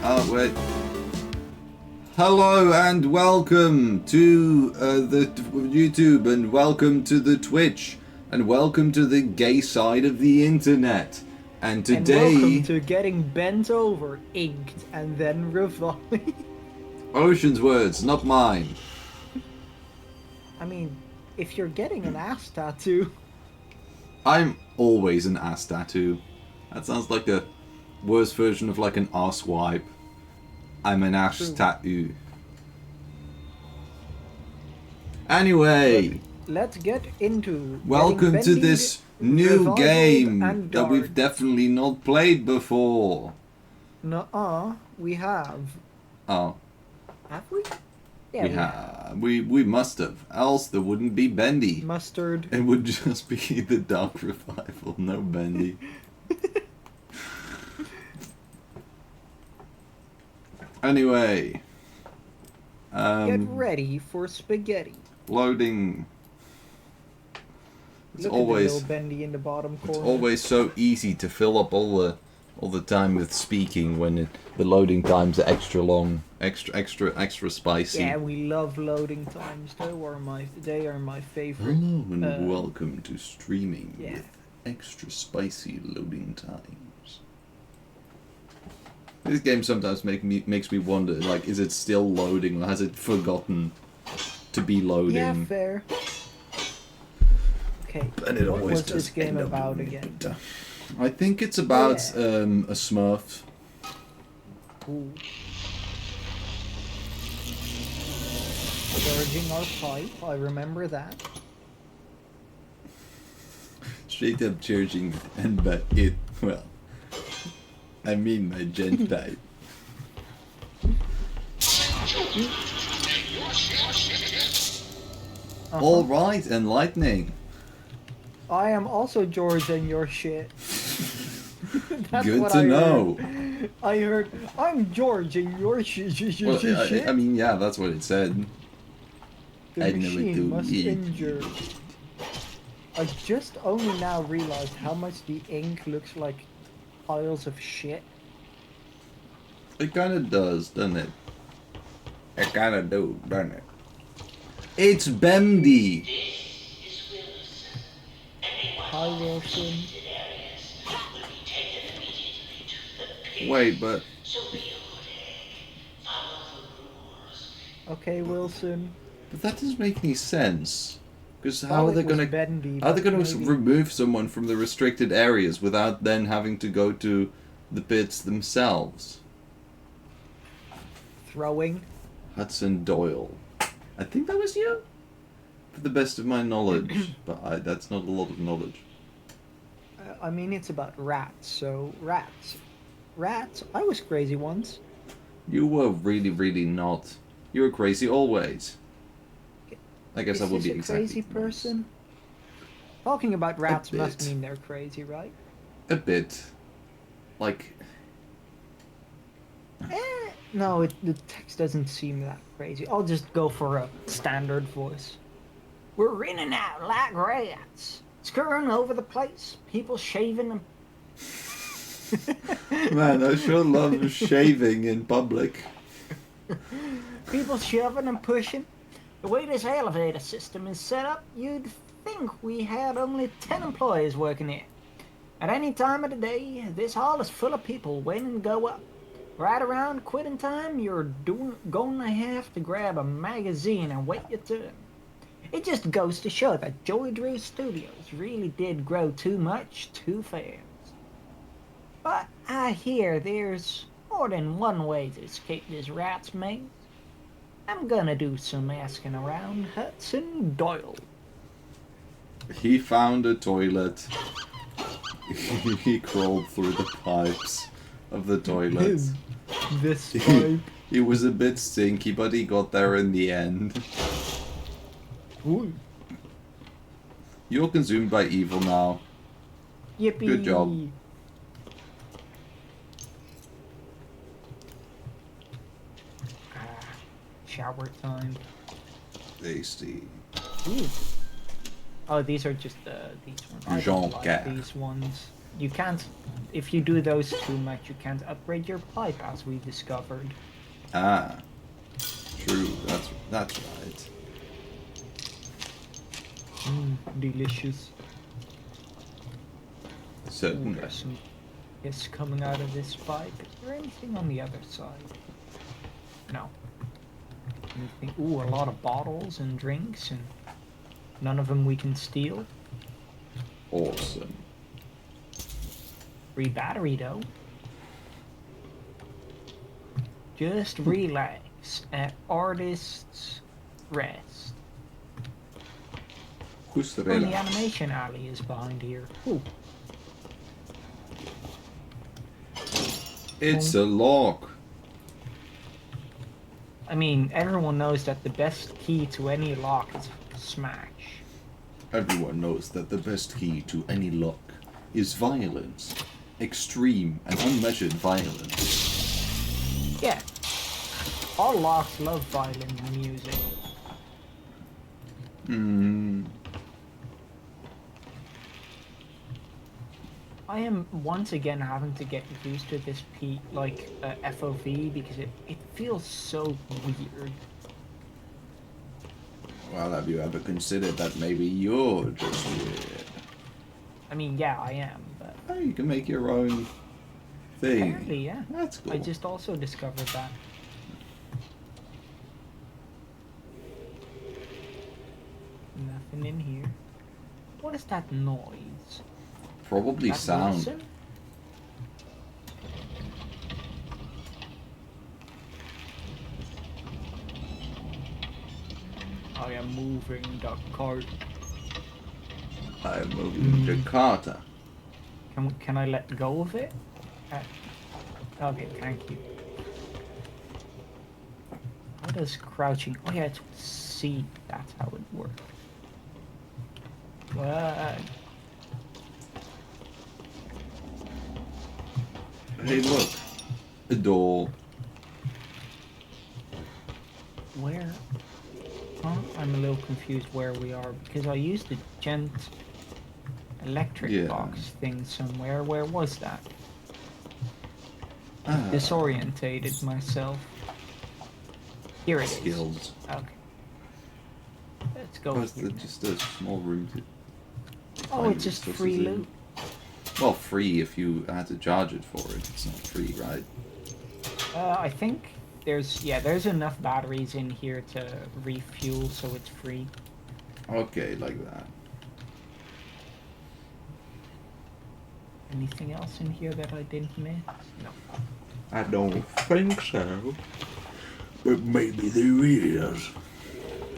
Oh, wait. Hello and welcome to the YouTube, and welcome to the Twitch, and welcome to the gay side of the internet. And today... And welcome to getting bent over, inked, and then revived. Ocean's words, not mine. I mean, if you're getting an ass tattoo... I'm always an ass tattoo. That sounds like a worse version of like an ass wipe. I'm an ass tattoo. Anyway, let's get into welcome to this new game that we've dark. definitely not played before. Nuh-uh, we have. Oh, Have we? Yeah, we have. We must have. Else there wouldn't be Bendy. Mustard. It would just be the Dark Revival, no Bendy. Anyway, Get ready for spaghetti. loading. It's Look always at the little Bendy in the bottom corner. it's always so easy to fill up all the time with speaking when the loading times are extra long, extra spicy. Yeah, we love loading times. They are my favorite. Hello and welcome to streaming yeah. with extra spicy loading times. This game sometimes makes me wonder, like, is it still loading or has it forgotten to be loading? Yeah, fair. Okay. And it what always was does this game end up about doing again? it. I think it's about a Smurf. Ooh. Charging our pipe, I remember that. Straight up charging and by it. Well, I mean my gent pipe. All right, enlightening. I am also George and your shit. That's Good what to I know. Heard. I heard, I'm George and your shit. Well, I mean, yeah, that's what it said. The I never machine do must it. injure. I just only now realized how much the ink looks like piles of shit. It kind of does, doesn't it? It kind of do, doesn't it? It's Bendy. Hi, Wilson. Wait, but Okay, Wilson. that doesn't make any sense. Because how Thought are they it was gonna Bendy, how are they but gonna maybe- remove someone from the restricted areas without then having to go to the pits themselves? Throwing. Hudson Doyle. I think that was you. For the best of my knowledge, but that's not a lot of knowledge. I mean, it's about rats, so rats. Rats? I was crazy once. You were really, really not. You were crazy always. I guess Is I would this be a exactly crazy nice. person? Talking about rats must bit. mean they're crazy, right? A bit. Like, No, the text doesn't seem that crazy. I'll just go for a standard voice. We're in and out like rats, scurrying over the place, people shaving them. man, I sure love shaving in public. People shoving and pushing. The way this elevator system is set up, you'd think we had only 10 employees working here. At any time of the day, this hall is full of people waiting to go up. Right around quitting time, you're gonna have to grab a magazine and wait your turn. It just goes to show that Joey Drew Studios really did grow too much too fast. But I hear there's more than one way to escape this rat's maze. I'm gonna do some asking around Hudson Doyle. He found a toilet. He crawled through the pipes of the toilet. This pipe. He was a bit stinky, but he got there in the end. Ooh. You're consumed by evil now. Yippee. Good job. Shower time. Tasty. Ooh. Oh, these are just these ones. I don't like Jean-Pierre. these ones. you can't. If you do those too much, you can't upgrade your pipe, as we discovered. Ah, true. That's right. Delicious. Certainly. There's some gas coming out of this pipe. Is there anything on the other side? No. Anything? Ooh, a lot of bottles and drinks, and none of them we can steal. Awesome. Free battery though. Just relax at artist's rest. Who's the Oh, the relax? animation alley is behind here. Ooh. It's a lock. I mean, everyone knows that the best key to any lock is smash. Everyone knows that the best key to any lock is violence. Extreme and unmeasured violence. Yeah. All locks love violent music. I am once again having to get used to this FOV because it feels so weird. Well, have you ever considered that maybe you're just weird? I mean, yeah, I am, but Oh, you can make your own thing. apparently, yeah. That's cool. I just also discovered that. Nothing in here. What is that noise? Probably That sound. Wilson? I am moving the cart. I'm moving Jakarta. Can I let go of it? Okay, thank you. How does crouching? Oh yeah, it's C. That's how it works. What? Hey, look. A door. Where? Huh? I'm a little confused where we are because I used the gent electric Yeah. box thing somewhere. Where was that? Ah, Disorientated myself. Here it is. skills. Okay. Let's go. Oh, it's here. just a small room to Oh, find it's just resources free in. loot. Well, free if you had to charge it for it. It's not free, right? I think there's enough batteries in here to refuel, so it's free. Okay, like that. Anything else in here that I didn't miss? No. I don't think so. But maybe there is.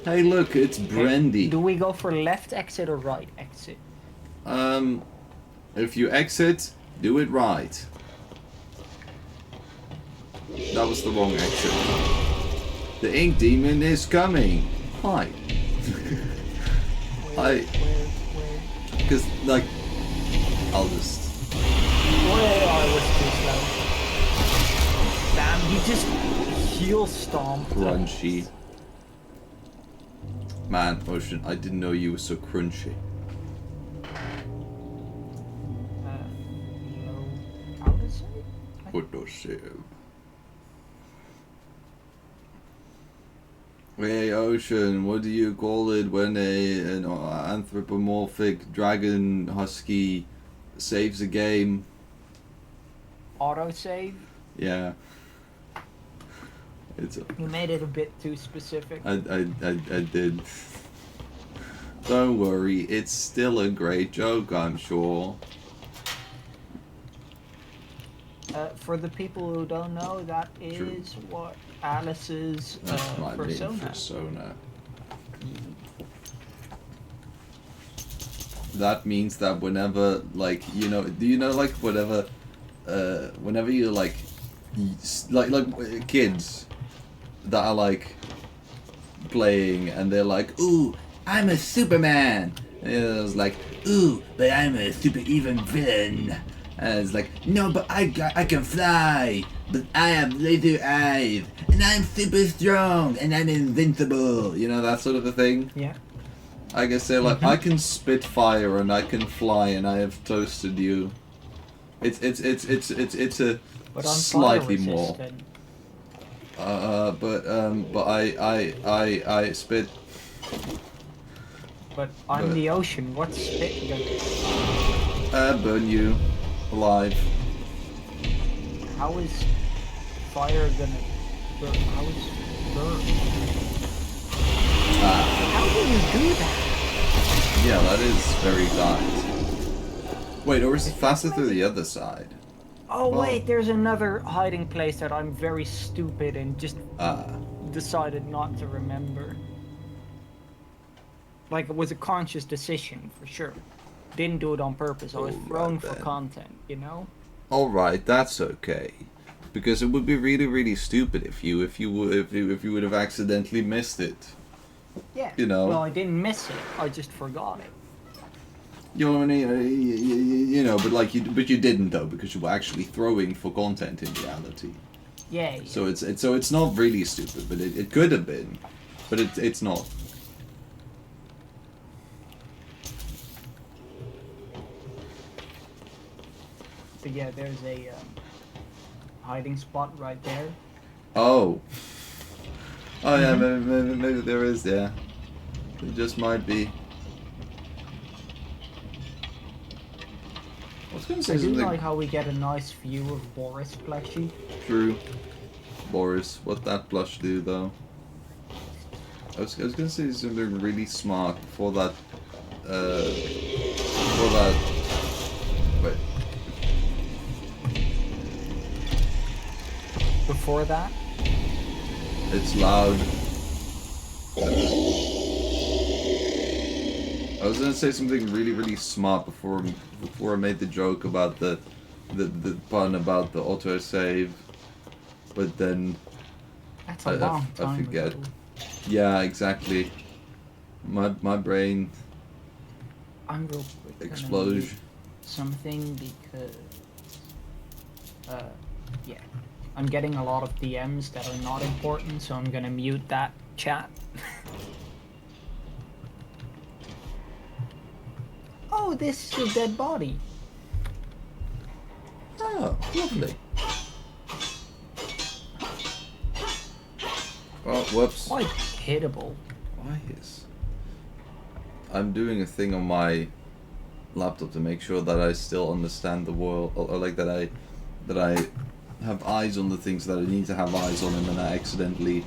Hey, look, it's Bendy. Do we go for left exit or right exit? If you exit, do it right. That was the wrong exit. The ink demon is coming. Hi. Where? Because, like, I'll just... Where? I was too slow. Damn, he just heel stomped. Crunchy. Man, Ocean, I didn't know you were so crunchy. No. How does it? What does it? Hey, Ocean, what do you call it when an anthropomorphic dragon husky saves a game? Autosave? Yeah. It's. You made it a bit too specific. I did. Don't worry, it's still a great joke, I'm sure. For the people who don't know, that is True. what Alice's That's my persona. name, persona. That means that whenever, like, you know, do you know, like, whenever you, like kids that are, like, playing and they're like, ooh, I'm a Superman! And it's like, ooh, but I'm a super evil villain. And it's like, no, but I can fly, but I have laser eyes, and I'm super strong, and I'm invincible. You know, that sort of a thing. Yeah. I guess they're like, I can spit fire, and I can fly, and I have toasted you. It's a But I'm slightly fire more. resistant. But I spit. But I'm But the ocean. What's spit gonna... burn you alive. How is fire gonna burn? How is burn? How do you do that? Yeah, that is very tight. Wait, or is it faster through the other side? Oh Well, wait, there's another hiding place that I'm very stupid and just ah, decided not to remember. Like, it was a conscious decision, for sure. Didn't do it on purpose. I was Alright thrown for then. content, you know? Alright, that's okay. Because it would be really, really stupid if you would have accidentally missed it. Yeah. You know. Well, I didn't miss it. I just forgot it. You know what I mean? You know, but you didn't though, because you were actually throwing for content in reality. Yeah. Yeah. So it's not really stupid, but it could have been, but it's not. But yeah, there's a hiding spot right there. Oh. Oh yeah, maybe there is. Yeah, it just might be. I was gonna say I do something. like how we get a nice view of Boris plushie. True. Boris, what that blush do though? I was gonna say something really smart before that. Before that. Wait. Before that, It's loud. I was gonna say something really, really smart before I made the joke about the pun about the autosave, but then that's a long I time forget. ago. Yeah, exactly. My brain I'm real quick gonna explodes. mute something because, yeah, I'm getting a lot of DMs that are not important, so I'm gonna mute that chat. Oh, this is a dead body. Oh, lovely. Oh, whoops. Quite hittable. Why is... I'm doing a thing on my laptop to make sure that I still understand the world, or like that I have eyes on the things that I need to have eyes on, and then I accidentally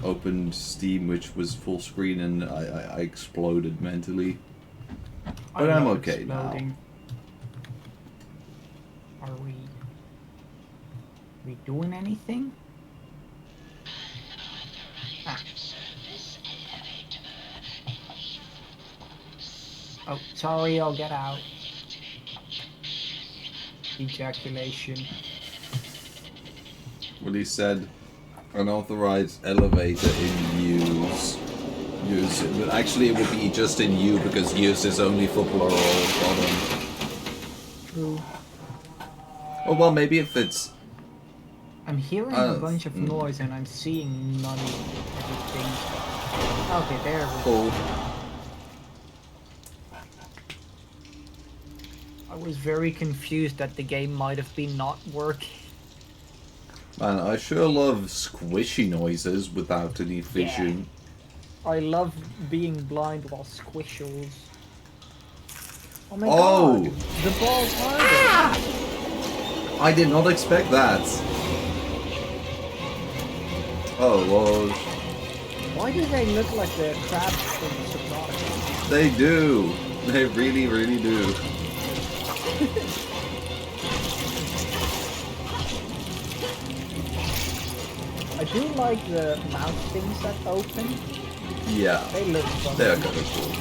opened Steam, which was full screen, and I exploded mentally. But I'm okay exploding. Are we doing anything? Ah. Oh, sorry, I'll get out. Ejaculation. Well, he said unauthorized elevator in use. Use, but actually it would be just in U because use is only for plural bottom. True. Oh well, maybe if it's... I'm hearing a bunch of noise and I'm seeing none of things. Okay, there we go. Cool. I was very confused that the game might have been not working. Man, I sure love squishy noises without any vision. I love being blind while squishles. Oh my Oh! god! The ball's harder! I did not expect that. Oh, well... Why do they look like the crabs from Subnautica? They do. They really, really do. I do like the mouth things that open. Yeah. They look fun. They are kind of cool.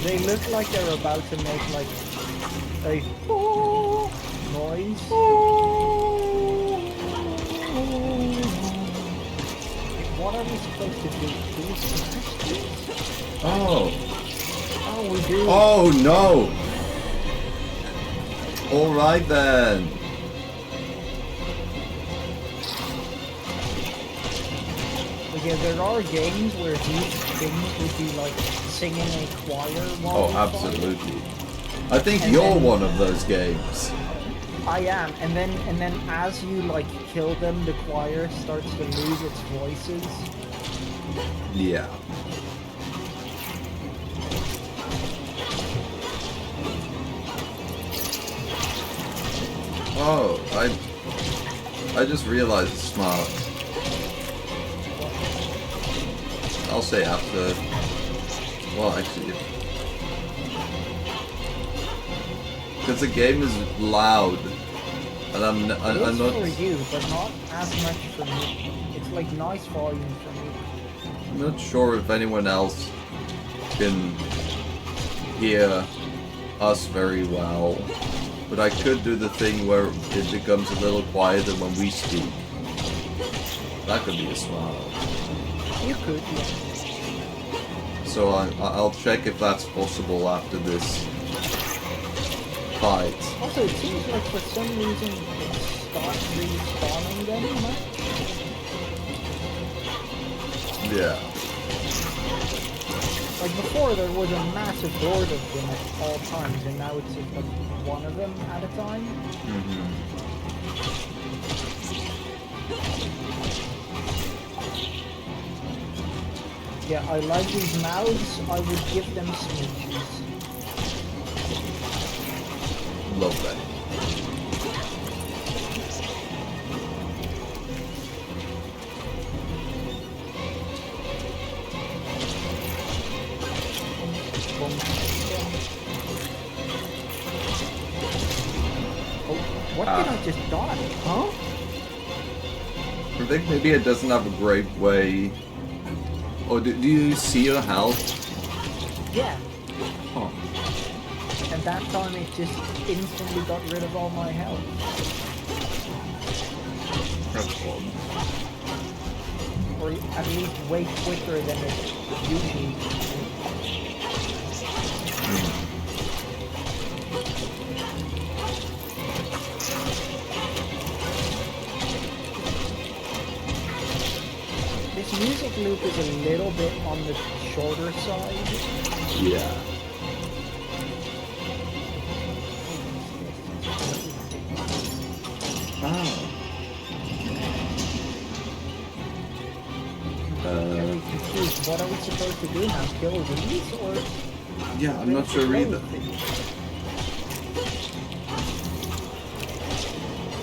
They look like they're about to make like a noise. What are we supposed to do? Do we smash this? Oh. Oh, we do. Oh, no. Alright then. Yeah, there are games where these things would be like singing a choir while Oh, you absolutely. fight. I think And you're then- one of those games. I am, and then as you like kill them, the choir starts to lose its voices. Yeah. Oh, I just realized it's smart. I'll say after. Well, actually, because the game is loud, and I'm It's not. for you, but not as much for me. It's like nice volume for me. I'm not sure if anyone else can hear us very well, but I could do the thing where it becomes a little quieter when we speak. That could be a smile. You could, yeah. So I'll check if that's possible after this fight. Also, it seems like for some reason it starts respawning them, right? Yeah. Like before, there was a massive horde of them at all times, and now it's just like one of them at a time. Yeah, I like these mouths. I would give them smooches. Love that. Oh, what did I just die? Huh? I think maybe it doesn't have a great way. Or do you see your health? Yeah, Huh. and that time it just instantly got rid of all my health. That's fun. Or at least way quicker than it usually does. This music loop is a little bit on the shorter side. Yeah. Ah. Very confused. What are we supposed to do now? Kill these or? Yeah, I'm not sure either.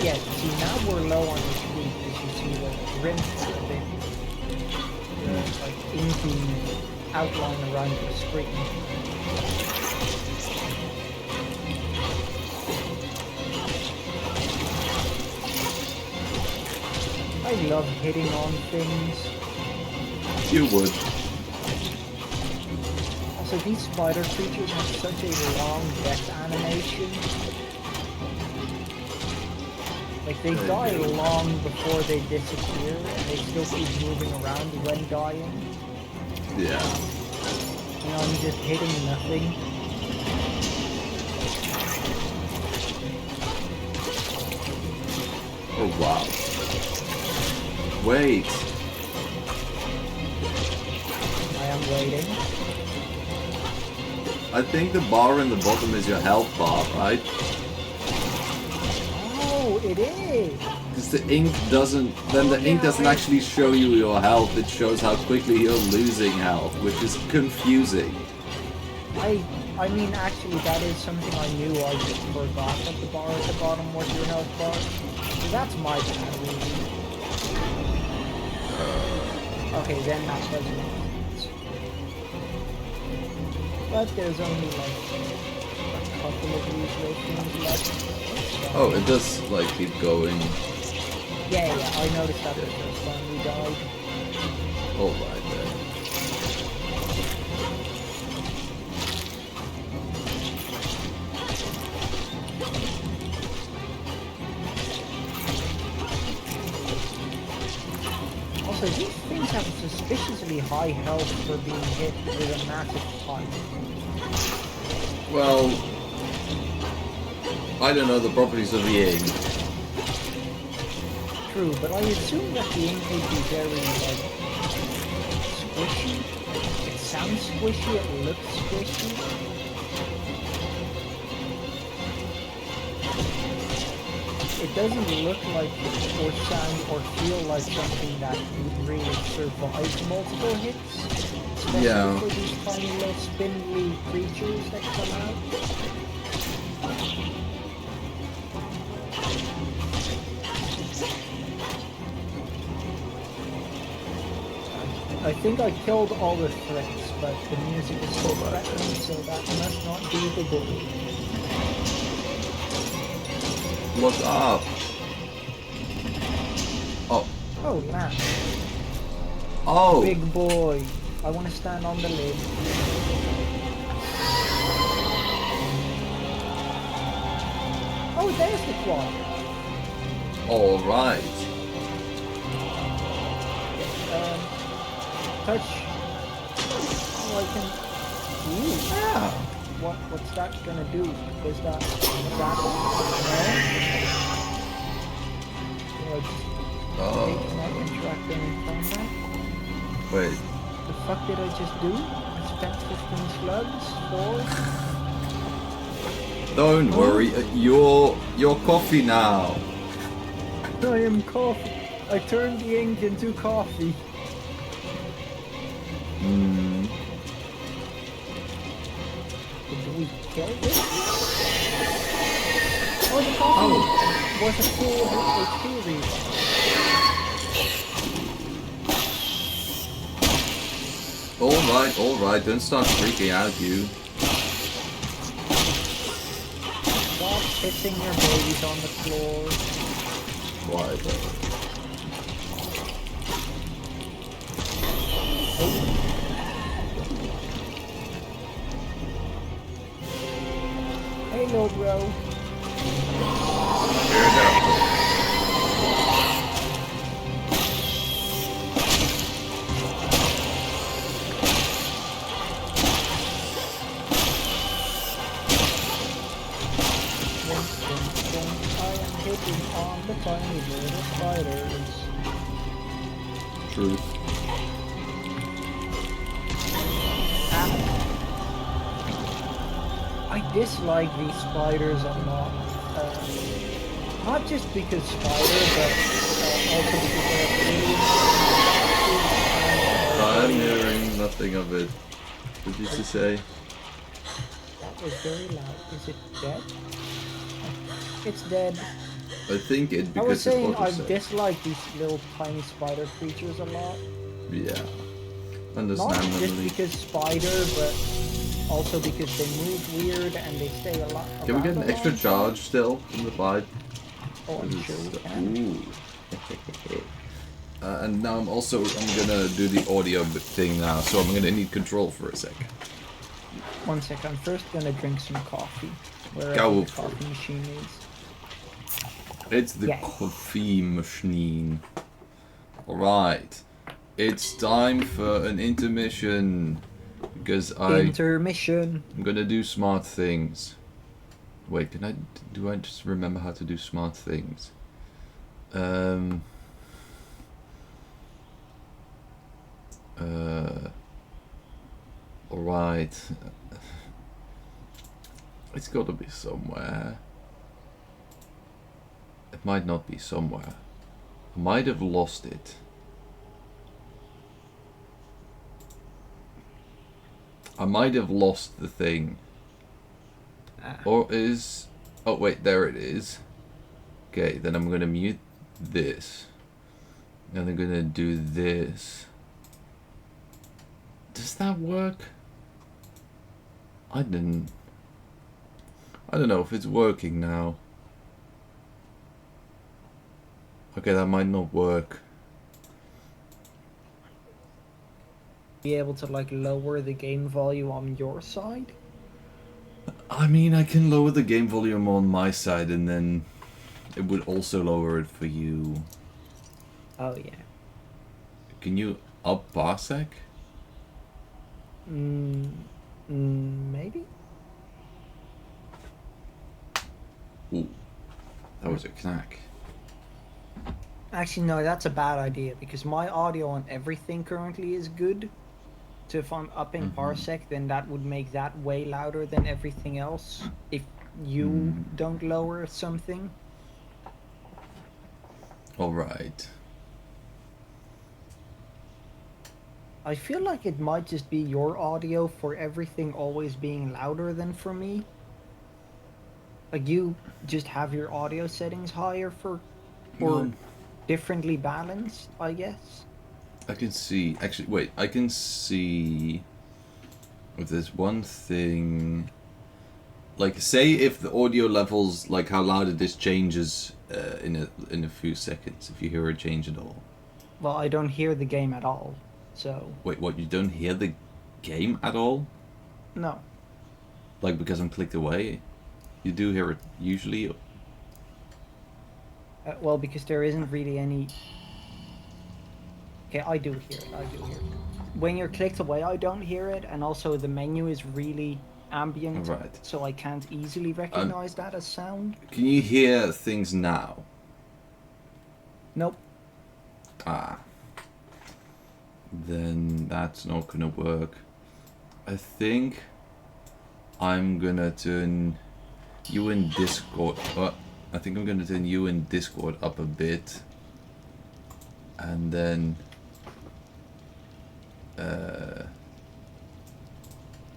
Yeah, see now we're low on the speed because you see the rims a bit like inky outline around the screen. I love hitting on things. You would. Also, these spider creatures have such a long death animation. Like, they die long before they disappear, and they still keep moving around when dying. Yeah. You know, I'm just hitting nothing. Oh wow. Wait. I am waiting. I think the bar in the bottom is your health bar, right? Oh, it is! Because the ink doesn't... Then the ink doesn't actually show you your health, it shows how quickly you're losing health, which is confusing. I mean, actually, that is something I knew. I just forgot that the bar at the bottom was your health bar. So that's my bad, really. Okay, then that doesn't make sense. But there's only like a couple of usual things left. Oh, it does, like, keep going. Yeah, I noticed that the first time we died. Alright then. Also, these things have suspiciously high health for being hit with a massive punch. Well, I don't know the properties of the ink. True, but I assume that the ink would be very, like, squishy. It sounds squishy, it looks squishy. it doesn't look like or sound or feel like something that would really survive multiple hits. Especially Yeah. for these tiny little spindly creatures that come out. I think I killed all the threats, but the music is still threatening, so that must not be the goal. Look up. Oh. Oh, man. Oh. Big boy. I want to stand on the lid. Oh, there's the quad. All right. Touch. Oh, I can. Ooh. Yeah. What's that gonna do? Is that? No? Oh. Can I interact in combat? Wait. The fuck did I just do? I spent 15 slugs for. Don't worry. You're coffee now. I am coffee. I turned the ink into coffee. Hmm. Did we kill this? Oh, the coffee was a full HP refill. All right. Don't start freaking out, you. Stop pissing your babies on the floor. Why though? Hey, little bro. Here we go. I am hitting on the tiny little spiders. Truth. I dislike these spiders a lot. Not just because spider, but also because they're really I'm hearing nothing of it. What did you say? That was very loud. Is it dead? It's dead. I think it I because was saying it I auto-saved. dislike these little tiny spider creatures a lot. Yeah. Not just Understandably. because spider, but also because they move weird and they stay a lot. Can we get an around a extra long charge still from the fight? time. Oh, I'm sure we can. Ooh. And now I'm gonna do the audio thing now, so I'm gonna need control for a sec. 1 sec, I'm first gonna drink some coffee. Wherever Go the for coffee machine is. It's the Yes. coffee machine. Alright. It's time for an intermission. Because Intermission. I'm gonna do smart things. Wait, do I just remember how to do smart things? Alright. It's gotta be somewhere. It might not be somewhere. I might have lost it. I might have lost the thing. Or is... Oh wait, there it is. Okay, then I'm gonna mute this. And I'm gonna do this. Does that work? I don't know if it's working now. Okay, that might not work. Be able to like lower the game volume on your side? I mean, I can lower the game volume on my side and then it would also lower it for you. Oh yeah. Can you up parsec? Maybe? Ooh, that was a knack. Actually, no, that's a bad idea because my audio on everything currently is good. So if I'm upping parsec, then that would make that way louder than everything else. If you don't lower something. Alright. I feel like it might just be your audio for everything always being louder than for me. Like you just have your audio settings higher or No. differently balanced, I guess. I can see. Actually, wait. I can see if there's one thing. Like, say if the audio levels, like how loud it is, changes in a few seconds. If you hear a change at all. Well, I don't hear the game at all, so Wait, what? You don't hear the game at all? no. Like because I'm clicked away? You do hear it usually. Well, because there isn't really any. Okay, I do hear it. I do hear it. When you're clicked away, I don't hear it, and also the menu is really ambient, Right. so I can't easily recognize that as sound. Can you hear things now? Nope. Ah. Then that's not gonna work. I think I'm gonna turn you in Discord. I think I'm gonna turn you in Discord up a bit, and then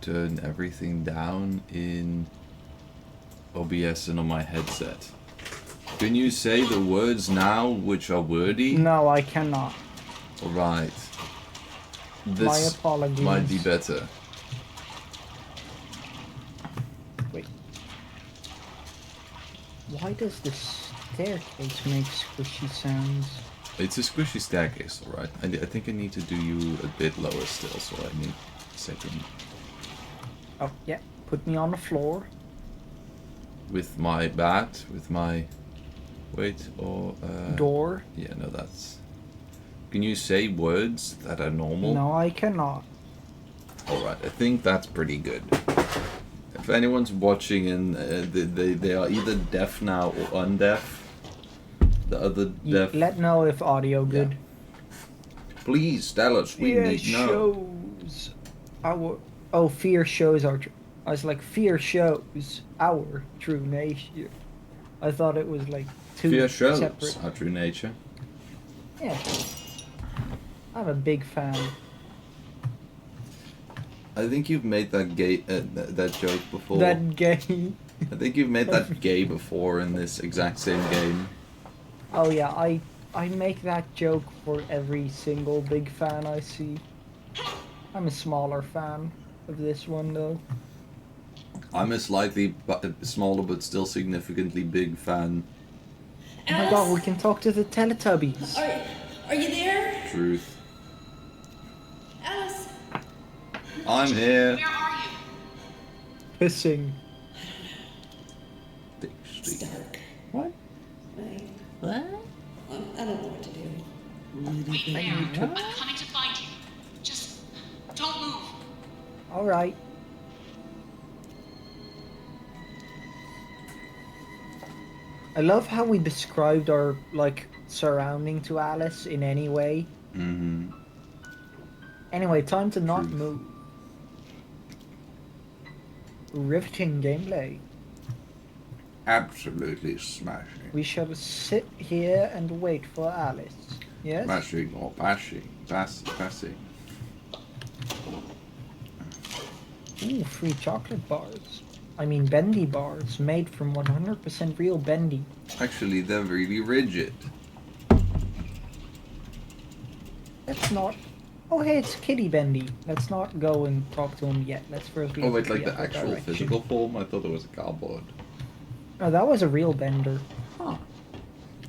turn everything down in OBS and on my headset. Can you say the words now which are wordy? No, I cannot. Alright. My This apologies. might be better. Wait. Why does the staircase make squishy sounds? It's a squishy staircase, alright. I think I need to do you a bit lower still, so I need a second. Oh, yeah. Put me on the floor. With my bat, with my... Wait, or... Door. Yeah, no, that's... Can you say words that are normal? No, I cannot. Alright, I think that's pretty good. If anyone's watching and they are either deaf now or undeaf, the other deaf... Let know if audio good. Please tell us, we need to know. Shows our... Oh, fear shows our... I was like, fear shows our true nature. I thought it was like two Fear shows separate... our true nature. Yeah. I'm a big fan. I think you've made that gay that joke before. That game. I think you've made that gay before in this exact same game. Oh yeah, I make that joke for every single big fan I see. I'm a smaller fan of this one though. I'm a slightly smaller but still significantly big fan. Oh my god, we can talk to the Teletubbies. Are you there? Truth. Alice? I'm here. Where are you? Pissing. It's dark. What? What? I don't know what to do. Wait there. I'm coming to find you. Just don't move. Alright. I love how we described our, like, surrounding to Alice in any way. Mm-hmm. Anyway, time to not Truth. move. Riveting gameplay. Absolutely smashing. We shall sit here and wait for Alice. Yes? Smashing or passing. Ooh, free chocolate bars. I mean Bendy bars, made from 100% real Bendy. Actually, they're really rigid. Let's not... Oh hey, it's Kitty Bendy. Let's not go and talk to him yet. Let's first look Oh wait, at like the other actual direction. physical form? I thought it was a cardboard. No, that was a real bender. Huh.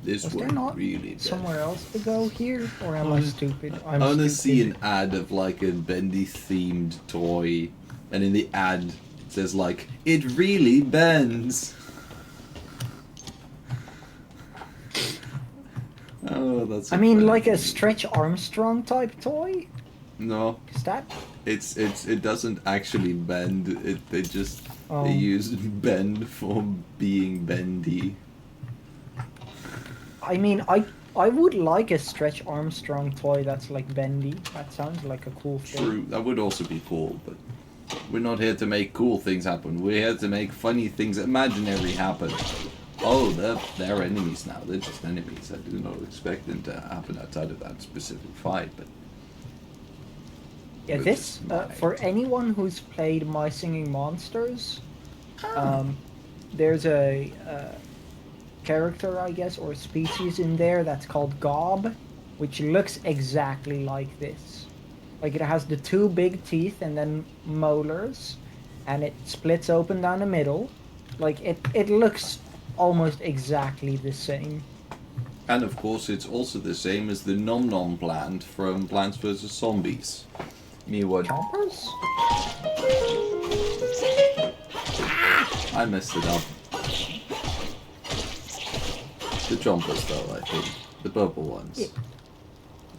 This Was one there not really bad. somewhere else to go here? Or am I stupid? I want to see an ad of like a Bendy themed toy, and in the ad it says like, it really bends. Oh, that's. I mean, funny. like a Stretch Armstrong type toy? No, Is that... it doesn't actually bend. They just Oh. they use bend for being bendy. I mean, I would like a Stretch Armstrong toy that's like bendy. That sounds like a cool thing. True, that would also be cool, but we're not here to make cool things happen. We're here to make funny things imaginary happen. Oh, they're enemies now. They're just enemies. I do not expect them to happen outside of that specific fight, but... Yeah, Which this, is my- for anyone who's played My Singing Monsters, there's a character, I guess, or species in there that's called Gob, which looks exactly like this. Like, it has the two big teeth and then molars, and it splits open down the middle. Like, it looks almost exactly the same. And of course, it's also the same as the Nom Nom plant from Plants vs. Zombies. Me what? Chompers? I messed it up. The chompers, though, I think. The purple ones. Yeah.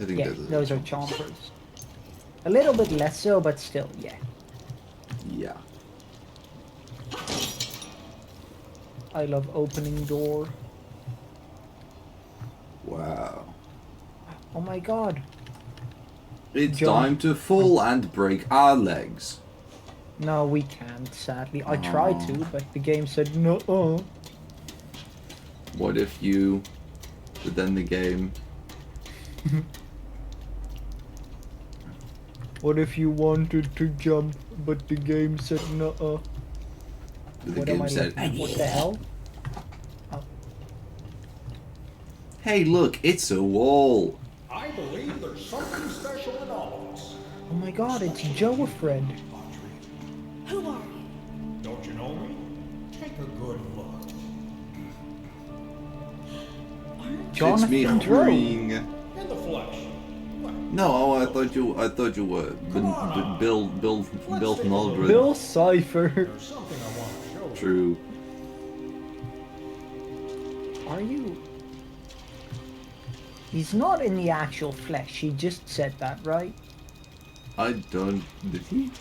I think Yeah, they're the those are chompers. A little bit less so, but still, yeah. Yeah. I love opening door. Wow. Oh my god. It's Jump. time to fall and break our legs. No, we can't, sadly. I tried to, but the game said no. What if you... But then the game... What if you wanted to jump, but the game said no? The What am game I said... looking? What the hell? Hey, look, it's a wall. I believe there's something special in all of us. Oh my god, it's Joe, a friend. Audrey, Who are you? don't you know me? Take a good look. Aren't Jonathan it's me, Joe. Ring. In the flesh. What? No, I thought you were Bill Naldred. Bill Cipher. There's something I want to show you. True. Are you? He's not in the actual flesh. He just said that, right? I don't... Did he?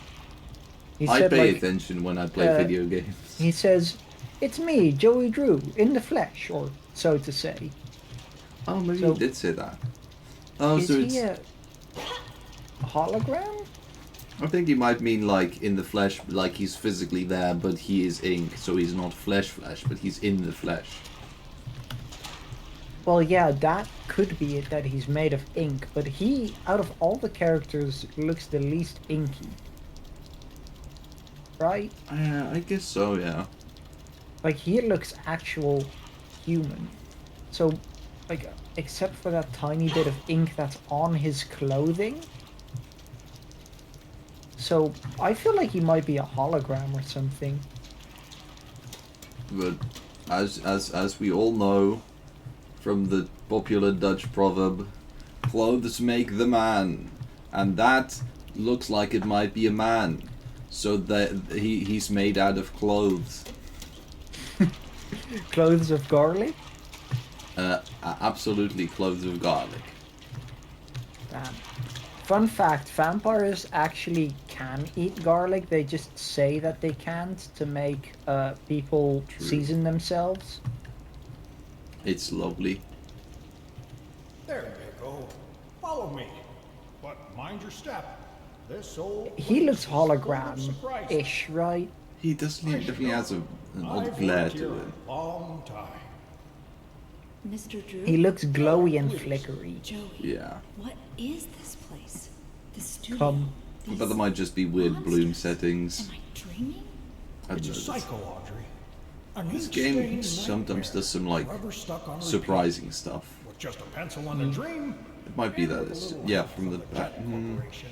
He I said pay like attention when I play uh, video games. he says, "It's me, Joey Drew, in the flesh," or so to say. Oh, maybe so- he did say that. Oh, Is so he it's... a hologram? I think he might mean like in the flesh, like he's physically there, but he is ink, so he's not flesh, but he's in the flesh. Well, yeah, that could be it, that he's made of ink, but he, out of all the characters, looks the least inky. Right? I guess so, yeah. Like, he looks actual human. So, like, except for that tiny bit of ink that's on his clothing. So, I feel like he might be a hologram or something. But as we all know from the popular Dutch proverb, clothes make the man, and that looks like it might be a man. So that he's made out of clothes. Clothes of garlic? Absolutely clothes of garlic. Damn. Fun fact, vampires actually can eat garlic, they just say that they can't to make people True. season themselves. It's lovely. There you go. Follow me. But mind your step. This old He place looks is full of surprises. hologram-ish, right? He definitely has an odd I've glare lived here to it. a long time. Mr. Drew? He looks glowy and flickery. Joey. Yeah. What is this place? The studio? Come. These But there might just be weird bloom monsters? settings. Am I dreaming? I don't It's a know. cycle, Audrey. An This ink-stained game sometimes nightmare, does some like forever stuck on repeat. surprising stuff. With just a pencil and a dream. It might be and that with a it's little yeah help from the back. Jet Corporation,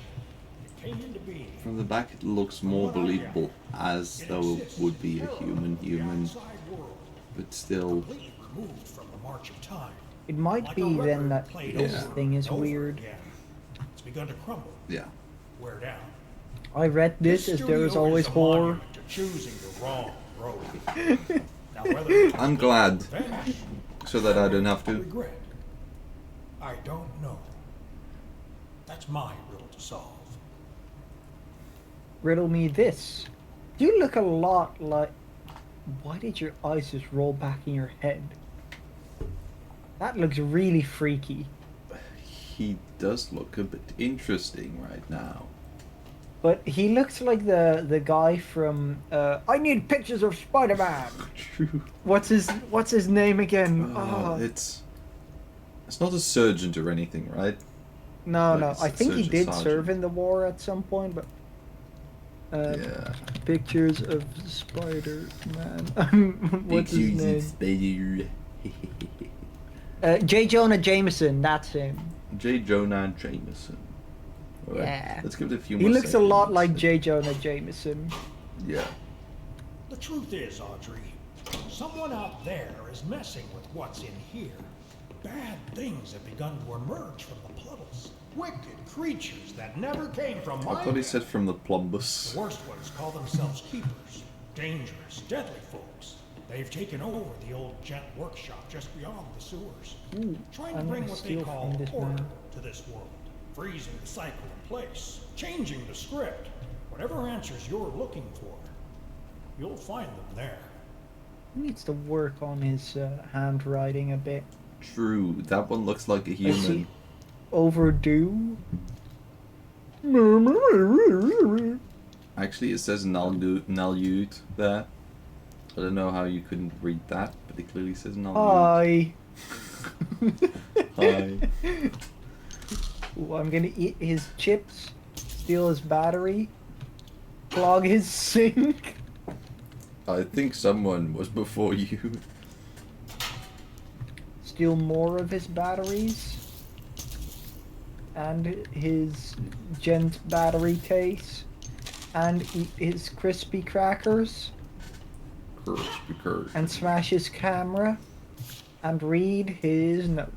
it came into being. From the back, it looks more believable as It though it exists would be a terror human, the outside world, but still. completely removed from the march of time. It might Like be a then record that played this over thing is and over weird. again. It's begun to crumble, Yeah. wear down. I read this as there is studio always a horror. monument to choosing the wrong road. Now, whether I'm glad, revenge so that I don't have or to. regret, I don't know. That's my riddle to solve. Riddle me this. You look a lot like... Why did your eyes just roll back in your head? That looks really freaky. He does look a bit interesting right now. But he looks like the guy from I Need Pictures of Spider-Man. True. What's his name again? Oh, it's not a sergeant or anything, right? No, like no. a I think he surgeon did sergeant. serve in the war at some point, but Yeah. pictures of Spider-Man. What's his name? Spider. J. Jonah Jameson. That's him. J. Jonah Jameson. Alright, Yeah. let's give it a few He more looks a lot seconds. like J. Jonah Jameson. Yeah. The truth is, Audrey, someone out there is messing with what's in here. Bad things have begun to emerge from the puddles. Wicked creatures that never came from my I thought he past. said from the plumbus. The worst ones call themselves keepers. Dangerous, deadly folks. They've taken over the old gent workshop just beyond the sewers. Ooh, Trying to I'm bring gonna what they steal call from this order man. to this world. Freezing the cycle in place. Changing the script. Whatever answers you're looking for, you'll find them there. He needs to work on his handwriting a bit. True, that one looks like a Is human. he overdue? Actually, it says Nalyut there. I don't know how you couldn't read that, but it clearly says Nalyut. Hi. Hi. Ooh, I'm gonna eat his chips, steal his battery, clog his sink. I think someone was before you. Steal more of his batteries. And his gent battery case. And eat his crispy crackers. Curse. And smash his camera. And read his notes.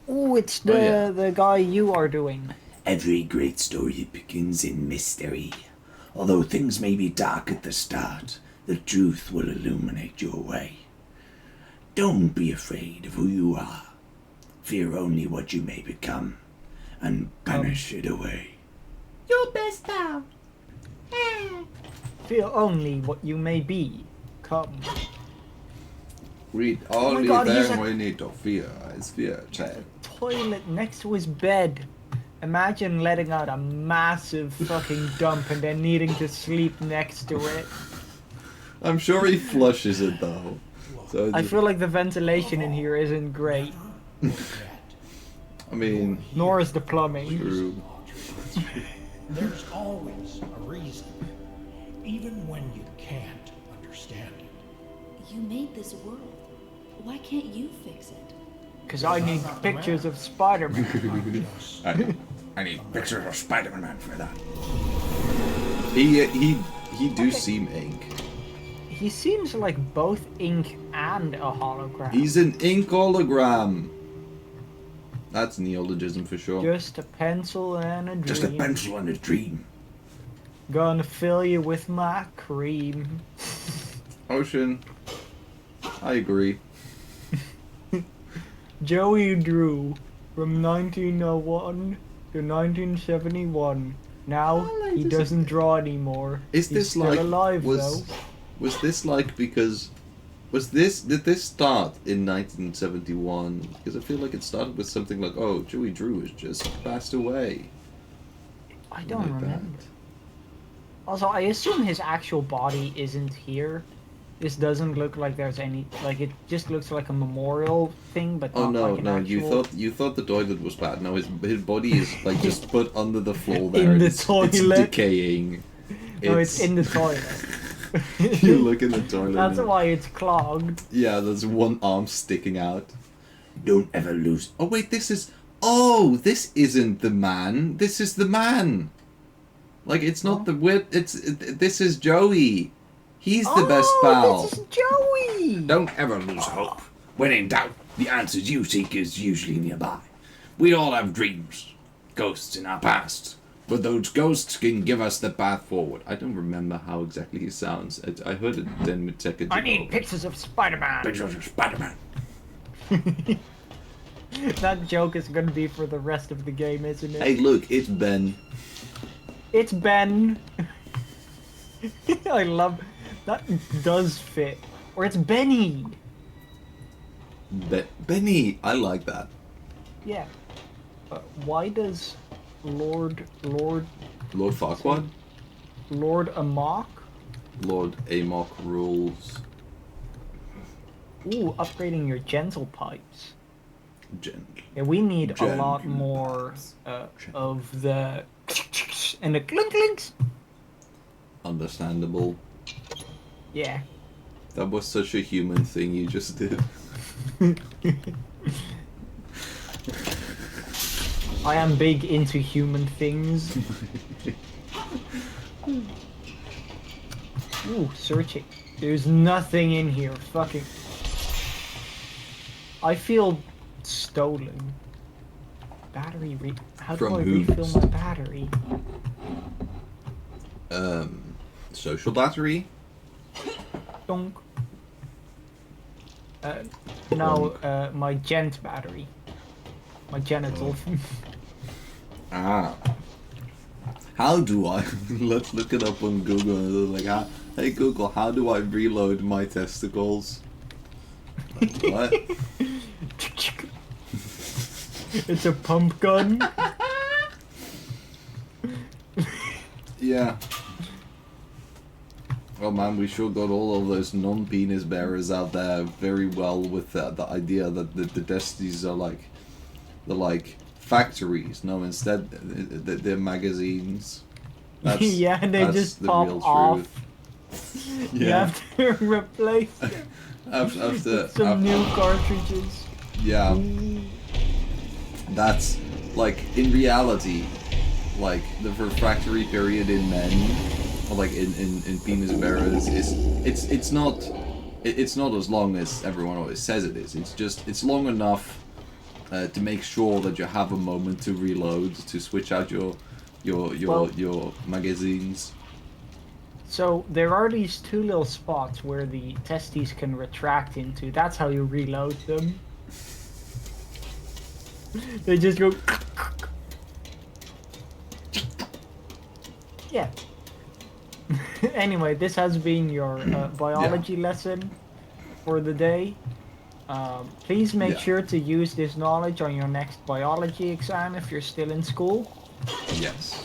Ooh, it's Oh, yeah. the guy you are doing. Every great story begins in mystery. Although things may be dark at the start, the truth will illuminate your way. Don't be afraid of who you are. Fear only what you may become, and banish it away. Your best pal. Feel only what you may be. Come. Read only God, he's them a- we need to fear. Is fear, Chad. Toilet next to his bed. Imagine letting out a massive fucking dump and then needing to sleep next to it. I'm sure he flushes it though. So I feel like the ventilation in here isn't great, I mean, nor is the plumbing. true. There's always a reason, even when you can't understand it. You made this world. Why can't you fix it? Because I need pictures of Spider-Man. I need pictures of Spider-Man for that. He do seem ink. He seems like both ink and a hologram. He's an ink hologram. That's neologism for sure. Just a pencil and a dream. Just a pencil and a dream. Gonna fill you with my cream. Ocean. I agree. Joey Drew from 1901 to 1971. Now he doesn't draw anymore. Is He's this still like alive was though? was this like because did this start in 1971? Because I feel like it started with something like, oh, Joey Drew has just passed away. I don't like that. remember. Also, I assume his actual body isn't here. This doesn't look like there's any, like, it just looks like a memorial thing, but Oh not no, like an no! actual... You thought the toilet was bad. No, his body is like just put under the floor there. In and the it's toilet. decaying. No, it's in the toilet. You look in the toilet. That's and- why it's clogged. Yeah, there's one arm sticking out. Don't ever lose. Oh wait, this is. Oh, this isn't the man. This is the man. Like it's not the wit. This is Joey. He's the best pal. This is Joey! Don't ever lose hope. When in doubt, the answers you seek is usually nearby. We all have dreams, ghosts in our past, but those ghosts can give us the path forward. I don't remember how exactly he sounds. I heard it 10 seconds ago. I need pictures of Spider-Man! Pictures of Spider-Man. That joke is gonna be for the rest of the game, isn't it? Hey, look, it's Ben. It's Ben! I love... That does fit. Or it's Benny! Benny. I like that. Yeah. Why does Lord Lord Farquaad. Lord Amok. Lord Amok rules. Ooh, upgrading your gentle pipes. Gen. Yeah, we need a lot Gentle more pipes. of the and the clink clinks. Understandable. Yeah. That was such a human thing you just did. I am big into human things. Ooh, searching. There's nothing in here. Fucking. I feel stolen. Battery How do From I whom? refill my battery? Social battery? Donk. No, my gent battery. My genital. Ah. How do I? Let's look it up on Google. Like, hey Google, how do I reload my testicles? What? It's a pump gun. Yeah. Oh man, we sure got all of those non-penis bearers out there very well with the idea that the testes are like, they're like factories. No, instead they're magazines. Yeah, and they that's just the pop real off. truth. You Yeah. have to replace them After with some new cartridges. yeah, that's like in reality, like the refractory period in men, or like in penis bearers is it's not as long as everyone always says it is. It's long enough to make sure that you have a moment to reload, to switch out your magazines. So there are these two little spots where the testes can retract into. That's how you reload them. They just go. Yeah. Anyway, this has been your biology lesson for the day. Please make Yeah. sure to use this knowledge on your next biology exam if you're still in school. Yes.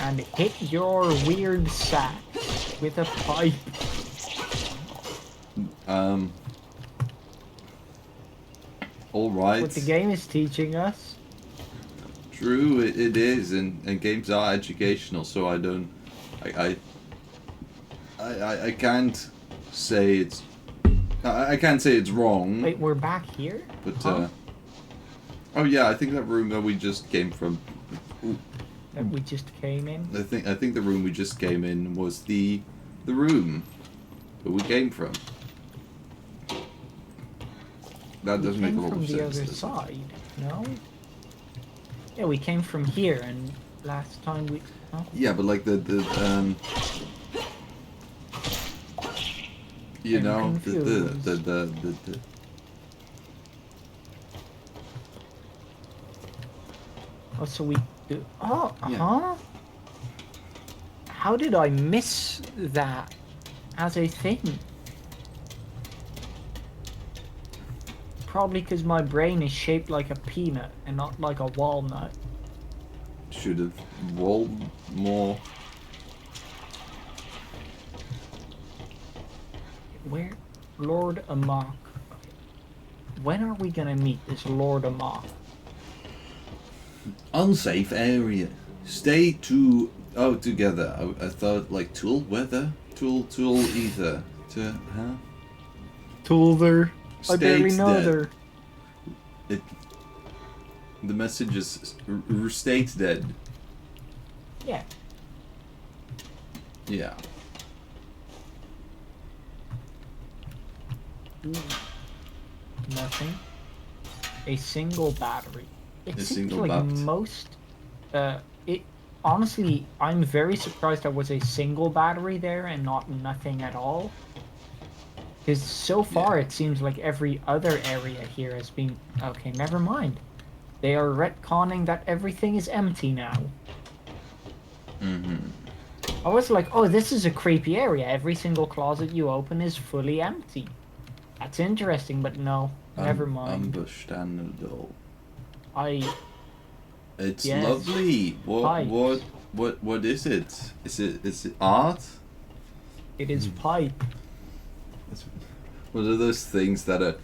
And hit your weird sack with a pipe. All right. What the game is teaching us. True, it is, and games are educational, so I can't say it's I can't say it's wrong. Wait, we're back here? But Huh? oh yeah, I think that room that we just came from. That we just came in? I think the room we just came in was the room that we came from. That We does make a came lot from of the sense. other doesn't it? side, no? Yeah, we came from here, and last time we... Oh, Yeah, but like you I'm know confused. the oh, so we do... Oh, Yeah. huh? How did I miss that as a thing? Probably because my brain is shaped like a peanut and not like a walnut. should have rolled more. Where? Lord Amok. When are we gonna meet this Lord Amok? Unsafe area. Stay together. I thought like tool weather, tool ether. Huh? Toolther. I barely States know that- there. The message is state dead. Yeah. Yeah. Ooh. Nothing. A single battery. It A seems single like bat. most. It honestly, I'm very surprised there was a single battery there and not nothing at all. Because so far it seems like every other area here has been... Okay, never mind. They are retconning that everything is empty now. Mm-hmm. I was like, oh, this is a creepy area. Every single closet you open is fully empty. That's interesting, but no. Never mind. Understandable. I... It's Yes. lovely. Hi. What is it? Is it art? It is pipe. It's one of those things that a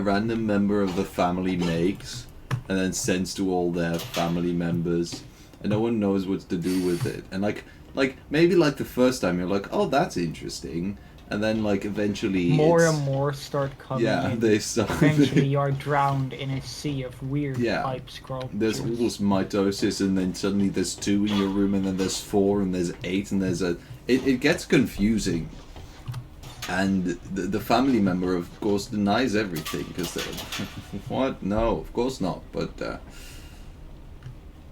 random member of the family makes and then sends to all their family members, and no one knows what to do with it. And like maybe like the first time you're like, oh, that's interesting, and then like eventually More it's, and more start coming yeah, in. they start. Eventually you're drowned in a sea of weird Yeah. pipe sculptures. There's almost mitosis, and then suddenly there's 2 in your room, and then there's 4, and there's 8, and there's a. It gets confusing, and the family member, of course, denies everything because what? No, of course not. But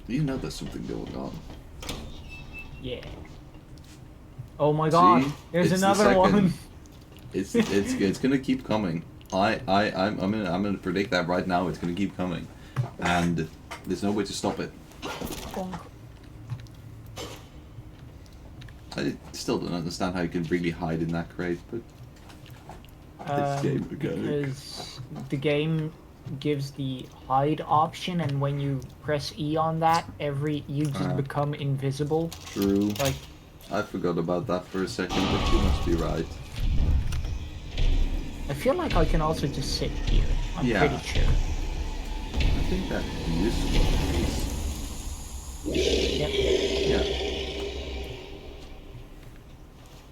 you know, there's something going on. Yeah. Oh my god, See? there's It's the another second. one. It's gonna keep coming. I'm gonna predict that right now. It's gonna keep coming, and there's no way to stop it. I still don't understand how you can really hide in that crate, but it's game mechanic. Because the game gives the hide option, and when you press E on that, you just become invisible. True. Like, I forgot about that for a second, but you must be right. I feel like I can also just sit here. I'm Yeah. pretty sure. I think that useful. Yep. Yeah.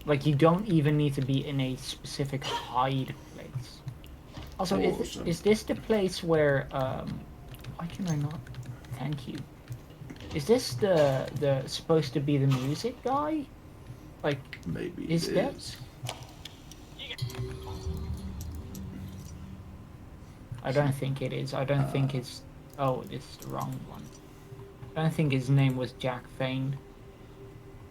Like, you don't even need to be in a specific hide place. Also, Awesome. is this the place where, why can I not? Thank you. Is this the supposed to be the music guy? Like, Maybe is it that? is. I don't think it is. I don't think it's. Oh, it's the wrong one. I don't think his name was Jack Fane.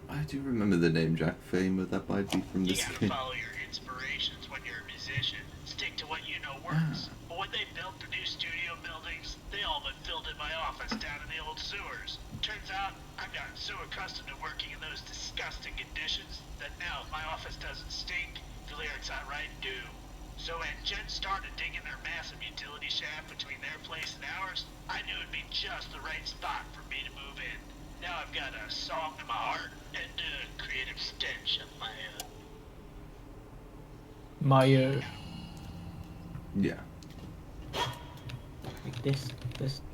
I do remember the name Jack Fame, but that might be from You this gotta game. follow your inspirations when you're a musician. Stick to what you know works. But when they built the new studio buildings, they all but filled in my office down in the old sewers. Turns out, I've gotten so accustomed to working in those disgusting conditions that now if my office doesn't stink, the lyrics I write do. So when Jen started digging their massive utility shaft between their place and ours, I knew it'd be just the right spot for me to move in. Now I've got a song in my heart and a creative stench of my own. My Yeah. like this.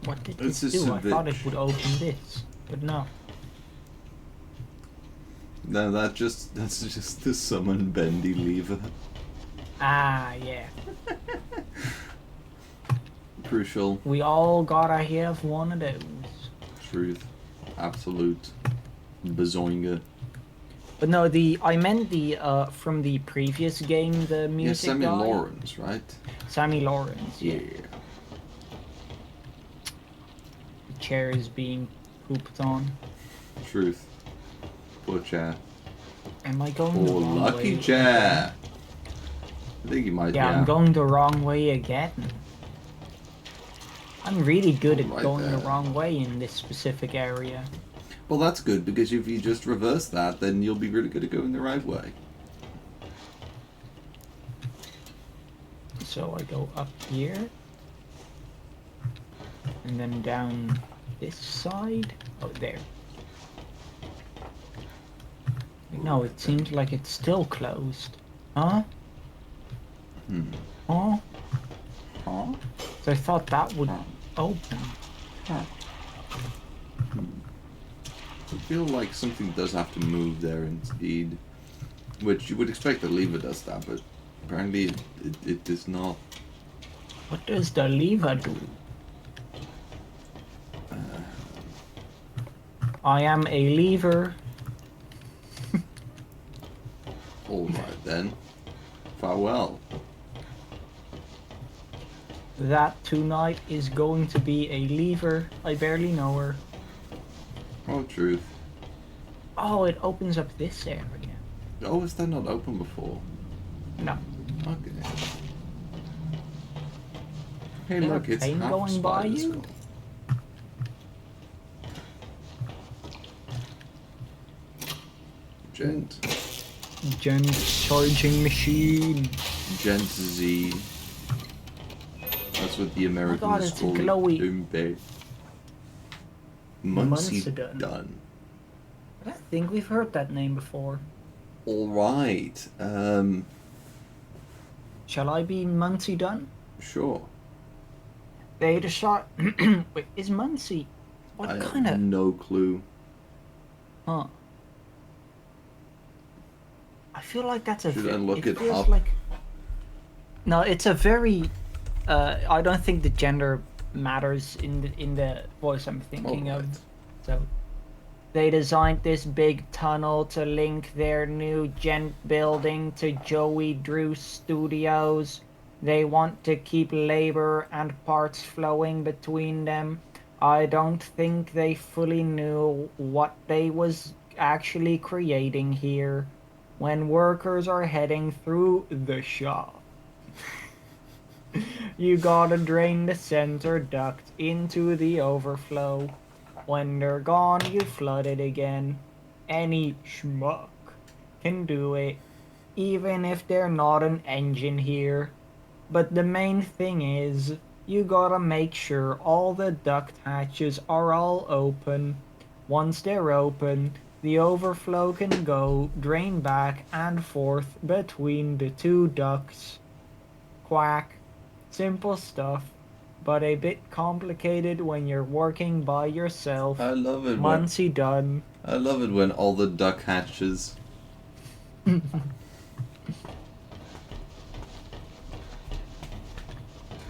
What did It's this just do? a I thought bit- it would open this, but no. No, that's just the summon Bendy lever. Ah, yeah. Crucial. We all gotta have one of those. Truth. Absolute. Bazoinga. But no, I meant the from the previous game, the Yeah, music Sammy guy. Lawrence, right? Sammy Lawrence. Yeah. Yeah. The chair is being pooped on. Truth. Poor chair. Am I going the Poor wrong lucky way? chair. I think you might. Yeah, I'm going the wrong way again. I'm really good at Right going the there. wrong way in this specific area. Well, that's good, because if you just reverse that, then you'll be really good at going the right way. So I go up here. And then down this side. Oh, there. No, it seems like it's still closed. Huh? Huh? Huh? So I thought that would open. I feel like something does have to move there indeed. Which you would expect the lever does that, but apparently it does not. What does the lever do? I am a lever. Alright then. Farewell. That tonight is going to be a lever. I barely know her. Oh, truth. Oh, it opens up this area. Oh, is that not open before? No. Okay. Hey, There a look, it's plane half going by spider you? skull. Gent. Gent charging machine. Gent Z. That's what the Americans God, it's call glowy. it. Muncie Muncedon. done. I think we've heard that name before. Alright. Shall I be Muncie Dunn? Sure. They decide. Wait, is Muncie? What I kind have of? no clue. Huh. I feel like that's a. Should I look it feels up? Like... No, it's a very. I don't think the gender matters in the voice I'm thinking of. Alright. So, they designed this big tunnel to link their new gent building to Joey Drew Studios. They want to keep labor and parts flowing between them. I don't think they fully knew what they was actually creating here when workers are heading through the shop. You gotta drain the center duct into the overflow. When they're gone, you flood it again. Any schmuck can do it, even if they're not an engine here. But the main thing is, you gotta make sure all the duct hatches are all open. Once they're open, the overflow can go drain back and forth between the two ducts. Quack. Simple stuff, but a bit complicated when you're working by yourself. I love it when Muncie Dunn. I love it when all the duck hatches.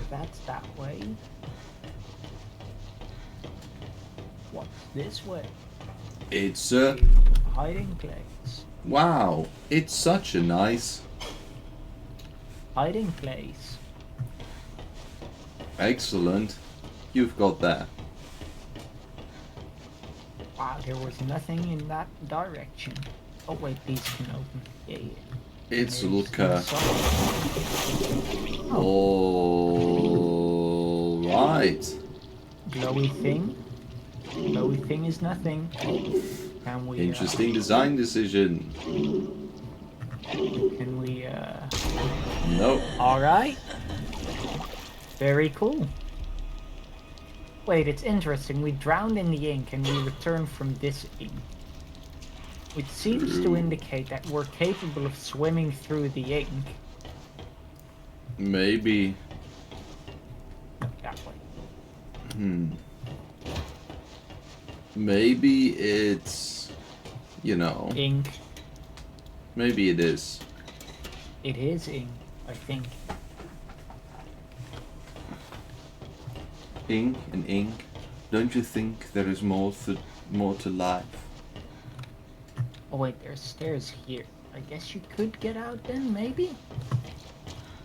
That's that way. What's this way? It's Hiding place. wow. It's such a nice. Hiding place. Excellent. You've got that. Wow, there was nothing in that direction. Oh wait, these can open. Yeah, yeah. It's There's Luca. some- All right. Glowy thing. Glowy thing is nothing. Can we? Interesting design decision. Can we? Nope. All right. Very cool. Wait, it's interesting. We drowned in the ink and we returned from this ink. Which seems to indicate that we're capable of swimming through the ink. Maybe. That way. Maybe it's, you know, Ink. maybe it is. It is ink, I think. Ink and ink. Don't you think there is more to life? Oh wait, there's stairs here. I guess you could get out then, maybe?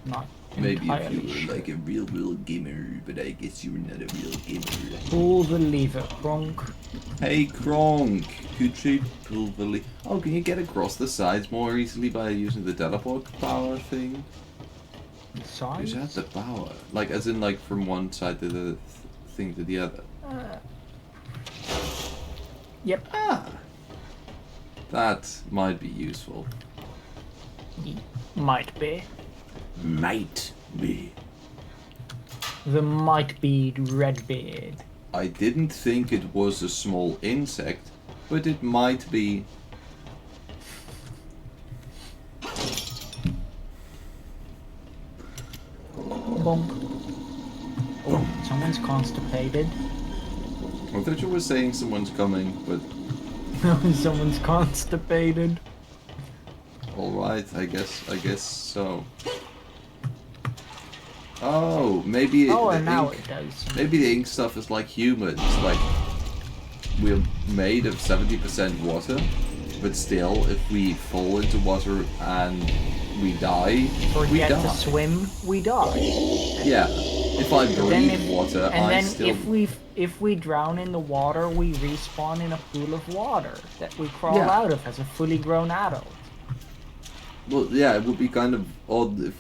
Not Maybe if entirely you were sure. like a real gamer, but I guess you were not a real gamer. Pull the lever, Kronk. Hey Kronk, could you pull the Oh, can you get across the sides more easily by using the teleport power thing? Size? You have the power, like as in like from one side to the thing to the other. Yep. Ah, that might be useful. Might be. Might be. The might be Redbeard. I didn't think it was a small insect, but it might be. Bonk. Oh, someone's constipated. I thought you were saying someone's coming, but Someone's constipated. alright, I guess so. Oh, maybe Oh, the and now ink, it does. maybe the ink stuff is like humans, like we're made of 70% water, but still, if we fall into water and we die, we Forget die. to swim, we die. Yeah, if I breathe water, and I then still. if we drown in the water, we respawn in a pool of water that we crawl Yeah. out of as a fully grown adult. Well, yeah, it would be kind of odd if.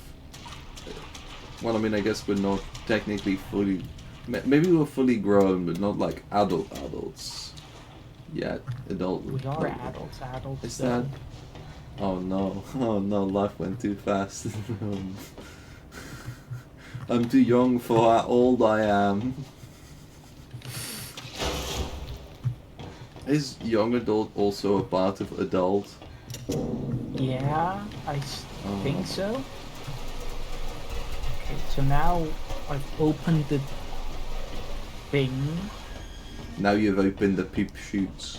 Well, I mean, I guess we're not technically fully. Maybe we're fully grown, but not like adults yet. Adult. We are like- adults. Is though. that? Oh no! Oh no! Life went too fast. I'm too young for how old I am. Is young adult also a part of adult? Yeah, I Oh. think so. Okay, so now I've opened the thing. Now you've opened the peep shoots.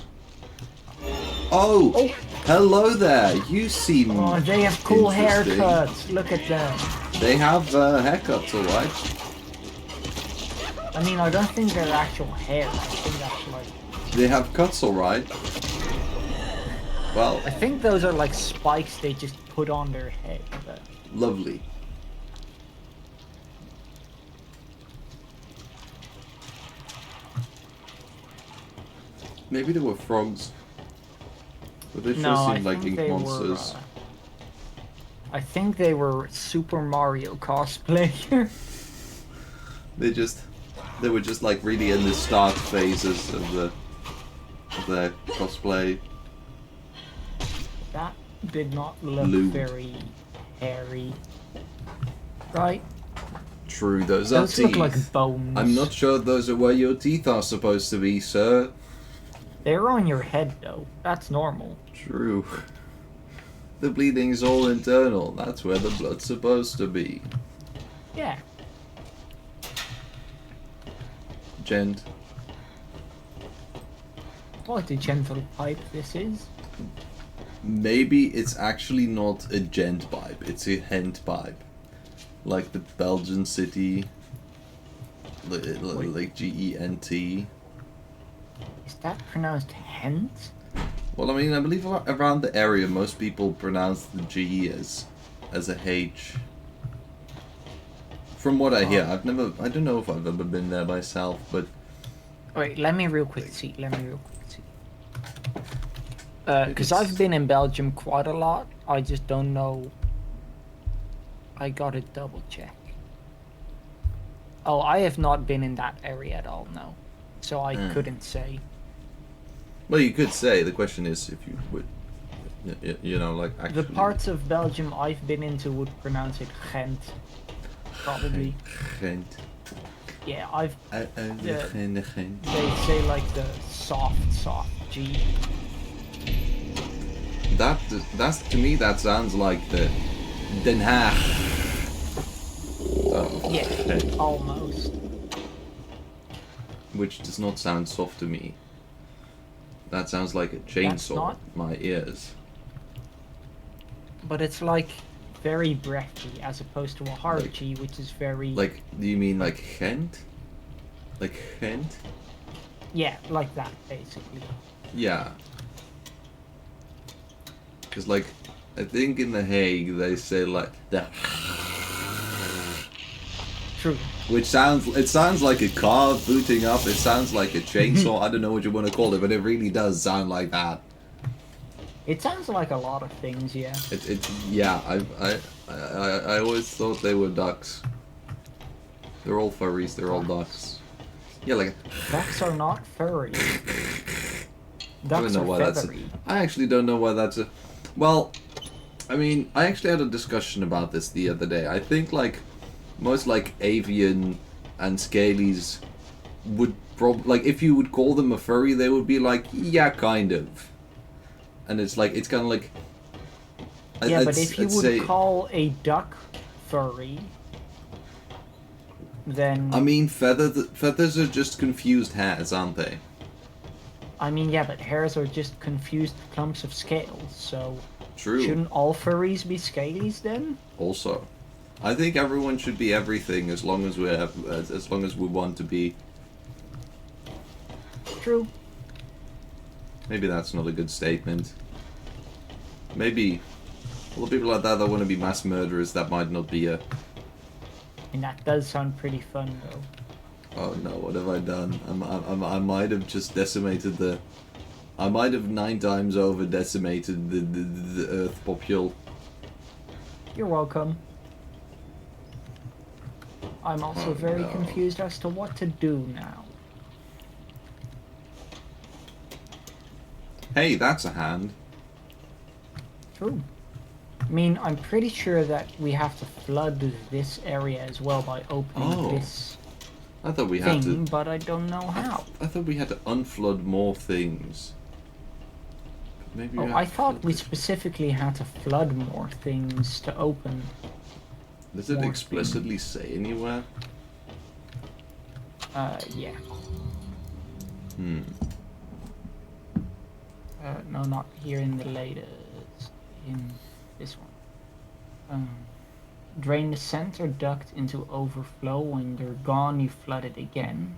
Oh! Hello there! You seem Oh, they have cool interesting. haircuts. Look at them. They have haircuts, alright. I mean, I don't think they're actual hair. I think that's like... They have cuts, alright. Well, I think those are like spikes they just put on their head. But... lovely. Maybe they were frogs. But they sure No, I seem like think ink they monsters. were. I think they were Super Mario cosplayer. They were just like really in the start phases of their cosplay. That did not look Lewd. very hairy. Right? True, those are Those teeth. look like bones. I'm not sure those are where your teeth are supposed to be, sir. They're on your head though. That's normal. True. The bleeding's all internal. That's where the blood's supposed to be. Yeah. Gent. What a gentle pipe this is. Maybe it's actually not a gent pipe. It's a hent pipe. Like the Belgian city. Like G-E-N-T. Is that pronounced hent? Well, I mean, I believe around the area, most people pronounce the G as a H. From what I hear, I don't know if I've ever been there myself, but Wait, let me real quick see. Because I've been in Belgium quite a lot. I just don't know. I gotta double check. Oh, I have not been in that area at all, no. So I couldn't say. well, you could say. The question is if you would, you know, like actually. The parts of Belgium I've been into would pronounce it Gent. Probably. Gent. Yeah, I've. Gent. They say like the soft G. That's to me that sounds like the Den Haag. Yeah, almost. Which does not sound soft to me. That sounds like a That's chainsaw. not- My ears. But it's like very breathy as opposed to a hard Like- G, which is very. Like, do you mean like Gent? Like Gent? Yeah, like that, basically. Yeah. Because, like, I think in The Hague they say like the, True. which sounds like a car booting up. It sounds like a chainsaw. I don't know what you want to call it, but it really does sound like that. It sounds like a lot of things, yeah. Yeah. I always thought they were ducks. They're all furries. They're all ducks. Yeah, like. Ducks are not furry. I Ducks don't know are why that's. feathery. I actually don't know why that's a. Well, I mean, I actually had a discussion about this the other day. I think like most like avian and scalies would like if you would call them a furry, they would be like, yeah, kind of. And it's like it's kind of like. Yeah, but if you would call a duck furry, then I mean, feathers are just confused hairs, aren't they? I mean, yeah, but hairs are just confused clumps of scales, so True. shouldn't all furries be scalies then? Also, I think everyone should be everything as long as we have, as long as we want to be. True. Maybe that's not a good statement. Maybe all the people like that want to be mass murderers. That might not be a. And that does sound pretty fun, though. Oh no! What have I done? I might have just decimated the. I might have 9 times over decimated the Earth popule. You're welcome. I'm also Oh, very no. confused as to what to do now. Hey, that's a hand. True. I mean, I'm pretty sure that we have to flood this area as well by opening Oh. this I thought we had thing, to. but I don't know how. I thought we had to unflood more things. Maybe. Oh, I thought we specifically had to flood more things to open. Does it more explicitly say anywhere? Yeah. Hmm. No, not here in the latest. In this one. Drain the center duct into overflow. When they're gone, you flood it again.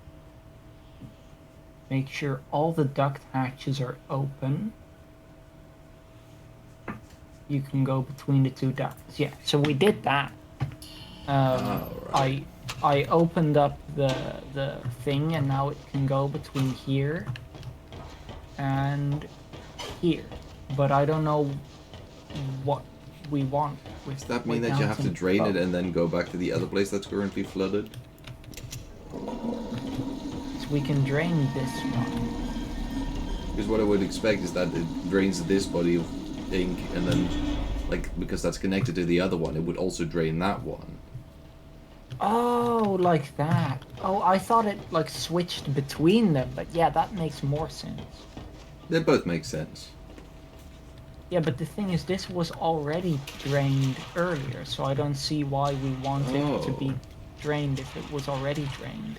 Make sure all the duct hatches are open. You can go between the two ducts. Yeah, so we did that. Right. I opened up the thing, and now it can go between here and here. But I don't know what we want with. Does that mean that you have to drain it and then go back to the other place that's currently flooded? So we can drain this one. Because what I would expect is that it drains this body of ink, and then, like, because that's connected to the other one, it would also drain that one. Oh, like that. Oh, I thought it like switched between them, but yeah, that makes more sense. They both make sense. Yeah, but the thing is, this was already drained earlier, so I don't see why we want it to be drained if it was already drained.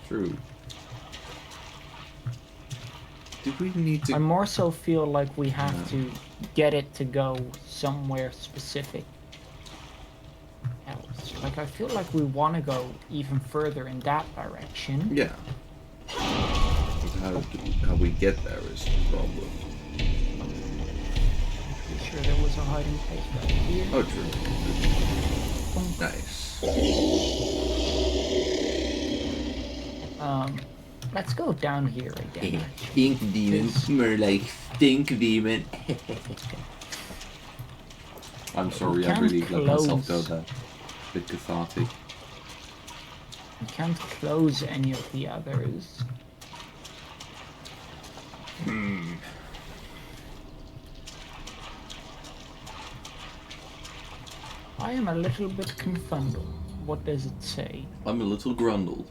True. Did we need to... I more so feel like we have to get it to go somewhere specific else. Like, I feel like we want to go even further in that direction. Yeah. But how we get there is the problem. Pretty sure there was a hiding place right here. Oh, true. Nice. Let's go down here again. Ink demon, more like stink demon. I'm sorry, I really let myself go there. Bit cathartic. You can't close any of the others. I am a little bit confunded. What does it say? I'm a little grundled.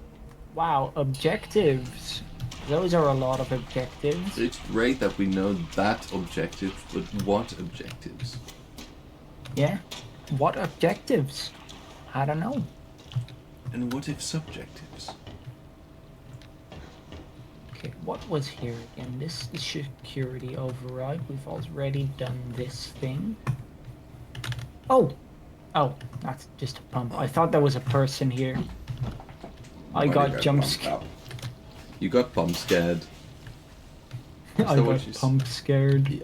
Wow, objectives. Those are a lot of objectives. It's great that we know that objective, but what objectives? Yeah. What objectives? I don't know. And what if subjectives? Okay, what was here again? This is security override. We've already done this thing. Oh! Oh, that's just a pump. I thought there was a person here. I got jump scared. You got pump scared. I got pump scared. Yeah.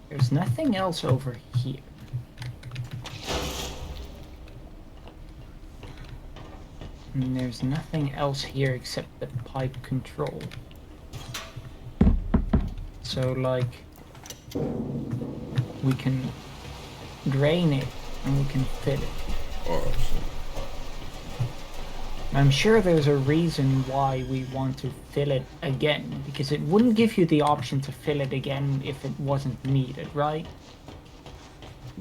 There's nothing else over here. And there's nothing else here except the pipe control. So, like, we can drain it and we can fit it. Awesome. I'm sure there's a reason why we want to fill it again, because it wouldn't give you the option to fill it again if it wasn't needed, right?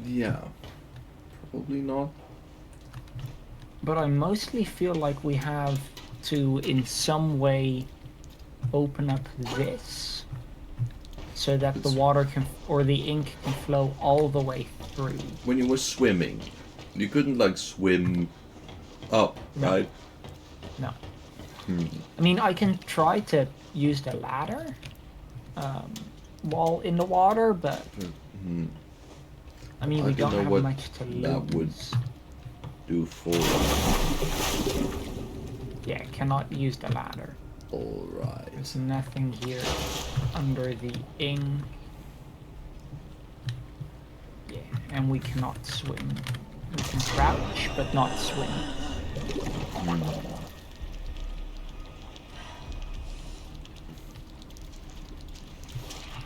Yeah. Probably not. But I mostly feel like we have to, in some way, open up this so that the water can, or the ink can flow all the way through. When you were swimming, you couldn't, like, swim up, No. right? No. I mean, I can try to use the ladder while in the water, but I mean, we don't have much to lose. That would do for... Yeah, cannot use the ladder. Alright. There's nothing here under the ink. Yeah, and we cannot swim. We can crouch, but not swim.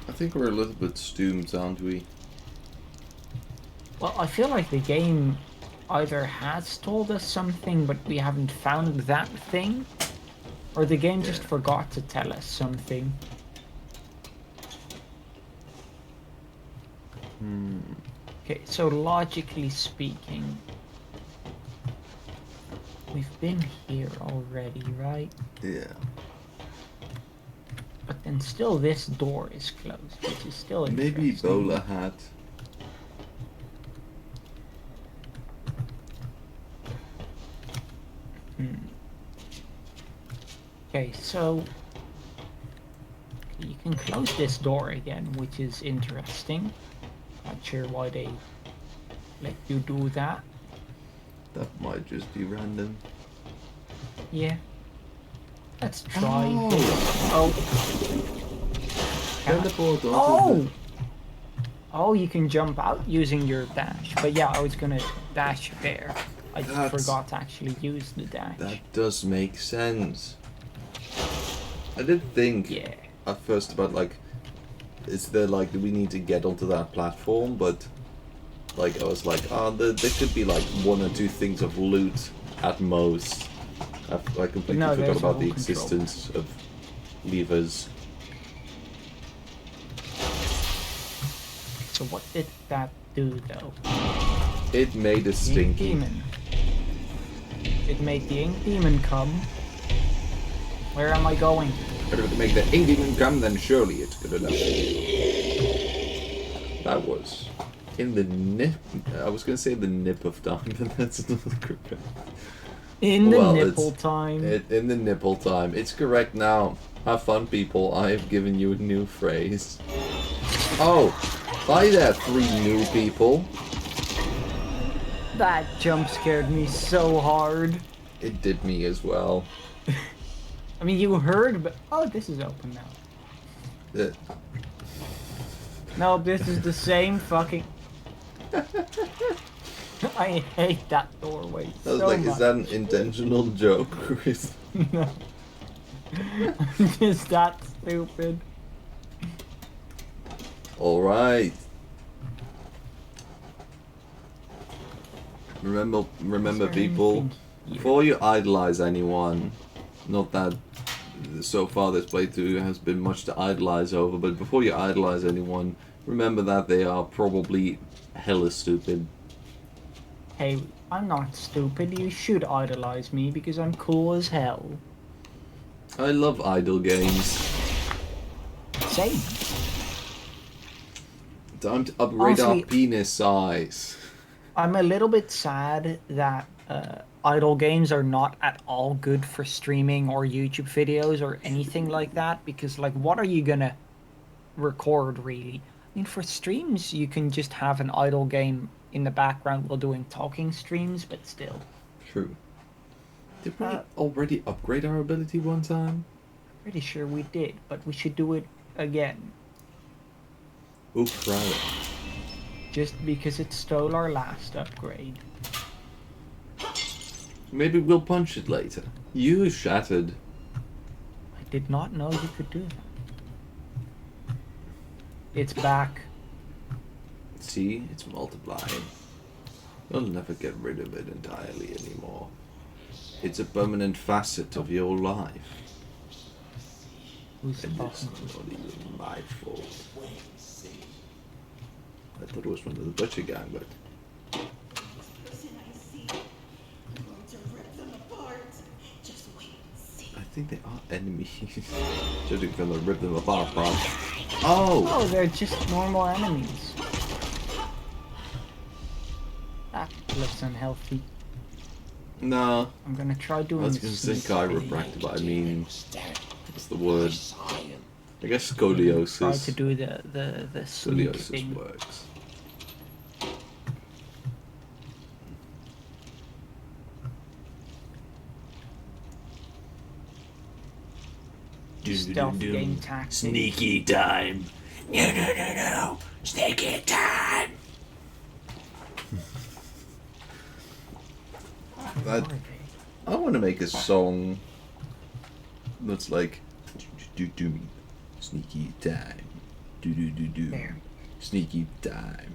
I think we're a little bit stoomed, aren't we? Well, I feel like the game either has told us something, but we haven't found that thing, or the game just forgot to tell us something. Okay, so logically speaking, we've been here already, right? Yeah. But then still this door is closed, which is still Maybe interesting. bowler hat. Okay, so you can close this door again, which is interesting. Not sure why they let you do that. That might just be random. Yeah. Let's try. Oh. Teleport onto Oh! Oh, you can jump out using your dash. But yeah, I was gonna dash there. I just That's- forgot to actually use the dash. That does make sense. I did think Yeah. at first about like, is there like, do we need to get onto that platform? But like, I was like, there could be like one or two things of loot at most. I completely No, forgot there's about no the control. existence of levers. So what did that do though? It made a Ink stinky. demon. It made the ink demon come. Where am I going? Better to make the ink demon come, then surely it's good enough. That was in the nip. I was gonna say the nip of time, but that's not correct. In the Well, nipple it's- time. In the nipple time. It's correct now. Have fun, people. I have given you a new phrase. Oh, hi there, 3 new people. That jump scared me so hard. It did me as well. I mean, you heard, but oh, this is open now. Uh, No, this is the same fucking. I hate that doorway I was so like, much. is that an intentional joke? Or is... No. I'm just that stupid. Alright. Remember, Is there people, anything here? before you idolize anyone, not that so far this playthrough has been much to idolize over, but before you idolize anyone, remember that they are probably hella stupid. Hey, I'm not stupid. You should idolize me because I'm cool as hell. I love idle games. Same. Time to upgrade our Honestly- penis size. I'm a little bit sad that idle games are not at all good for streaming or YouTube videos or anything like that because, like, what are you gonna record really? I mean, for streams, you can just have an idle game in the background while doing talking streams, but still. True. Did we Uh, already upgrade our ability one time? Pretty sure we did, but we should do it again. Oh, crap. Just because it stole our last upgrade. Maybe we'll punch it later. You shattered. I did not know you could do that. It's back. See, it's multiplying. You'll never get rid of it entirely anymore. It's a permanent facet of your life. Who's And it's talking? not even my fault. I thought it was one of the butcher gang, but Person I see. I'm going to rip them apart. Just wait and see. I think they are enemies. Judging from the rip them apart part. Oh! Oh, they're just normal enemies. That looks unhealthy. No, I'm gonna try I doing was the gonna say sneak. chiropractor, but I mean, what's the word? I guess Try to scoliosis. do the sneak Scoliosis thing. works. Stealth game tactic. Sneaky time. No. Sneaky time. That, I want to make a song that's like, do me, sneaky time, do, There. sneaky time.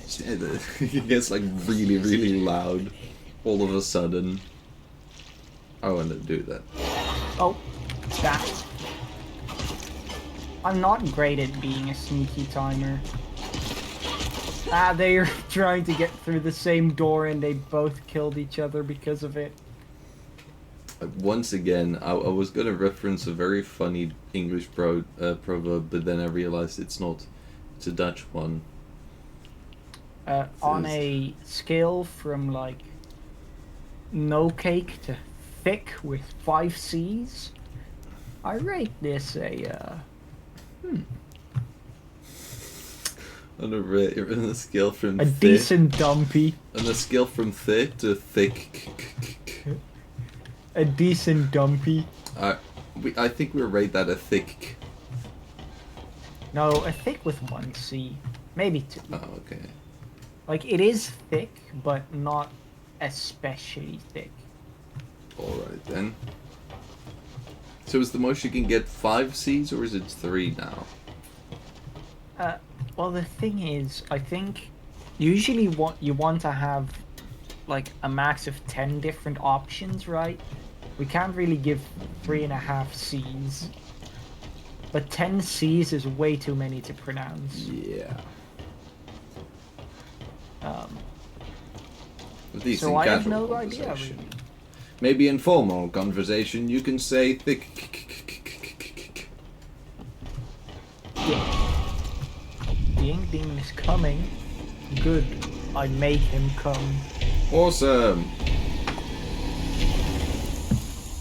It gets like really, really loud all of a sudden. I want to do that. Oh, that. I'm not great at being a sneaky timer. They're trying to get through the same door and they both killed each other because of it. Once again, I was going to reference a very funny English proverb, but then I realized it's not. It's a Dutch one. On a scale from like no cake to thick with 5 C's, I rate this a On a scale from a thick, decent dumpy. on a scale from thick to thick. A decent dumpy. I think we rate that a thick. No, a thick with 1 C, maybe 2. Oh, okay. Like it is thick, but not especially thick. All right then. So is the most you can get 5 C's, or is it 3 now? Well, the thing is, I think usually what you want to have like a max of 10 different options, right? We can't really give 3.5 C's. But 10 C's is way too many to pronounce. Yeah. So I have no conversation. idea, really. Maybe in formal conversation you can say thick. The ink demon is coming. Good. I make him come. Awesome.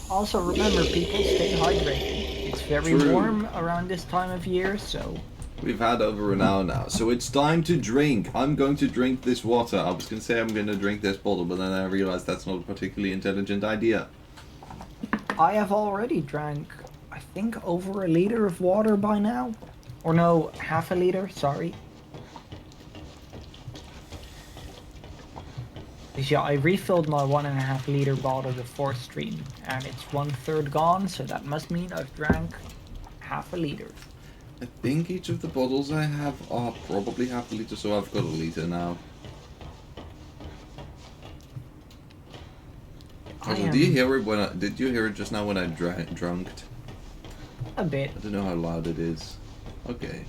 Also, remember, people, stay hydrated. It's very True. warm around this time of year, so... We've had over an hour now, so it's time to drink. I'm going to drink this water. I was going to say I'm going to drink this bottle, but then I realized that's not a particularly intelligent idea. I have already drank, I think, over 1 liter of water by now. Or no, half a liter, sorry. Because yeah, I refilled my 1.5 liter bottle before stream, and it's 1/3 gone, so that must mean I've drank half a liter. I think each of the bottles I have are probably half a liter, so I've got a liter now. Did you hear it did you hear it just now when I drunked? A bit, I don't know how loud it is. Okay.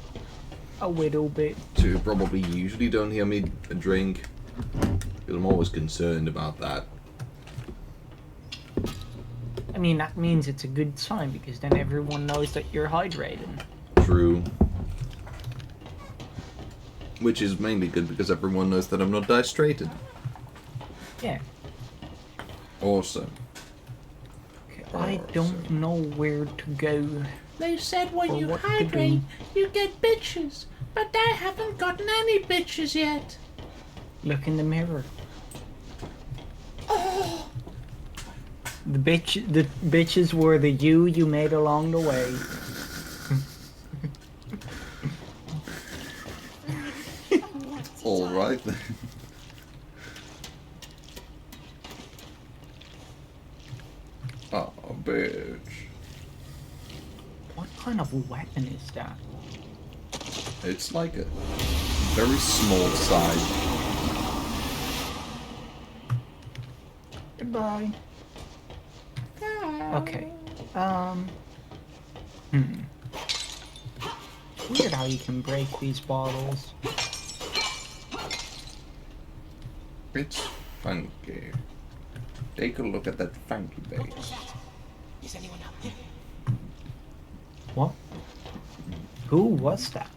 a little bit. So you probably usually don't hear me drink, because I'm always concerned about that. I mean, that means it's a good sign, because then everyone knows that you're hydrated. True. Which is mainly good because everyone knows that I'm not dehydrated. Yeah. Awesome. Okay, I don't know where to go. They said when Or you what to hydrate, do. you get bitches. But I haven't gotten any bitches yet. Look in the mirror. The bitches were the you made along the way. Alright then. Oh, bitch. What kind of weapon is that? It's like a very small size. Goodbye. Okay. Weird how you can break these bottles. It's funky. Take a look at that funky base. Is anyone out there? What? Who was that?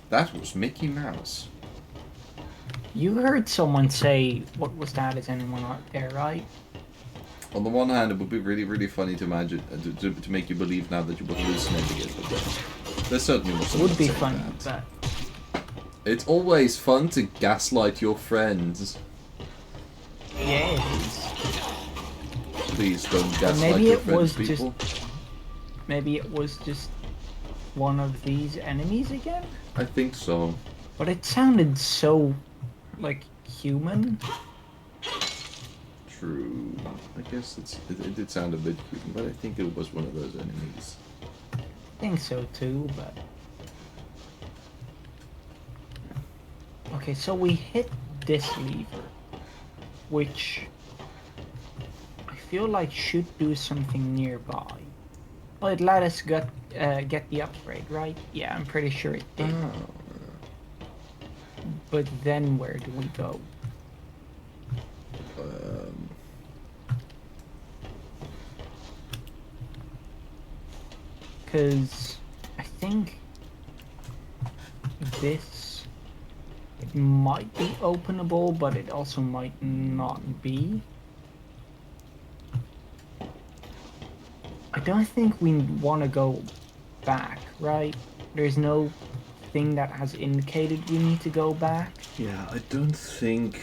That was Mickey Mouse. You heard someone say, what was that? Is anyone out there, right? On the one hand, it would be really, really funny to imagine, to make you believe now that you were hallucinating it, but there certainly was someone Would be saying funny, that. but... It's always fun to gaslight your friends. Yeah, it is. Please don't gaslight maybe your it friends, was people. Maybe it was just one of these enemies again? I think so. But it sounded so, like, human. True. I guess it did sound a bit creepy, but I think it was one of those enemies. I think so too, but... Okay, so we hit this lever, which I feel like should do something nearby. Well, it let us get the upgrade, right? Yeah, I'm pretty sure it did. But then where do we go? Because I think this, it might be openable, but it also might not be. I don't think we want to go back, right? There's no thing that has indicated we need to go back. Yeah, I don't think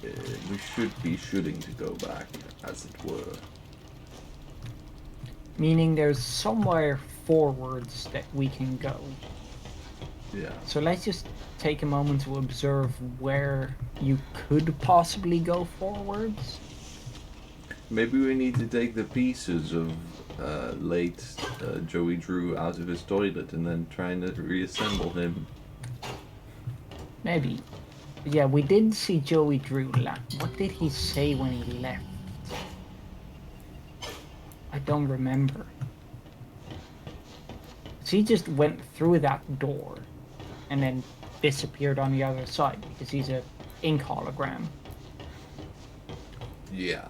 we should be shooting to go back, as it were. Meaning there's somewhere forwards that we can go. Yeah. So let's just take a moment to observe where you could possibly go forwards. Maybe we need to take the pieces of late Joey Drew out of his toilet and then try and reassemble him. Maybe. Yeah, we did see Joey Drew left. What did he say when he left? I don't remember. So he just went through that door and then disappeared on the other side because he's a ink hologram. Yeah.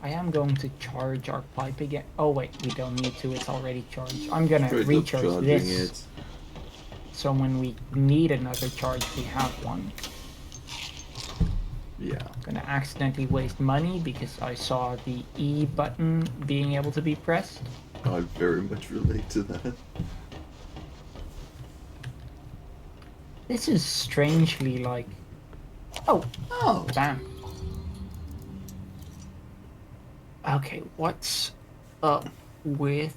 I am going to charge our pipe again. Oh wait, we don't need to, it's already charged. I'm gonna Straight up recharge charging this. it. So when we need another charge, we have one. Yeah. Gonna accidentally waste money because I saw the E button being able to be pressed. I very much relate to that. This is strangely like... Oh! Oh! Bam. Okay, what's up with...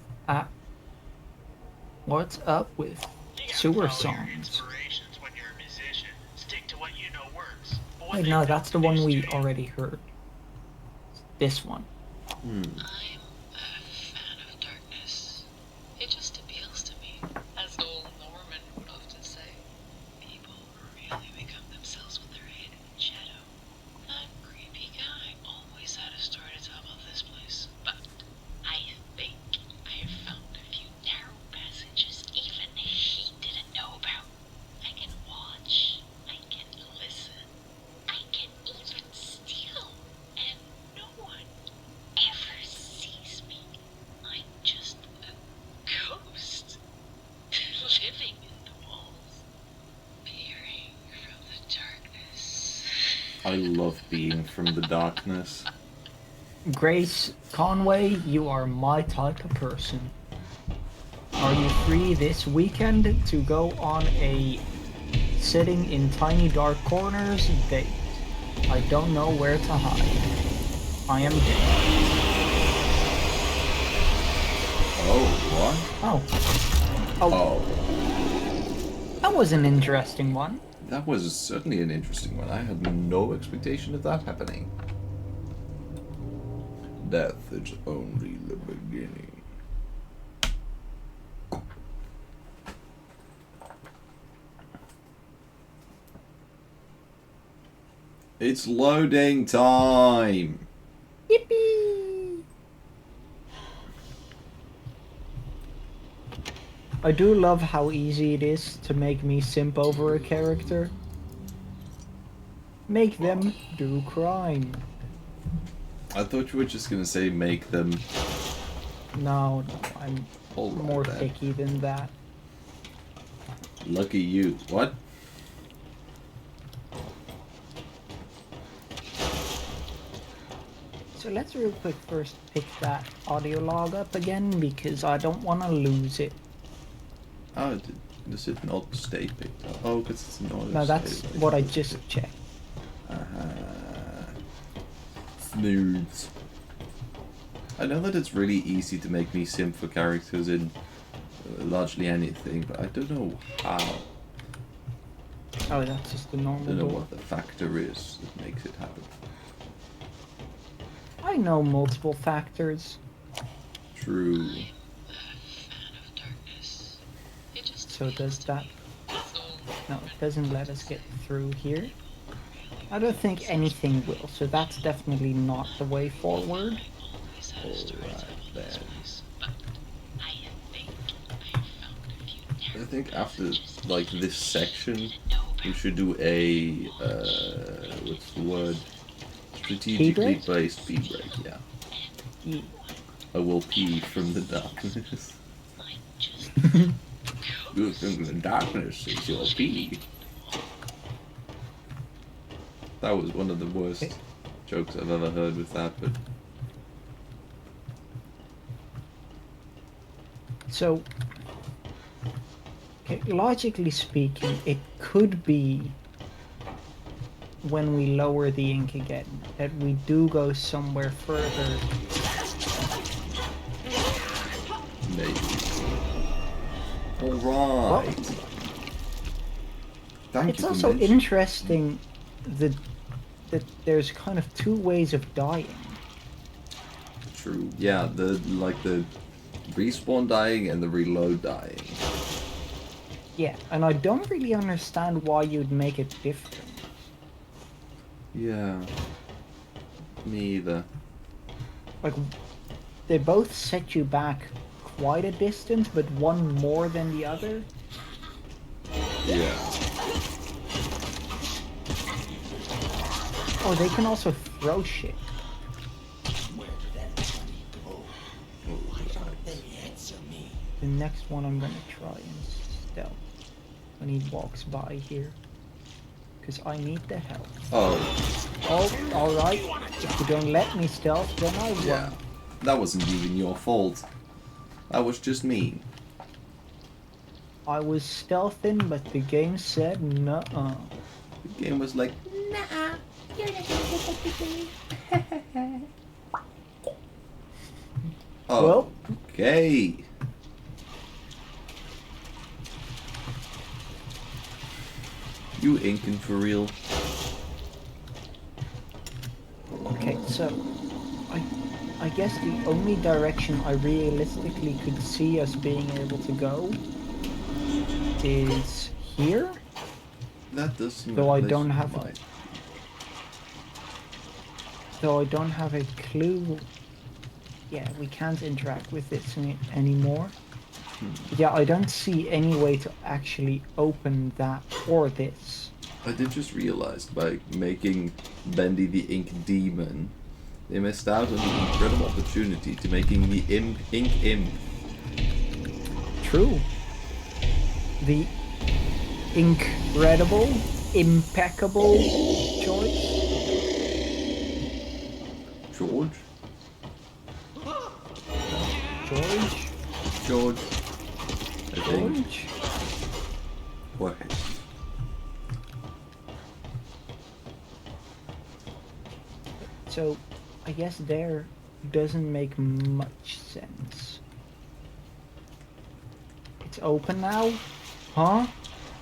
what's up with You gotta sewer follow your songs? inspirations when you're a musician. Stick to what you know works. But when Wait, they no, built that's the new one we studio- already heard. This one. I'm a fan of darkness. It just appeals to me. As old Norman would often say, people really become themselves with their hidden shadow. That creepy guy always had a story to tell about this place. But I think I found a few narrow passages even he didn't know about. I can watch. I can listen. I can even steal. And no one ever sees me. I'm just a ghost living in the walls, peering from the darkness. I love being from the darkness. Grace Conway, you are my type of person. Are you free this weekend to go on a sitting in tiny dark corners date? I don't know where to hide. I am dead. Oh, what? Oh. Oh. That was an interesting one. That was certainly an interesting one. I had no expectation of that happening. Death is only the beginning. It's loading time! Yippee! I do love how easy it is to make me simp over a character. Make them do crime. I thought you were just gonna say make them. No, I'm All right, more then. picky than that. Lucky you. What? So let's real quick first pick that audio log up again because I don't want to lose it. Oh, does it not stay picked up? Oh, because it's not. No, that's what I just checked. Snooze. I know that it's really easy to make me simp for characters in largely anything, but I don't know how. Oh, that's just the I normal don't know door. what the factor is that makes it happen. I know multiple factors. True. I'm a fan of darkness. It just So appeals does to that... me. As old No, Norman it doesn't let us get through here. really I don't think anything will, so that's definitely not the way forward. always had a story to Alright tell about this then. place. But I think I found a few I think after like this section, we should do a what's the word? Strategically break? placed pee break. Yeah. Ye- I will pee from the darkness. Good thing the darkness is your pee. That was one of the worst jokes I've ever heard with that, but So, okay, logically speaking, it could be when we lower the ink again that we do go somewhere further. maybe. Alright. Thank It's you for also mentioning. interesting that there's kind of two ways of dying. True. Yeah, the respawn dying and the reload dying. Yeah, and I don't really understand why you'd make it different. Yeah. Me either. Like, they both set you back quite a distance, but one more than the other. Yeah. Oh, they can also throw shit. The next one I'm gonna try and stealth when he walks by here. Because I need the help. Oh, Oh, alright. If you don't let me stealth, then I won't. yeah. That wasn't even your fault. That was just me. I was stealthing, but the game said nuh-uh. The game was like, Nuh-uh. You're not gonna get that today. oh, Well. okay. You inking for real? Okay, so I guess the only direction I realistically could see us being able to go is here. That does seem Though like I don't this have might. Though I don't have a clue. Yeah, we can't interact with this anymore. Yeah, I don't see any way to actually open that or this. I did just realize by making Bendy the Ink Demon, they missed out on the incredible opportunity to making the Ink Imp. True. The incredible, impeccable choice. George? George? George? I think. George? What? So, I guess there doesn't make much sense. It's open now? Huh?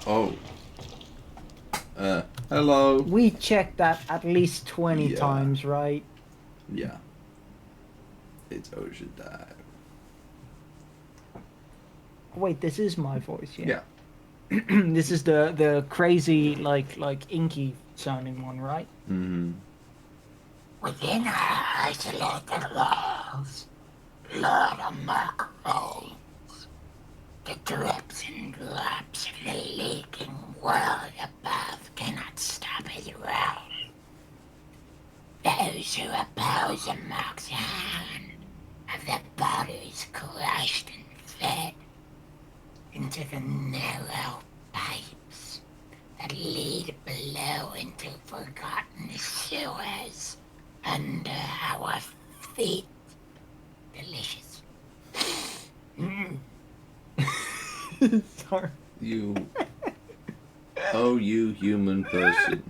Oh. Hello? We checked that at least 20 Yeah. times, right? Yeah. It's Ocean Dive. Wait, this is my voice, yeah? Yeah. This is the crazy, like inky sounding one, right? Mm-hmm. Within our isolated walls, Lord of Mark reigns. The drips and drops of the leaking world above cannot stop his roll. Those who oppose him Mark's hand have their bodies crushed and fed into the narrow pipes that lead below into forgotten sewers under our feet. Delicious. Sorry. You. Oh, you human person.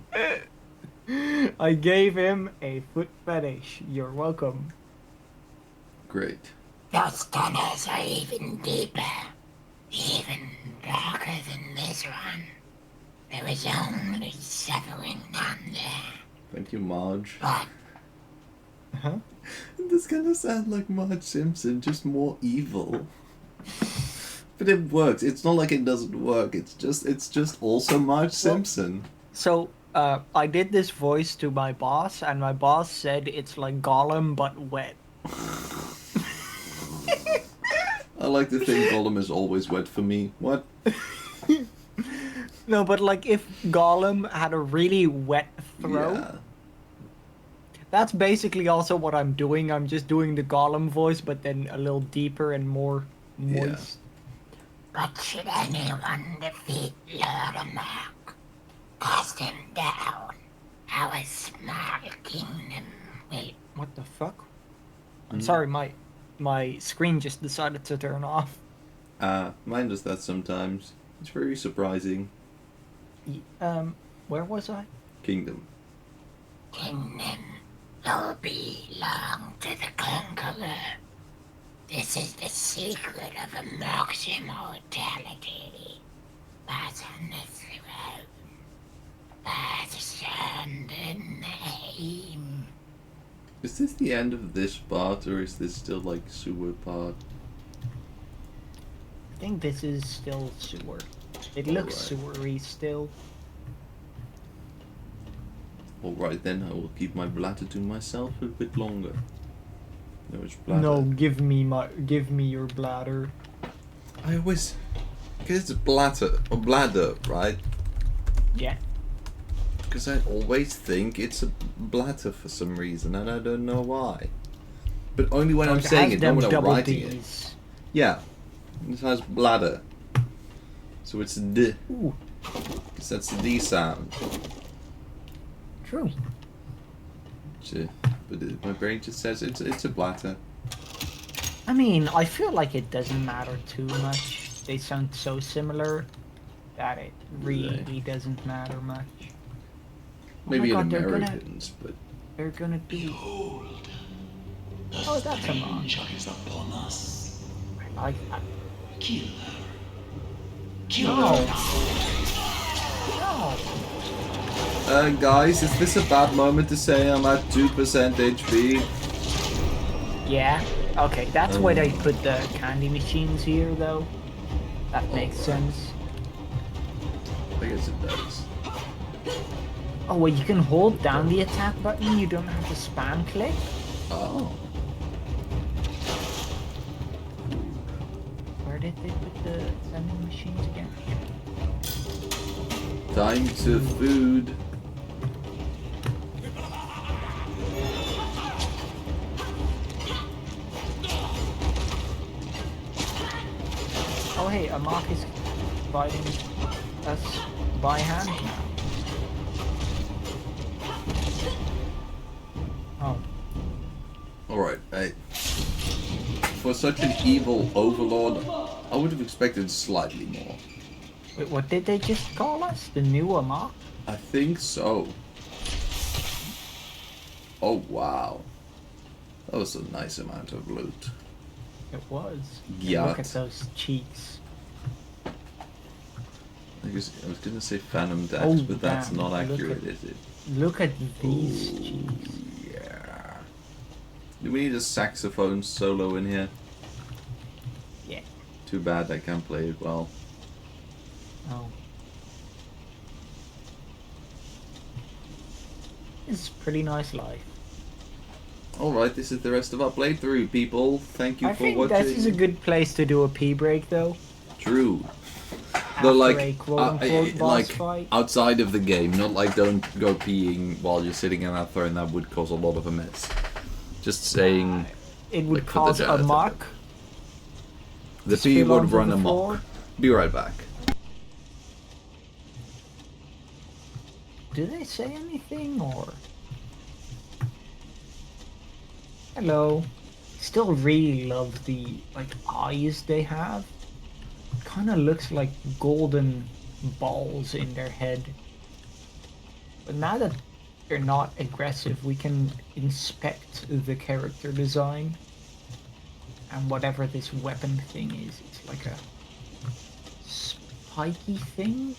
I gave him a foot fetish. You're welcome. Great. Those tunnels are even deeper, even darker than this one. There is only suffering down there. Thank you, Marge. But Huh? This gonna sound like Marge Simpson, just more evil. But it works. It's not like it doesn't work. It's just also Marge Simpson. So, I did this voice to my boss, and my boss said it's like Gollum but wet. I like to think Gollum is always wet for me. What? No, but like if Gollum had a really wet throat, Yeah. that's basically also what I'm doing. I'm just doing the Gollum voice, but then a little deeper and more moist. But should anyone defeat Lord Amok, cast him down, our small kingdom will... What the fuck? I'm sorry, my screen just decided to turn off. Mine does that sometimes. It's very surprising. Where was I? Kingdom. Kingdom will belong to the conqueror. This is the secret of Amok's immortality. But on the throne, but son the name. Is this the end of this part, or is this still like sewer part? I think this is still sewer. It looks Alright. sewery still. Alright then, I will keep my bladder to myself a bit longer. No, it's bladder. No, give me your bladder. I always... Because it's bladder, right? Yeah. Because I always think it's a bladder for some reason, and I don't know why. But only when I'm saying it, not when I'm writing it. Yeah. It has bladder. So it's D. Ooh, Because that's the D sound. true. But my brain just says it's a bladder. I mean, I feel like it doesn't matter too much. They sound so similar that it really doesn't matter much. Maybe oh my in God, Americans, but... They're gonna do. Behold, the Oh, that's a mod. stranger is upon us. I like that. Kill her. Kill No. her. No. Guys, is this a bad moment to say I'm at 2% HP? Yeah. Okay, that's why they put the candy machines here, though. That makes sense. I guess it does. Oh, well, you can hold down the attack button. You don't have to spam click. Oh. Where did they put the vending machines again? Time to food. Oh, hey, Amok is fighting us by hand now. Oh. Alright, for such an evil overlord, I would have expected slightly more. Wait, what did they just call us? The new Amok? I think so. Oh wow. That was a nice amount of loot. It was. Yeah. Look at those cheeks. I was gonna say Phantom Dax, Oh, but that's damn, not look accurate, at- is it? Look at these cheeks. Yeah. Do we need a saxophone solo in here? Yeah. Too bad I can't play it well. Oh. It's a pretty nice life. Alright, this is the rest of our playthrough, people. Thank you I for think watching. this is a good place to do a pee break, though. True. After Though, like, a quote-unquote boss like fight. outside of the game, not like don't go peeing while you're sitting on that throne. That would cause a lot of a mess. Just saying, It would like, for the cause a janitor. mock. the to pee spill would onto run the amok. floor. Be right back. Do they say anything, or? Hello. Still really love the, like, eyes they have. Kind of looks like golden balls in their head. But now that they're not aggressive, we can inspect the character design. And whatever this weapon thing is, it's like a spiky thing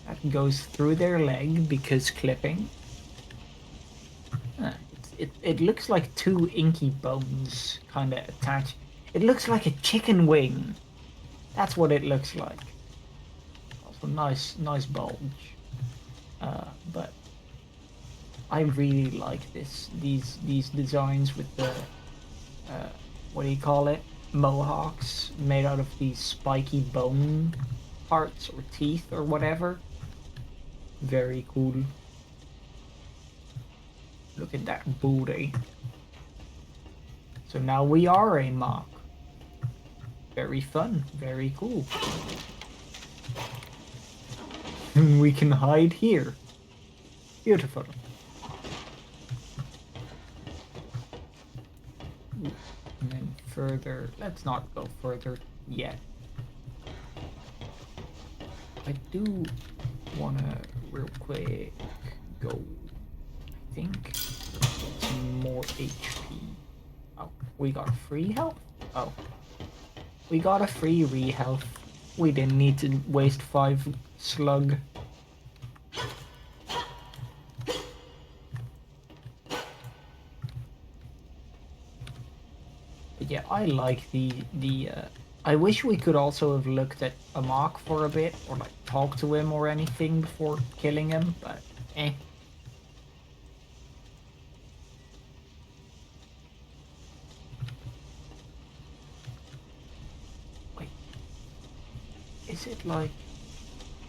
that goes through their leg because clipping. It looks like two inky bones kind of attached. It looks like a chicken wing. That's what it looks like. Also nice bulge. But I really like these designs with the what do you call it? mohawks made out of these spiky bone parts or teeth or whatever. Very cool. Look at that booty. So now we are a mock. Very fun, very cool. We can hide here. Beautiful. And then further, let's not go further yet. I do wanna real quick go, I think, get some more HP. Oh, we got free health? Oh. We got a free re-health. We didn't need to waste 5 slug. But yeah, I like the I wish we could also have looked at Amok for a bit, or like talk to him or anything before killing him, but eh. Wait. Is it like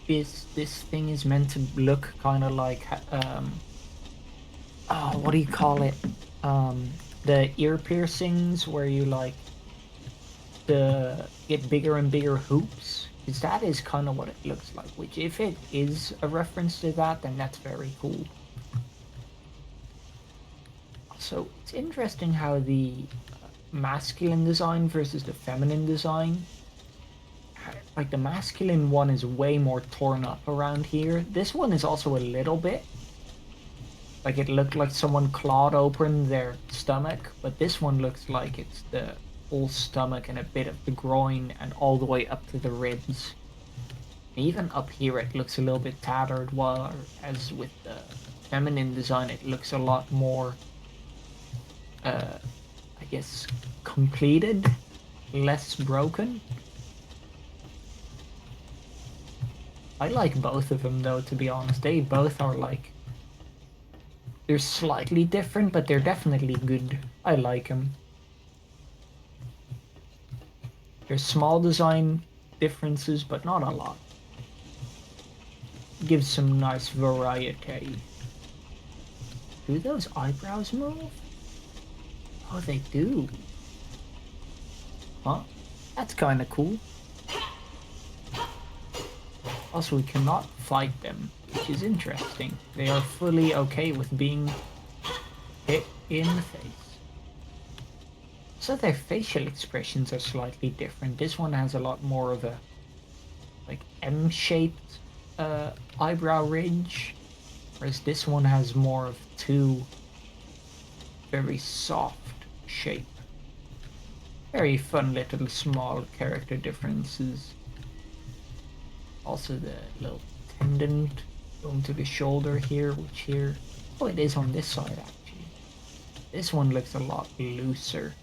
this thing is meant to look kind of like oh, what do you call it? The ear piercings where you like get bigger and bigger hoops, because that is kind of what it looks like, which if it is a reference to that, then that's very cool. So it's interesting how the masculine design versus the feminine design, like the masculine one is way more torn up around here. This one is also a little bit, like it looked like someone clawed open their stomach, but this one looks like it's the whole stomach and a bit of the groin and all the way up to the ribs. Even up here it looks a little bit tattered, while as with the feminine design it looks a lot more, I guess, completed, less broken. I like both of them though, to be honest. They both are like, they're slightly different, but they're definitely good. I like them. There's small design differences, but not a lot. Gives some nice variety. Do those eyebrows move? Oh, they do. Huh? That's kind of cool. Also, we cannot fight them, which is interesting. They are fully okay with being hit in the face. So their facial expressions are slightly different. This one has a lot more of a like M-shaped eyebrow ridge, whereas this one has more of 2 very soft shape. Very fun little small character differences. Also the little tendon going to the shoulder here, which here, oh, it is on this side actually. This one looks a lot looser.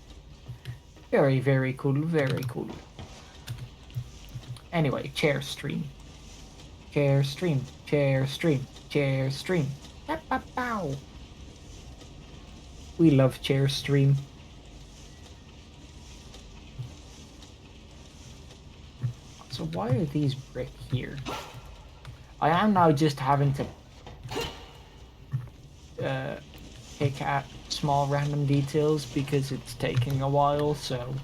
Very, very cool, very cool. Anyway, chair stream. Chair stream, chair stream, chair stream. Bow. We love chair stream. So why are these brick here? I am now just having to pick at small random details because it's taking a while, so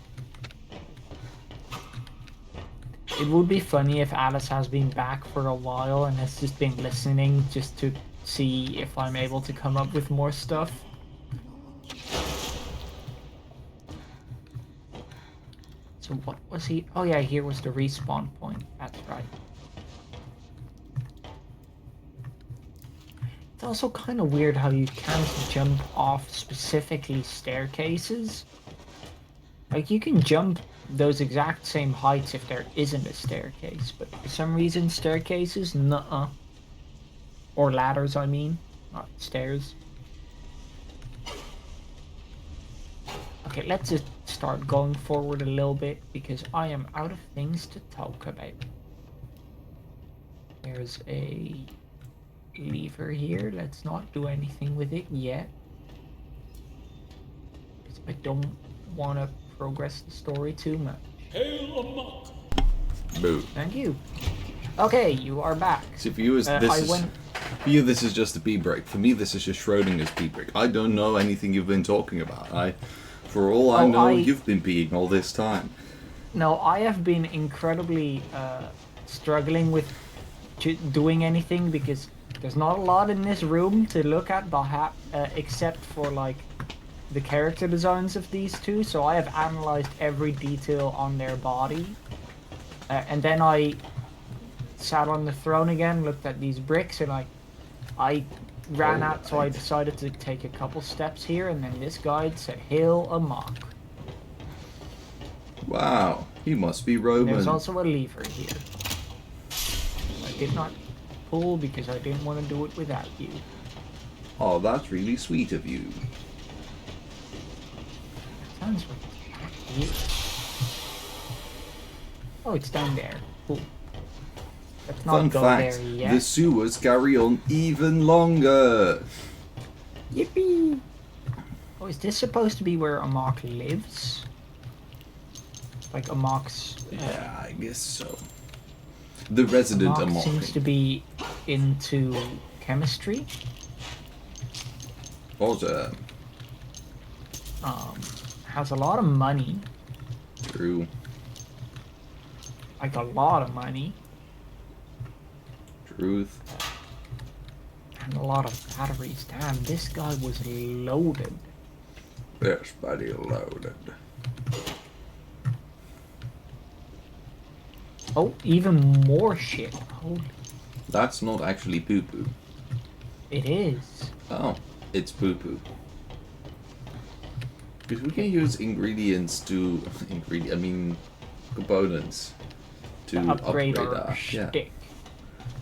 it would be funny if Alice has been back for a while and has just been listening just to see if I'm able to come up with more stuff. So what was he? Oh yeah, here was the respawn point. That's right. It's also kind of weird how you can't jump off specifically staircases. Like, you can jump those exact same heights if there isn't a staircase, but for some reason staircases, nuh-uh. Or ladders, I mean, not stairs. Okay, let's just start going forward a little bit because I am out of things to talk about. There's a lever here. Let's not do anything with it yet. I don't want to progress the story too much. Hail amok! Boo. Thank you. Okay, you are back. See, for you, for you, this is just a pee break. For me, this is just Schrodinger's pee break. I don't know anything you've been talking about. For all I know, you've been peeing all this time. No, I have been incredibly struggling with doing anything because there's not a lot in this room to look at, except for like the character designs of these two. So I have analyzed every detail on their body, and then I sat on the throne again, looked at these bricks, and I ran out. So I decided to take a couple steps here, and then this guide said "Hail Amok." Wow, he must be Roman. There's also a lever here. I did not pull because I didn't want to do it without you. Oh, that's really sweet of you. Sounds like you. Oh, it's down there. Cool. Let's not Fun go fact, there yet. the sewers carry on even longer. Yippee! Oh, is this supposed to be where Amok lives? Like Amok's... Yeah, I guess so. The resident Amok seems to be into chemistry. Also, Has a lot of money. true. Like a lot of money. Truth. And a lot of batteries. Damn, this guy was loaded. Yes, buddy, loaded. Oh, even more shit. Holy. That's not actually poo-poo. It is. Oh, it's poo-poo. Because we can use ingredients to... components to upgrade our yeah, stick.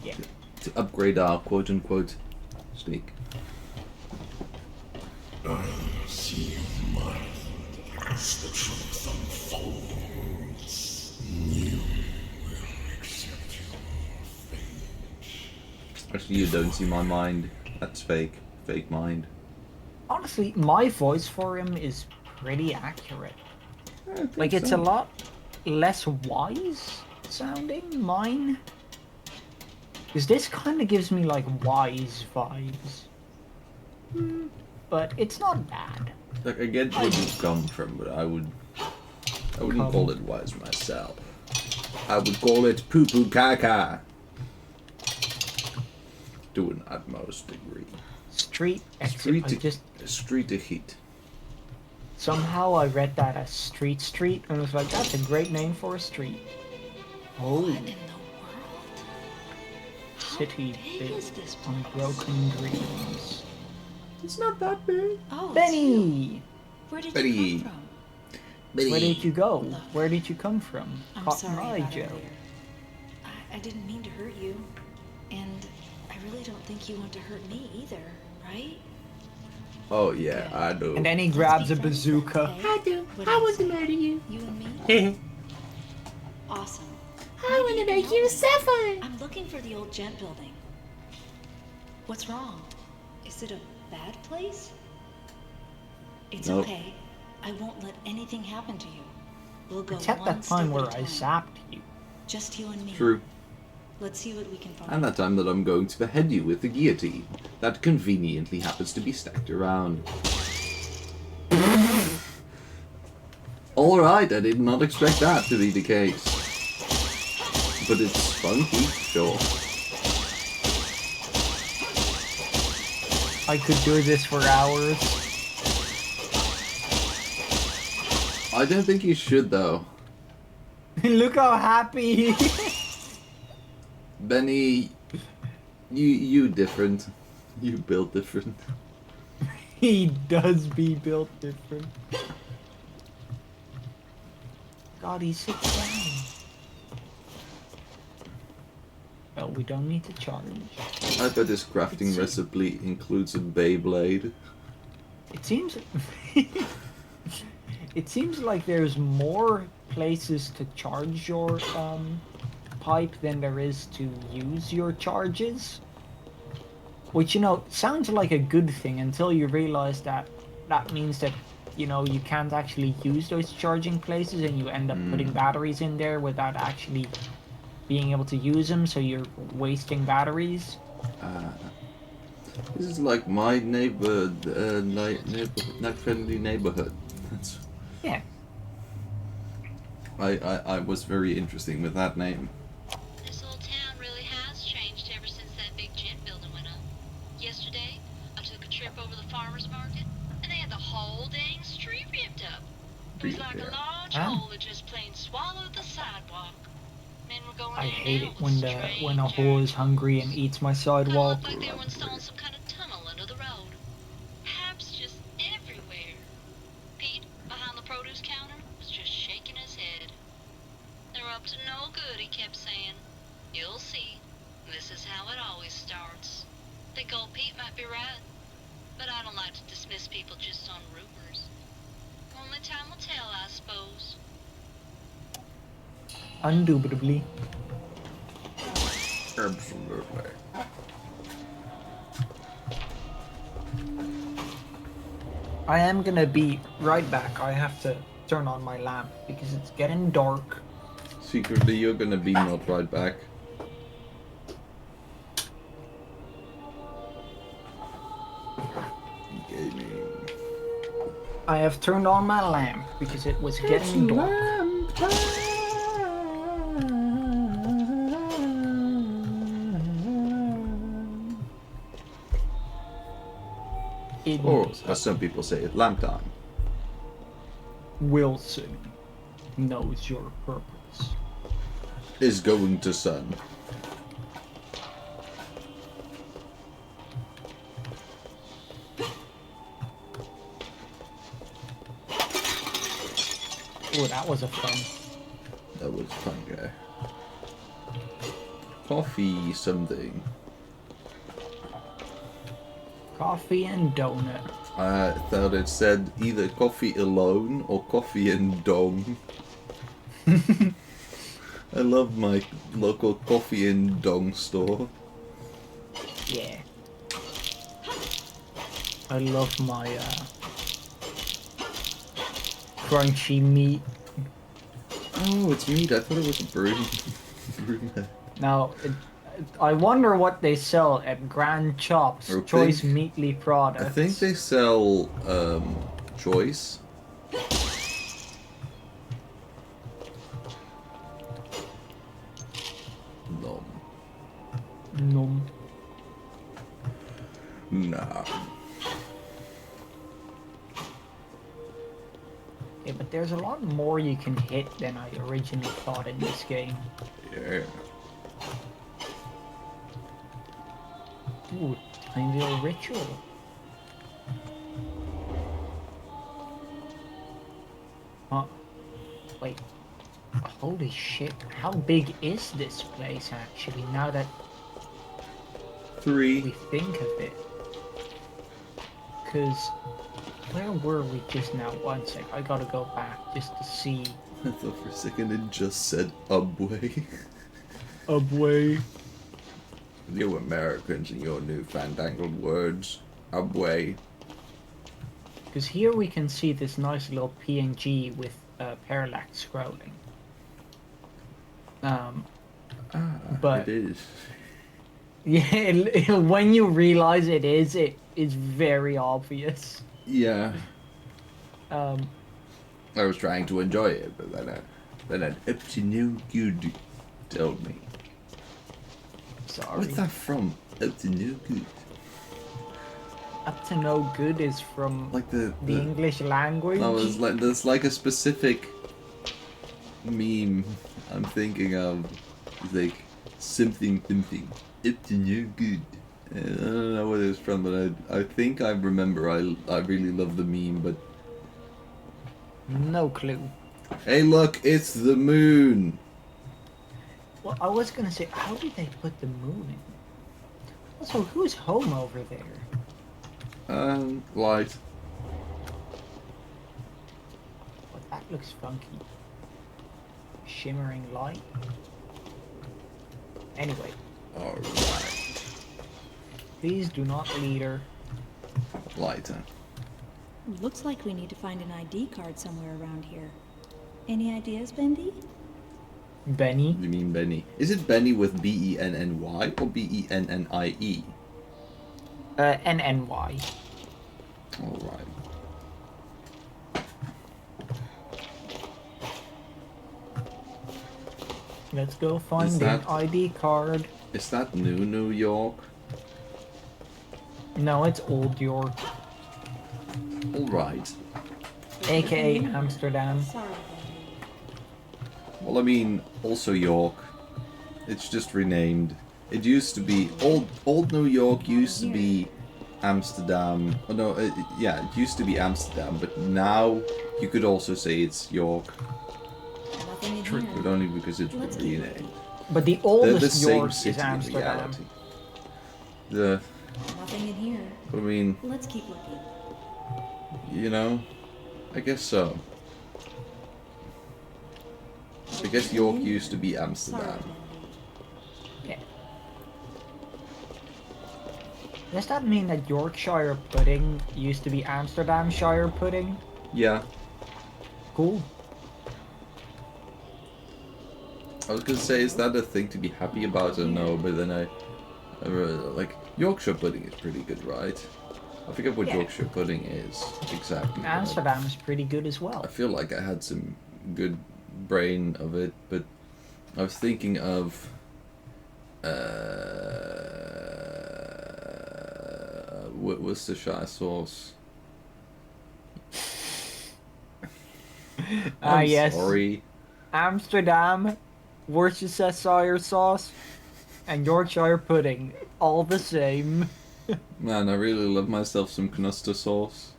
Yeah. to upgrade our quote-unquote stick. I see your mind as the truth unfolds. You will accept your fate. Actually, you don't see my mind. That's fake. Fake mind. Honestly, my voice for him is pretty accurate. I think Like, it's so. a lot less wise sounding, mine. Because this kind of gives me, like, wise vibes. But it's not bad. Like, I get where you come from, but I wouldn't call it wise myself. I would call it poo-poo caca. To an utmost degree. Street exit. Street to heat. Somehow I read that as street, and was like, that's a great name for a street. Oh. What in the world? How City big is this built on place? broken dreams. It's not that big. Oh, it's you. Benny! Where did Benny. you come from? Where did you go? Where did you come from? I'm Cotton sorry Eye about Joe. earlier. I didn't mean to hurt you, and I really don't think you want to hurt me either, right? Oh yeah, I do. And then he Let's grabs be a friends then, bazooka. okay? I do. What I do you want to say? murder you. You and me? Awesome. I want to make you suffer. I'm looking for the old gent building. What's wrong? Is it a bad place? It's Nope. okay. I won't let anything happen to you. We'll go Except one that time step where at a I time. zapped you. Just you and me. True. Let's see what we can find. And that time that I'm going to behead you with the guillotine that conveniently happens to be stacked around. Alright, I did not expect that to be the case. But it's funky, sure. I could do this for hours. I don't think you should though. Look how happy he is. Benny, you different. You built different. He does be built different. God, he sits down. Well, we don't need to charge. I bet this crafting recipe includes a Beyblade. It seems... it seems like there's more places to charge your pipe than there is to use your charges. Which, you know, sounds like a good thing until you realize that that means that you know, you can't actually use those charging places and you end up putting batteries in there without actually being able to use them, so you're wasting batteries. This is like my not friendly neighborhood. That's, Yeah. I was very interesting with that name. This old town really has changed ever since that big gym building went up. Yesterday, I took a trip over the farmer's market, and they had the whole dang street ripped up. It was like a large hole that just plain swallowed the sidewalk. Men were going I in hate and it out when with when a strange whore is hungry and eats my Kinda sidewalk. looked like they were installing some kind of tunnel under the road. Perhaps just everywhere. Pete, behind the produce counter, was just shaking his head. They're up to no good, he kept saying. You'll see. This is how it always starts. Think old Pete might be right. But I don't like to dismiss people just on rumors. Only time will tell, I suppose. Indubitably. Absolutely. I am gonna be right back. I have to turn on my lamp because it's getting dark. Secretly, you're gonna be not right back. Gaming. I have turned on my lamp because it was getting dark. It Or, knows as some people say, lamp time. Wilson knows your purpose. Is going to sun. Oh, that was a fun. That was fun, guy. Coffee something. Coffee and donut. I thought it said either coffee alone or coffee and dong. I love my local coffee and dong store. Yeah. I love my crunchy meat. Oh, it's meat. I thought it was a broom. Now, I wonder what they sell at Grand Chops, I Choice think- Meatly products. I think they sell choice. Nom. Nom. Nah. Yeah, but there's a lot more you can hit than I originally thought in this game. Yeah. Ooh, Pineville Ritual. Huh. Wait. Holy shit. How big is this place actually, now that we 3. think of it? Because where were we just now? One sec. I gotta go back just to see. I thought for a second it just said Ubway. Ubway. You Americans and your new fandangled words. Ubway. Because here we can see this nice little PNG with parallax scrolling. But It is. yeah, when you realize it is very obvious. Yeah. Um, I was trying to enjoy it, but then an up to no good told me. sorry. What's that from? Up to no good. Up to no good is from Like the English language. No, it's like there's like a specific meme I'm thinking of. It's like something. Up to no good. I don't know what it's from, but I think I remember. I really love the meme, but No clue. hey, look, it's the moon. Well, I was gonna say, how did they put the moon in? Also, who's home over there? Light. Well, that looks funky. Shimmering light. Anyway, Alright. please do not lead her. Lighter. Looks like we need to find an ID card somewhere around here. Any ideas, Bendy? Benny. You mean Benny? Is it Benny with B-E-N-N-Y or B-E-N-N-I-E? N-N-Y. Alright. Let's go find Is an that- ID card. Is that New York? No, it's Old York, Alright. aka Amsterdam. Sorry, Bendy. Well, I mean, also York. It's just renamed. It used to be Old New York used to be Amsterdam. Oh no, yeah, it used to be Amsterdam, but now you could also say it's York, Nothing in but here. only because it's Let's been keep renamed. looking. But the They're oldest the same York city is in Amsterdam. reality. The, Nothing in here. I mean, Let's keep looking. you know, I guess so. I guess York used to be Sorry, Amsterdam. Bendy. Yeah. Does that mean that Yorkshire pudding used to be Amsterdamshire pudding? Yeah, Cool. I was gonna say, is that a thing to be happy about or no? But then I really, like, Yorkshire pudding is pretty good, right? I forget what Yeah. Yorkshire pudding is exactly. but Amsterdam is pretty good as well. I feel like I had some good brain of it, but I was thinking of Worcestershire sauce. I'm Yes. sorry. Amsterdam, Worcestershire sauce, and Yorkshire pudding. All the same. Man, I really love myself some Gloucester sauce.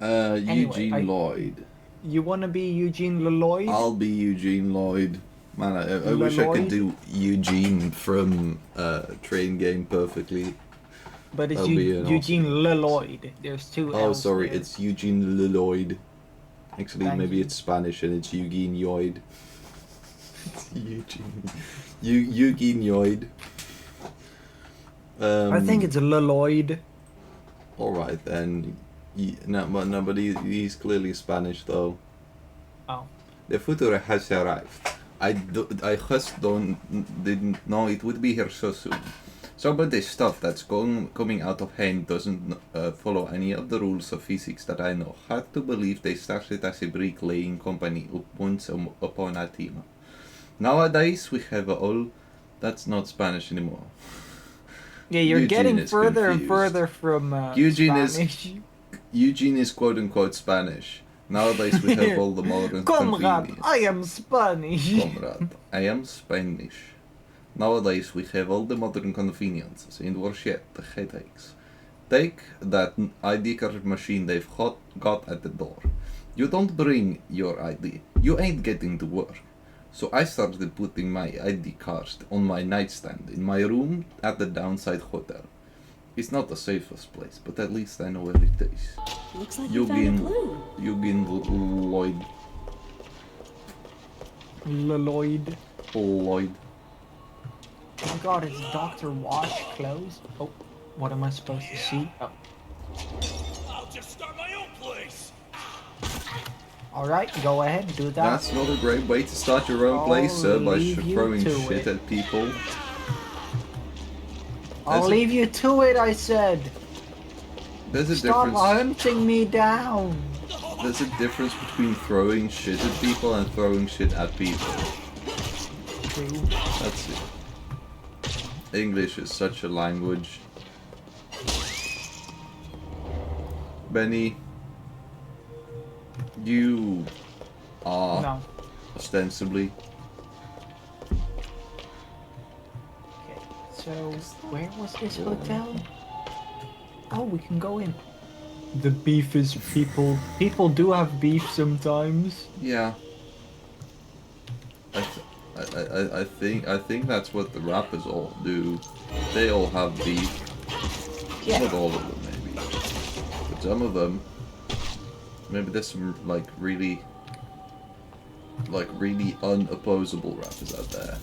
Eugene I- Lloyd. You wanna be Eugene Leloy? I'll be Eugene Lloyd. Man, I wish I could do Eugene from Train Game perfectly. But it's that'll be an Eugene Leloyd. There's two Oh, L's sorry, there. it's Eugene Lloyd. Actually, Thank maybe you. it's Spanish and it's Eugene Lloyd. It's Eugene. Eugene Lloyd. I think it's Leloyd. Alright then. No, but he's clearly Spanish though. Oh. The future has arrived. I just didn't know it would be here so soon. Some of the stuff that's coming out of hand doesn't follow any of the rules of physics that I know. Hard to believe they started as a bricklaying company once upon a time. Nowadays we have all. That's not Spanish anymore. Yeah, you're Eugene getting is further and confused. further from Eugene is- Spanish. Eugene is quote unquote Spanish. Nowadays we have all the modern Comrade, convenience. I am Spanish. Comrade, I am Spanish. Nowadays we have all the modern conveniences and worse yet, the headaches. Take that ID card machine they've got at the door. You don't bring your ID, you ain't getting to work. So I started putting my ID card on my nightstand in my room at the downside hotel. It's not the safest place, but at least I know where it is. Looks like you found a clue. Eugene Lloyd. Leloyd. Lloyd. Oh my god, it's Dr. Wash clothes. Oh, what am I supposed to see? Oh. I'll just start my own place. Alright, go ahead, do that. That's not a great way to start your own place, sir, by leave you throwing to shit it. at people. I'll There's a- leave you to it, I said. There's a Stop difference. hunting me down. There's a difference between throwing shit at people and throwing shit at people. True. That's it. English is such a language. Benny, you are No. ostensibly. Okay, so where was this hotel? Oh, we can go in. The beef is people. People do have beef sometimes. Yeah. I think that's what the rappers all do. They all have beef. Yeah. Not all of them, maybe, but some of them. Maybe there's some like really unopposable rappers out there.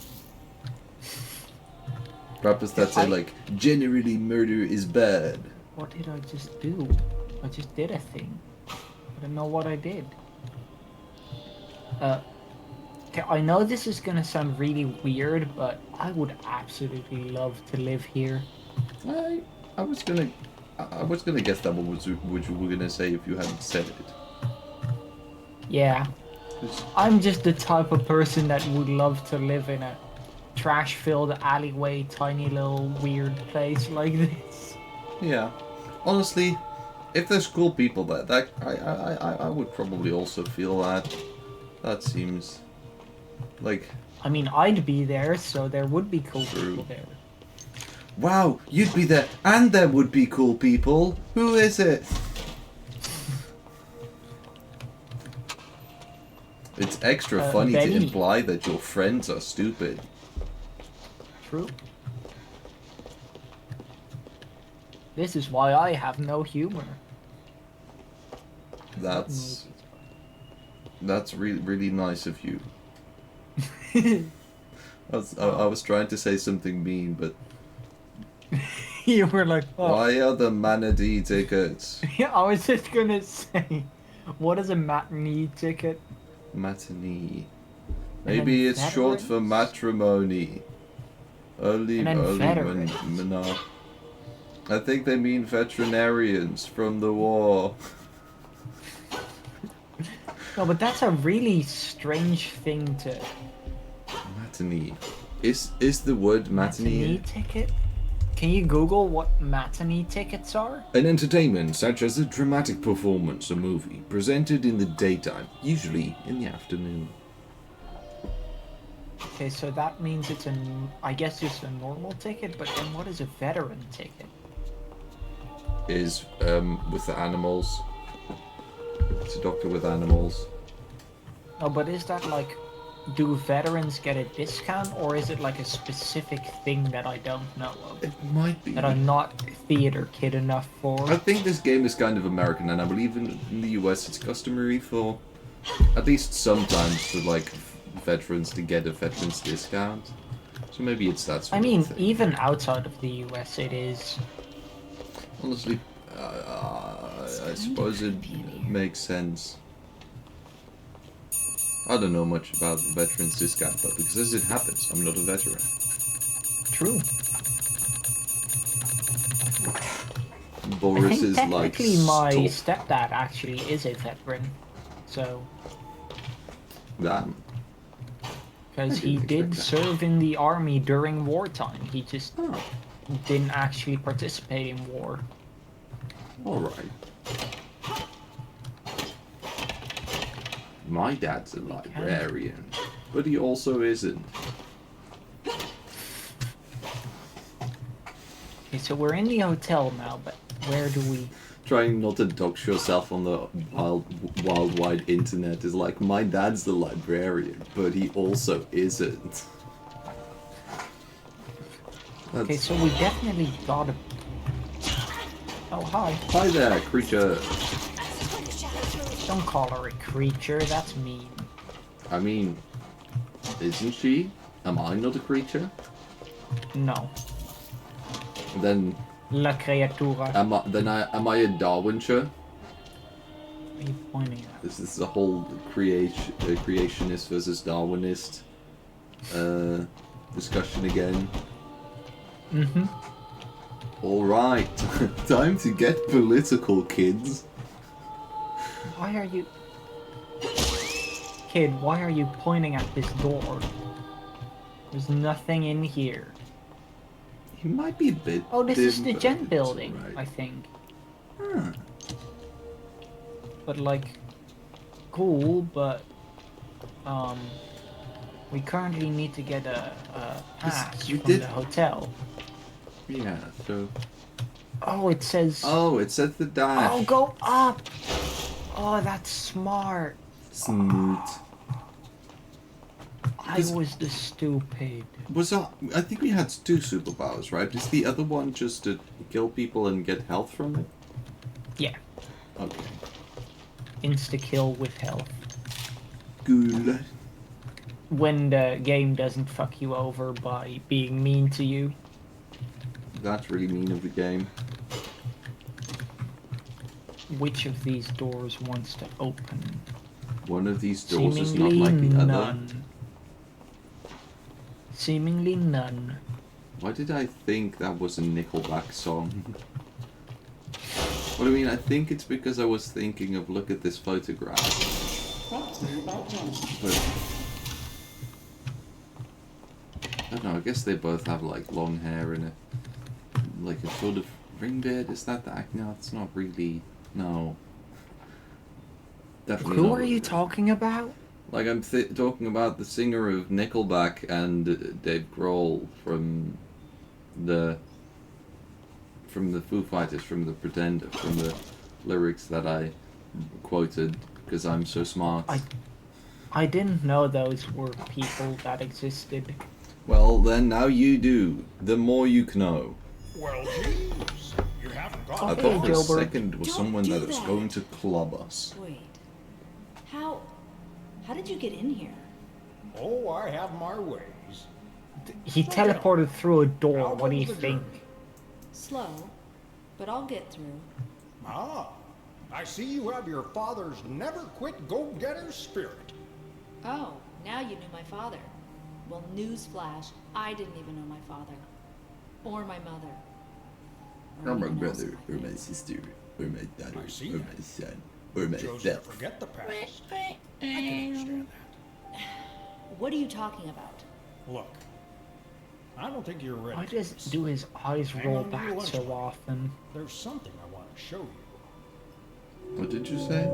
Rappers that say like, generally murder is bad, What did I just do? I just did a thing. I don't know what I did. Okay, I know this is gonna sound really weird, but I would absolutely love to live here. I was gonna guess that what you were gonna say if you hadn't said it. Yeah. I'm just the type of person that would love to live in a trash-filled alleyway, tiny little weird place like this. Yeah. Honestly, if there's cool people there, that I would probably also feel that. That seems like. I mean, I'd be there, so there would be cool True. people there. Wow, you'd be there, and there would be cool people. Who is it? It's extra funny Bendy. to imply that your friends are stupid. True. This is why I have no humor. That's really nice of you. I was trying to say something mean, but You were like, oh. why are the Manatee tickets? Yeah, I was just gonna say, what is a matinee ticket? Matinee. And Maybe then it's short for veterans? matrimony. And then veterans. No. I think they mean veterinarians from the war. No, but that's a really strange thing to... Matinee. Is the word matinee? ticket? Can you Google what matinee tickets are? An entertainment such as a dramatic performance or movie presented in the daytime, usually in the afternoon. Okay, so that means it's I guess just a normal ticket, but then what is a veteran ticket? Is with the animals. It's a doctor with animals. Oh, but is that like, do veterans get a discount, or is it like a specific thing that I don't know of? It might be. That I'm not theater kid enough for? I think this game is kind of American, and I believe in the US it's customary for, at least sometimes, for like veterans to get a veterans discount. So maybe it's that sort I of mean, thing. even outside of the US it is. Honestly, I suppose it makes sense. I don't know much about the veterans discount, but because as it happens, I'm not a veteran. True. I Boris think is like technically my stop stepdad actually is a veteran, so that. because I he didn't did expect that. serve in the army during wartime. He just Oh, didn't actually participate in war. all right. My dad's a librarian, but he also isn't. Okay, so we're in the hotel now, but where do we? Trying not to dox yourself on the wild wide internet is like, my dad's the librarian, but he also isn't. Okay, That's... so we definitely gotta. Oh, hi. Hi there, creature. Don't call her a creature, that's mean. I mean, isn't she? Am I not a creature? No. Then La criatura. am I a Darwinshire? What are you pointing at? This is the whole creationist versus Darwinist discussion again. Mm-hmm. All right, time to get political, kids. Why are you... Kid, why are you pointing at this door? There's nothing in here. He might be a bit. Oh, this is dim, the but gen it's building, alright. I think. Huh. But like, cool, but we currently need to get a pass we from did- the hotel. Yeah. So. Oh, it says. Oh, it says the dash. Oh, go up. Oh, that's smart. Snoot. I Because- was the stupid. I think we had two superpowers, right? Is the other one just to kill people and get health from it? Yeah, Okay. insta kill with health. Good. When the game doesn't fuck you over by being mean to you. That's really mean of the game. which of these doors wants to open. One of these doors is not Seemingly like the other. none. Seemingly none. Why did I think that was a Nickelback song? What I mean, I think it's because I was thinking of look at this photograph. But I don't know, I guess they both have like long hair and like a sort of ring beard. Is that the act? No, it's not really. No. Definitely Who not are you talking about? Like I'm talking about the singer of Nickelback and Dave Grohl from the Foo Fighters, from the Pretender, from the lyrics that I quoted because I'm so smart. I didn't know those were people that existed. Well, then now you do. The more you know. Well, geez, you haven't got I Okay, thought for a Gilbert. second it was Don't someone do that was that. going to club us. Wait. How did you get in here? Oh, I have my ways. He teleported through a door. How What do you goes the think? journey? Slow, but I'll get through. Ah, I see you have your father's never-quit go-getter spirit. Oh, now you knew my father. Well, newsflash, I didn't even know my father. Or my mother. Or Or my anyone else brother, in or my my family. sister, or my daughter, I see or that. my son, or Chose to myself. forget the past. I can understand that. What are you talking about? Look, I don't think you're ready. Why for does this. do his eyes Hang roll on to your back lunch so money. often? There's something I want to show you. What did you say?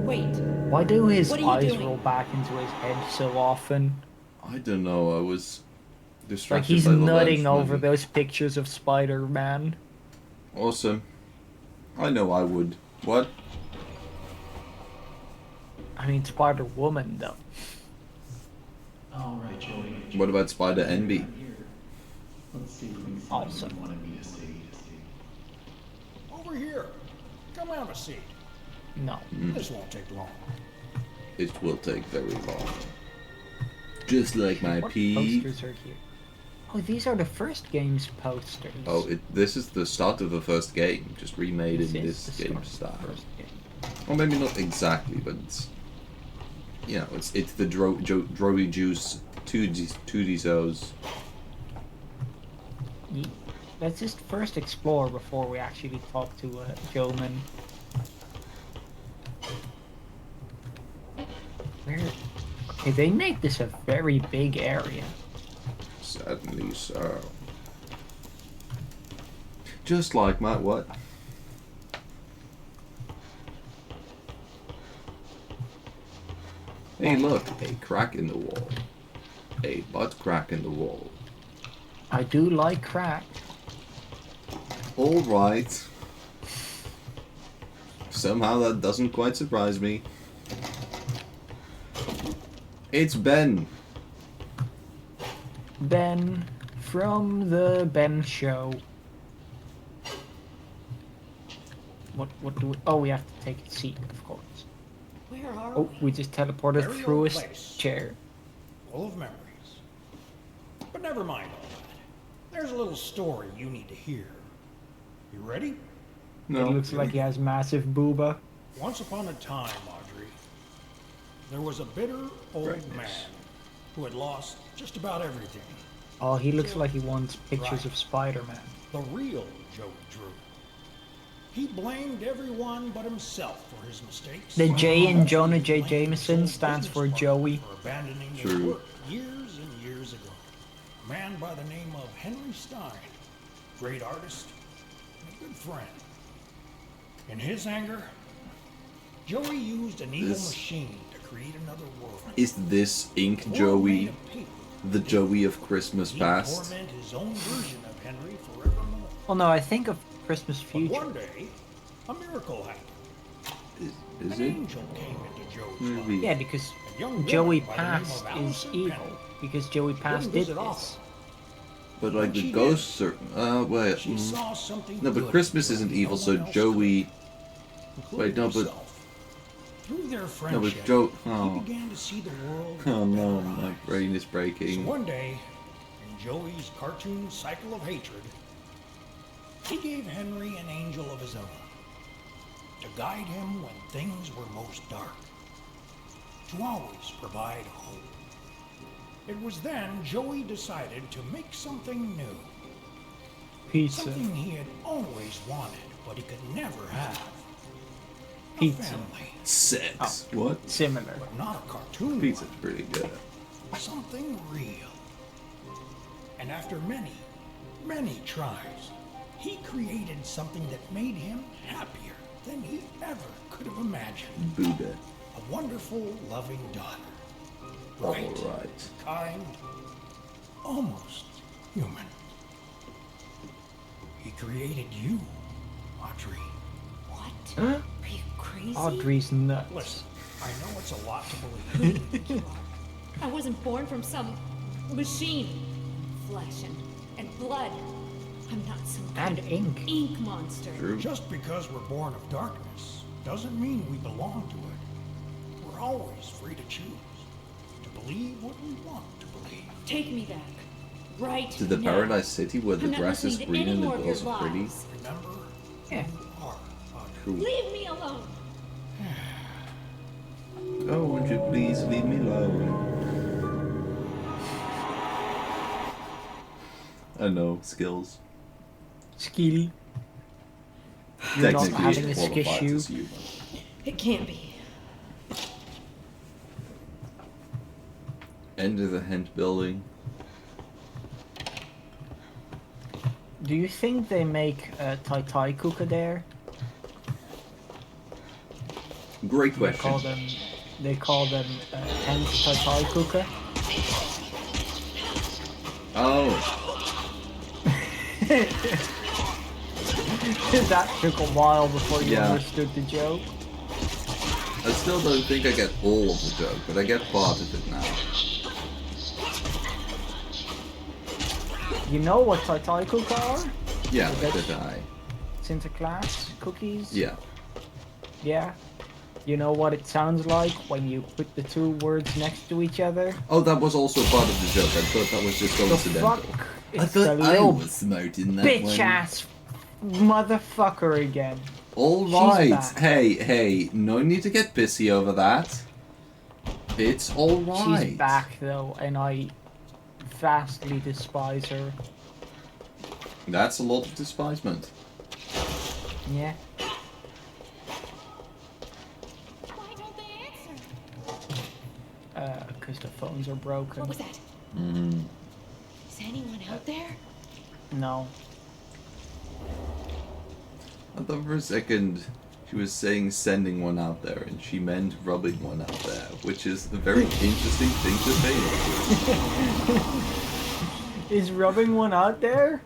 Wait, Why do his What are you eyes doing? roll back into his head so often? I don't know. I was distracted Like he's by the nutting lunch over money. those pictures of Spider-Man. Awesome. I know I would. What? I mean, Spider-Woman, though. All right, Joey. What about Spider Envy? I'm here. Let's see if we can see Awesome. what you wanted me to see. Over here. Come have a seat. No. This won't take long. It will take very long. Just like my What pee. posters are here? Oh, these are the first game's posters. Oh, this is the start of the first game, just remade in is this the game start style. of the first game. Well, maybe not exactly, but it's, you know, it's the Droby Juice 2D Zoes. Let's just first explore before we actually talk to Gilman. Where? Okay, they make this a very big area. Certainly so. Just like my what? Hey, look, a crack in the wall. A butt crack in the wall. I do like crack. All right. Somehow that doesn't quite surprise me. It's Ben. Ben from the Ben Show. What do we? Oh, we have to take a seat, of course. Where are Oh, we just teleported Very through old his place. chair. Full of memories. But never mind all that. There's a little story you need to hear. You ready? No. It looks like he has massive booba. Once upon a time, Audrey, there was a bitter old Greatness. man who had lost just about everything. Oh, he looks like he wants pictures Right. of Spider-Man. The real Joe Drew. He blamed everyone but himself for his mistakes. The J in Jonah He J. blamed his Jameson old stands business for partner Joey. For abandoning their True. work years and years ago. A man by the name of Henry Stein. Great artist and a good friend. In his anger, Joey used an evil This- machine to create another world. Is this Ink World Joey, made of paper. the Joey of Christmas He'd past? torment his own version of Henry forevermore. Well, no, I think of Christmas But Future. one day, a miracle happened. Is An it? angel came into Joe's Maybe. life. Yeah, because A young woman Joey by the name Past of is Allison evil. Penny. Because Joey Past Wouldn't did visit this. often. But like When the she ghosts are. Wait. She saw something No, but good Christmas in isn't Joey evil, no so one else Joey. could, Wait, no, including but. himself. Through their No, friendship, but Joe. he Oh. began to see the world with Oh no, better my eyes. brain is So breaking. one day, in Joey's cartoon cycle of hatred, he gave Henry an angel of his own. to guide him when things were most dark, to always provide hope. It was then Joey decided to make something new. Pizza. Something he had always wanted, but he could never have. A Pizza. family, Sex. What? Similar. but not a cartoon Pizza's one. pretty good. Something real. And after many, many tries, he created something that made him happier than he ever could have imagined. Buddha. A wonderful, loving daughter. Bright, Alright. kind, almost human. He created you, Audrey. What? Huh? Are you crazy? Audrey's nuts. Listen, I know it's a lot to believe. I wasn't born from some machine. Flesh and blood. I'm not some kind And of ink. ink monster. True. Just because we're born of darkness doesn't mean we belong to it. We're always free to choose, to believe what we want to believe. Take me back. Right To the now. Paradise City where the I'm not grass is listening to green any and the more of your girls are pretty. lies. Remember Yeah. who you are, Audrey. Cool. Leave me alone. Oh, would you please leave me alone? I know, skills. Skill. You're not Technically, having it a qualifies skissue. as human. It can't be. Enter the Hent building. Do you think they make Tai Tai Kuka there? Great They call question. them. They call them Tent Tai Tai Kuka. Oh, That took a while before you Yeah. understood the joke. I still don't think I get all of the joke, but I get part of it now. You know what Tai Tai Kuka are? Yeah, That's- like the die. Sinterklaas cookies? Yeah. Yeah. You know what it sounds like when you put the two words next to each other? Oh, that was also part of the joke. I thought that was just The coincidental. fuck? I It's the thought I little was smart in that bitch one. ass motherfucker again. All She's right. back. Hey, no need to get pissy over that. It's all right. She's back though, and I vastly despise her. That's a lot of despisement. Yeah. Why don't they answer? Because the phones are broken. What was that? Mm. Is anyone out there? No. I thought for a second she was saying sending one out there, and she meant rubbing one out there, which is a very interesting thing to say. Is rubbing one out there?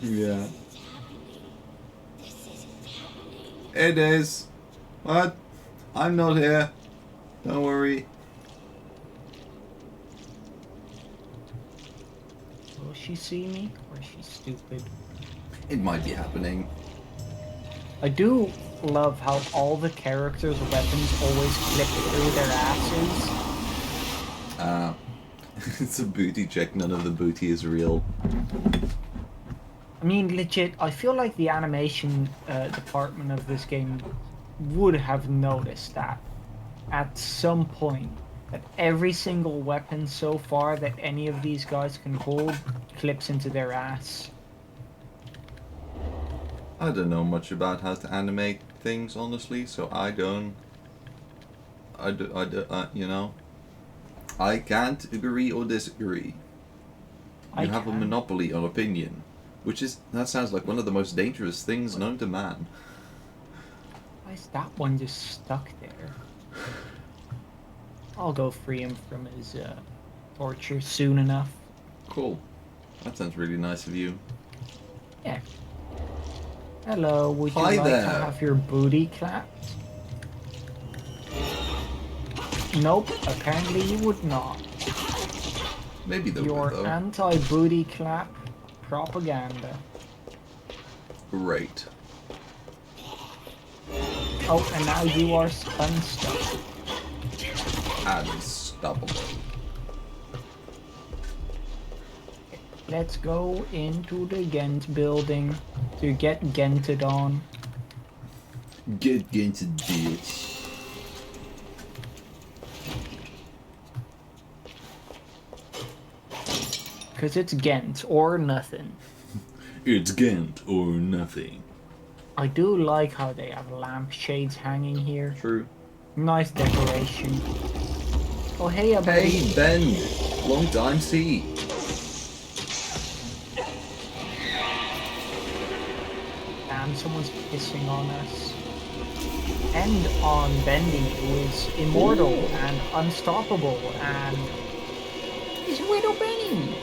Yeah. It is. What? I'm not here. Don't worry. Will she see me? Or is she stupid? It might be happening. I do love how all the characters' weapons always clip through their asses. It's a booty check. None of the booty is real. I mean, legit, I feel like the animation department of this game would have noticed that at some point. That every single weapon so far that any of these guys can hold clips into their ass. I don't know much about how to animate things, honestly, so I don't. You know. I can't agree or disagree. I You have a can. monopoly on opinion, that sounds like one of the most dangerous things known to man. Why is that one just stuck there? I'll go free him from his torture soon enough. Cool. That sounds really nice of you. Yeah. Hello, would you Hi like there. to have your booty clapped? Nope, apparently you would not. Maybe they Your would, though. anti-booty clap propaganda. Great. Oh, and now you are unstuck. Unstoppable. Let's go into the Ghent building to get Gented on. Get into bitch. Because it's Ghent or nothing. It's Ghent or nothing. I do like how they have lampshades hanging here. True. Nice decoration. Oh, hey, buddy. Hey, Ben. Long time see. Damn, someone's pissing on us. And on Bendy, who is immortal and unstoppable, and he's Widow Benny.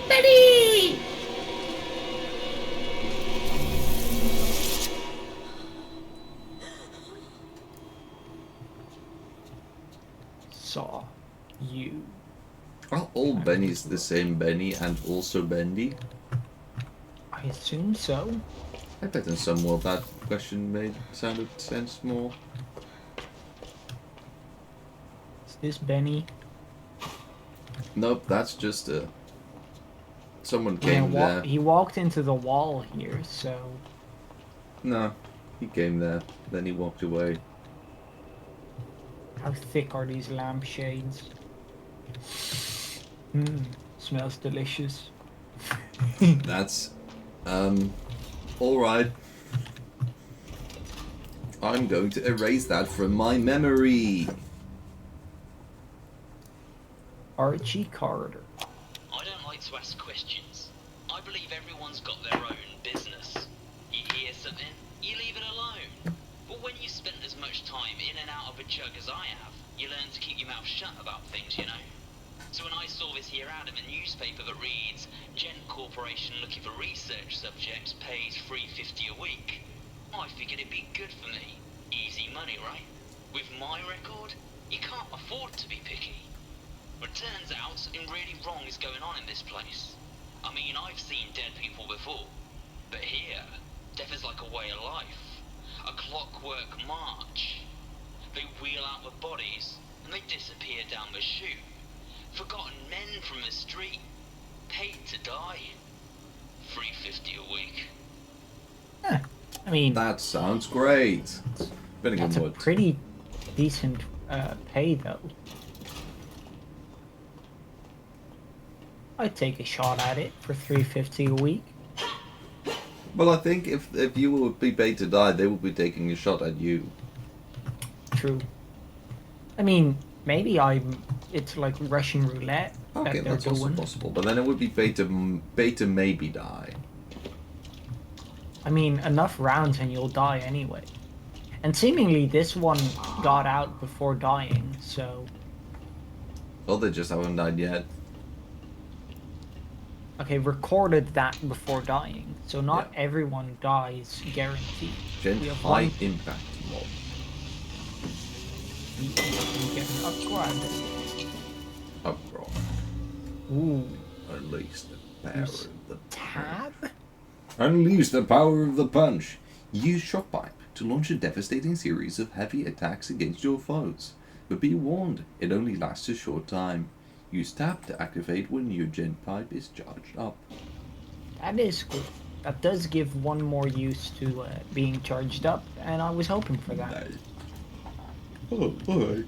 Bendy! Saw you. Are all Bennies the same Benny and also Bendy? I assume so. I bet in some world that question sounded sense more. Is this Benny? Nope, that's just someone Yeah, came there. he walked into the wall here, so No, he came there, then he walked away. how thick are these lampshades? Mmm, smells delicious. That's, alright. I'm going to erase that from my memory. Archie Carter. I don't like to ask questions. I believe everyone's got their own business. You hear something, you leave it alone. But when you spend as much time in and out of a jug as I have, you learn to keep your mouth shut about things, you know? So when I saw this here ad in the newspaper that reads, Gent Corporation looking for research subjects pays $3.50 a week, I figured it'd be good for me. Easy money, right? With my record, you can't afford to be picky. But it turns out something really wrong is going on in this place. I mean, I've seen dead people before, but here, death is like a way of life. A clockwork march. They wheel out the bodies, and they disappear down the chute. Forgotten men from the street, paid to die. $3.50 a week. Huh. I mean, That sounds great. Depending that's on a what. pretty decent pay, though. I'd take a shot at it for $3.50 a week. Well, I think if you would be paid to die, they would be taking a shot at you. True. I mean, maybe it's like Russian roulette Okay, that they're that's also doing. possible. But then it would be paid to maybe die. I mean, enough rounds and you'll die anyway. And seemingly this one got out before dying, so... Well, they just haven't died yet. Okay, recorded that before dying. So not Yeah. everyone dies guaranteed. Gent We have high one- impact mob. You get an upgrade. Uproar. Ooh. Unleash the power Use of the Tab? Unleash the power of the punch. Use Shock Pipe to launch a devastating series of heavy attacks against your foes. But be warned, it only lasts a short time. Use Tap to activate when your Gent Pipe is charged up. That is cool. That does give one more use to being charged up, and I was hoping for that. Oh, alright.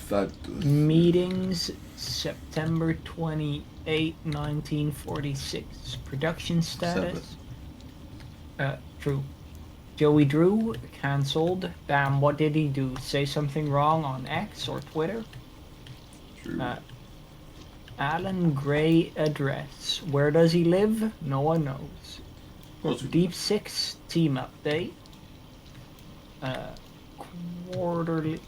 That Meetings, September 28, 1946. Production status. True. Joey Drew, cancelled. Damn, what did he do? Say something wrong on X or Twitter? True. Alan Gray address. Where does he live? No one knows. Deep Six team update. Quarterly.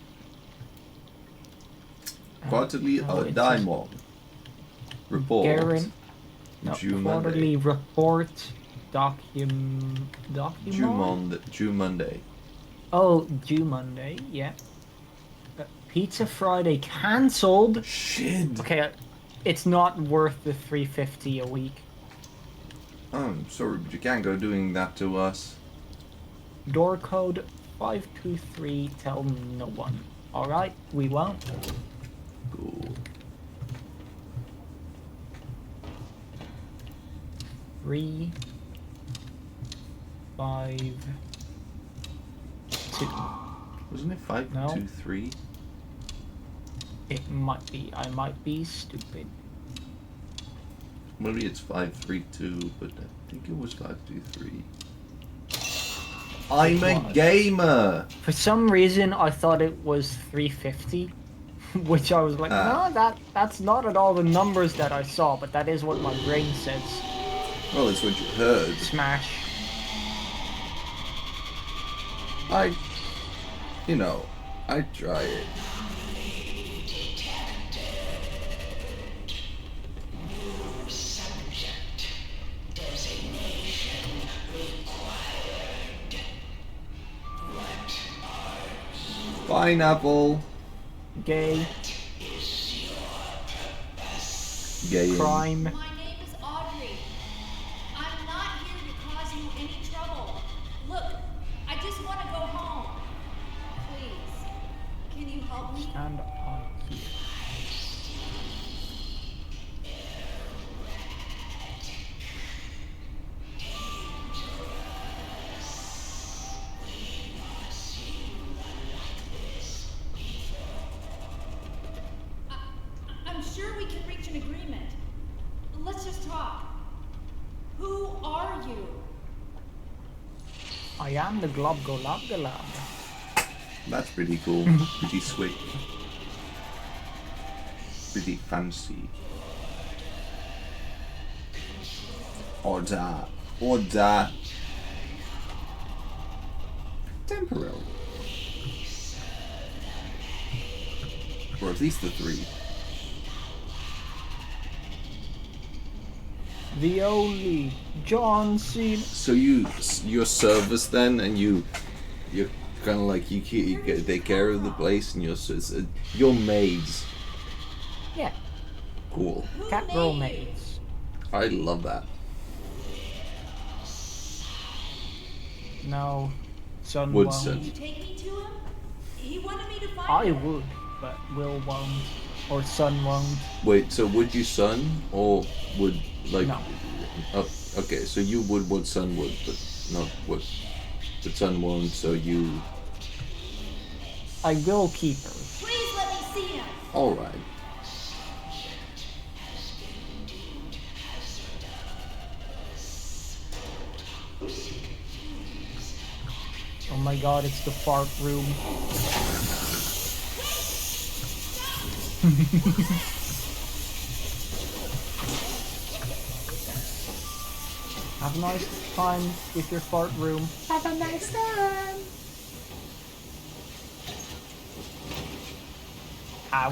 Quarterly no, it Diamond. Report. Garen. No, June quarterly Monday. report. June Monday. Oh, June Monday. Yeah. Pizza Friday cancelled. Shit. Okay, it's not worth the $3.50 a week. I'm sorry, but you can't go doing that to us. Door code 523. Tell no one. All right, we won't. Cool. 3, 5, 2. Wasn't it 5, No. 2, 3? It might be. I might be stupid. Maybe it's 5, 3, 2, but I think it was 5, 2, 3. I'm a was. gamer! For some reason, I thought it was 350, which I was like, no, that's not at all the numbers that I saw, but that is what my brain says. Well, it's what you heard. Smash. I try it. Pineapple. Gay. Gay. Crime. My name is Audrey. I'm not here to cause you any trouble. Look, I just want to go home. Please, can you help me? Stand on here. I'm sure we can reach an agreement. Let's just talk. Who are you? I am the glob glob glob. That's pretty cool. Pretty sweet. Pretty fancy. Order. Order. Temporary. Or at least the 3. The only John Cena. So your service then, and you're kind of like you take care of the place, and your maids. Yeah, Cool. cat girl maids. I love that. No, son Woodson. won't. You take me to him? He wanted me to find I him. would, but Will won't, or son won't. Wait, so would you son, or would like? No. Oh, okay, so you would what son would, but not what the son won't. So you. I will keep her. Please let me see him. All right. Oh my god, it's the fart room. Have a nice time with your fart room. Have a nice time.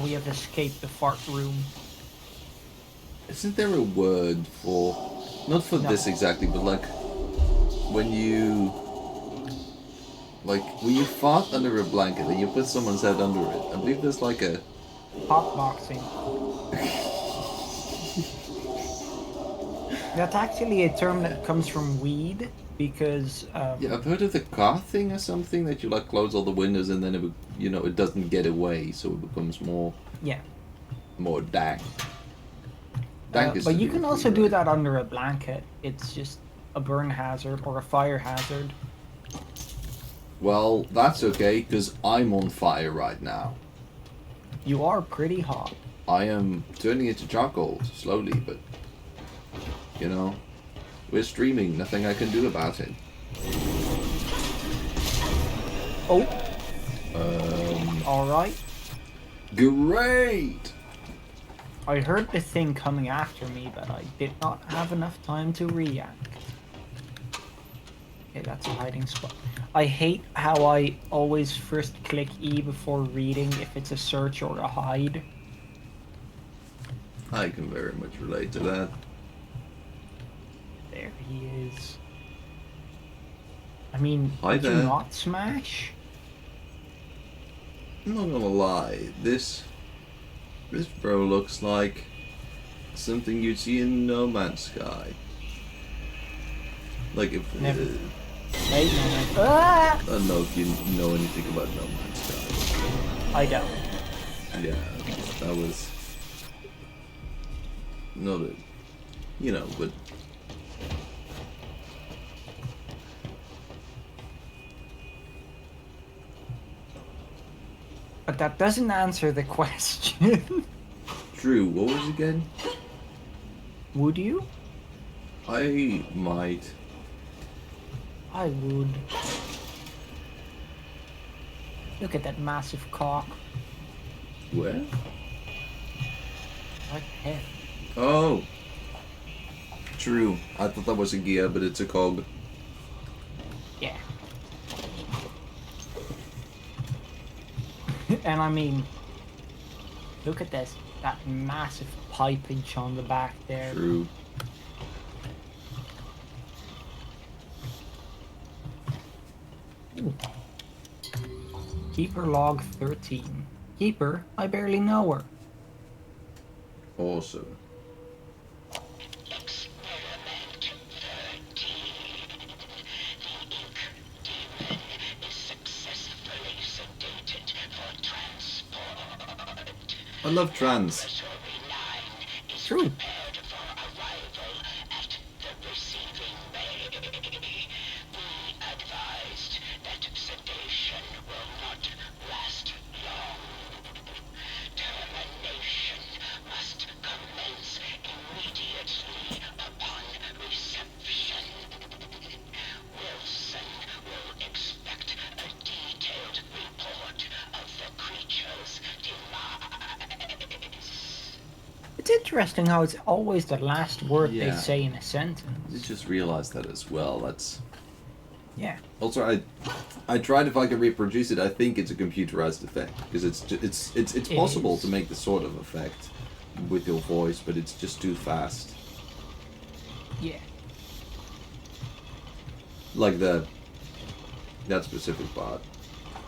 We have escaped the fart room. Isn't there a word for, not for No. this exactly, but like when you fart under a blanket and you put someone's head under it? I believe there's like a Hotboxing. That's actually a term that comes from weed because yeah. I've heard of the car thing or something that you like close all the windows and then it it doesn't get away, so it becomes more yeah. dank. Dank is But to you do can with also weed, do right? that under a blanket. It's just a burn hazard or a fire hazard. Well, that's okay because I'm on fire right now. You are pretty hot. I am turning into charcoal slowly, but we're streaming. Nothing I can do about it. Oh. Alright. Great. I heard the thing coming after me, but I did not have enough time to react. Okay, that's a hiding spot. I hate how I always first click E before reading if it's a search or a hide. I can very much relate to that. There he is. I mean, Hi did you there. not smash? I'm not gonna lie, this bro looks like something you'd see in No Man's Sky. Like if Never. Wait, no. Ah! I don't know if you know anything about No Man's Sky. I don't. Yeah, that was not a, but But that doesn't answer the question. True, what was it again? Would you? I might. I would. Look at that massive cock. Where? Right there. Oh. True. I thought that was a gear, but it's a cog. Yeah. And I mean, look at this. That massive pipage on the back there. True. Ooh. Keeper log 13. Keeper, I barely know her. Awesome. Experiment 13. The ink demon is successfully sedated for transport. I love trans. Laboratory 9 is True. prepared for arrival at the receiving bay. Be advised that sedation will not last long. Termination must commence immediately upon reception. Wilson will expect a detailed report of the creature's demise. It's interesting how it's always the last word they Yeah. say in a I sentence. just realized that as well. That's Yeah. also I tried if I could reproduce it. I think it's a computerized effect because it's possible is. to make this sort of effect with your voice, but it's just too fast. Yeah. Like that specific part.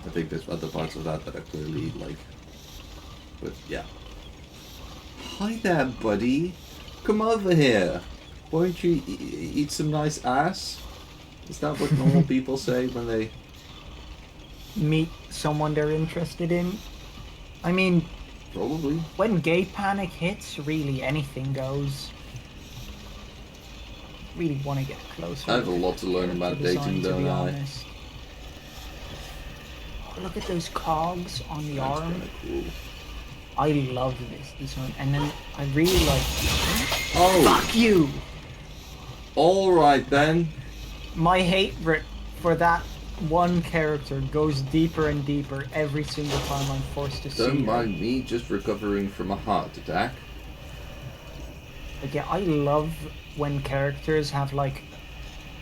I think there's other parts of that are clearly like. But yeah. Hi there, buddy. Come over here. Won't you eat some nice ass? Is that what normal people say when they? Meet someone they're interested in. I mean, Probably. when gay panic hits, really anything goes. Really want to get closer. I have a lot to learn about character design, dating, to don't be I? honest. Oh, look at those cogs on the That's arm. kinda cool. I love this design, and then I really like. Oh, Fuck you! all right then. My hatred for that one character goes deeper and deeper every single time I'm forced to see Don't her. mind me, just recovering from a heart attack. Like, yeah, I love when characters have like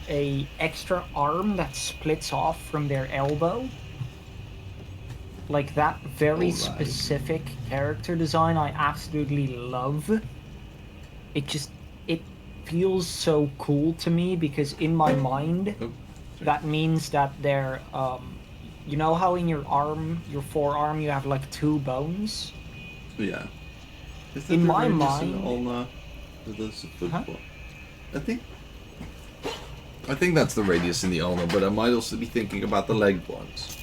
a extra arm that splits off from their elbow. Like that very Alright. specific character design I absolutely love. It feels so cool to me because in my mind Oh, that means that they're you know how in your arm, your forearm, you have like two bones? yeah. Is that In the my radius in mind- ulna? Or that's the football? I think that's the radius in the ulna, but I might also be thinking about the leg ones.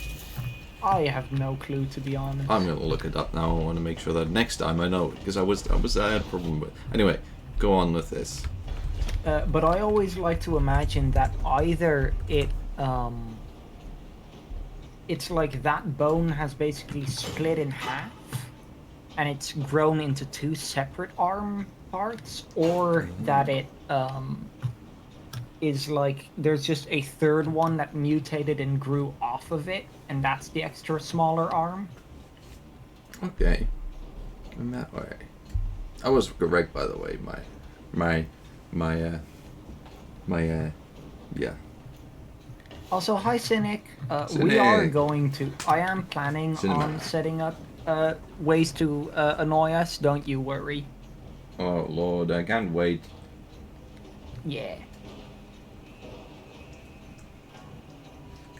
I have no clue, to be honest. I'm gonna look it up now. I want to make sure that next time I know it because I had a problem with. Anyway, go on with this. But I always like to imagine that either it's like that bone has basically split in half and it's grown into two separate arm parts, or that it is like there's just a third one that mutated and grew off of it, and that's the extra smaller arm. Okay. In that way, I was correct, by the way. Yeah. Also, hi Cynic. We Cynic. are going to. I am planning Cinema. on setting up ways to annoy us. Don't you worry. Oh Lord, I can't wait. Yeah.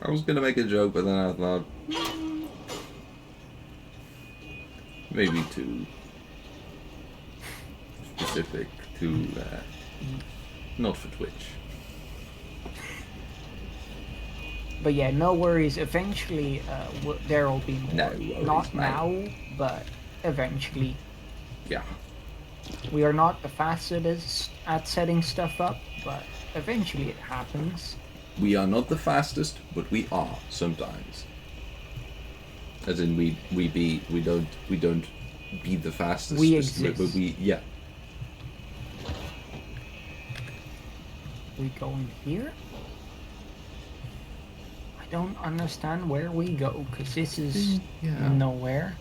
I was gonna make a joke, but then I thought maybe too specific, too not for Twitch. But yeah, no worries. Eventually, there will be more. No worries, Not mate. now, but eventually. Yeah. We are not the fastest at setting stuff up, but eventually it happens. We are not the fastest, but we are sometimes. As in we don't be the fastest. We just- exist. But yeah. We go in here? I don't understand where we go, because this is Yeah. nowhere.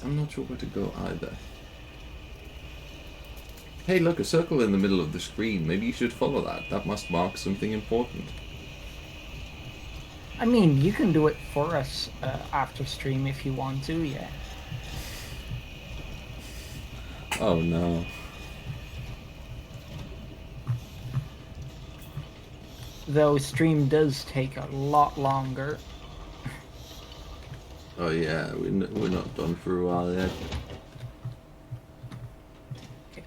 I'm not sure where to go either. Hey, look, a circle in the middle of the screen. Maybe you should follow that. That must mark something important. I mean, you can do it for us after stream if you want to, yeah. Oh no. Though stream does take a lot longer. Oh yeah, we're not done for a while yet.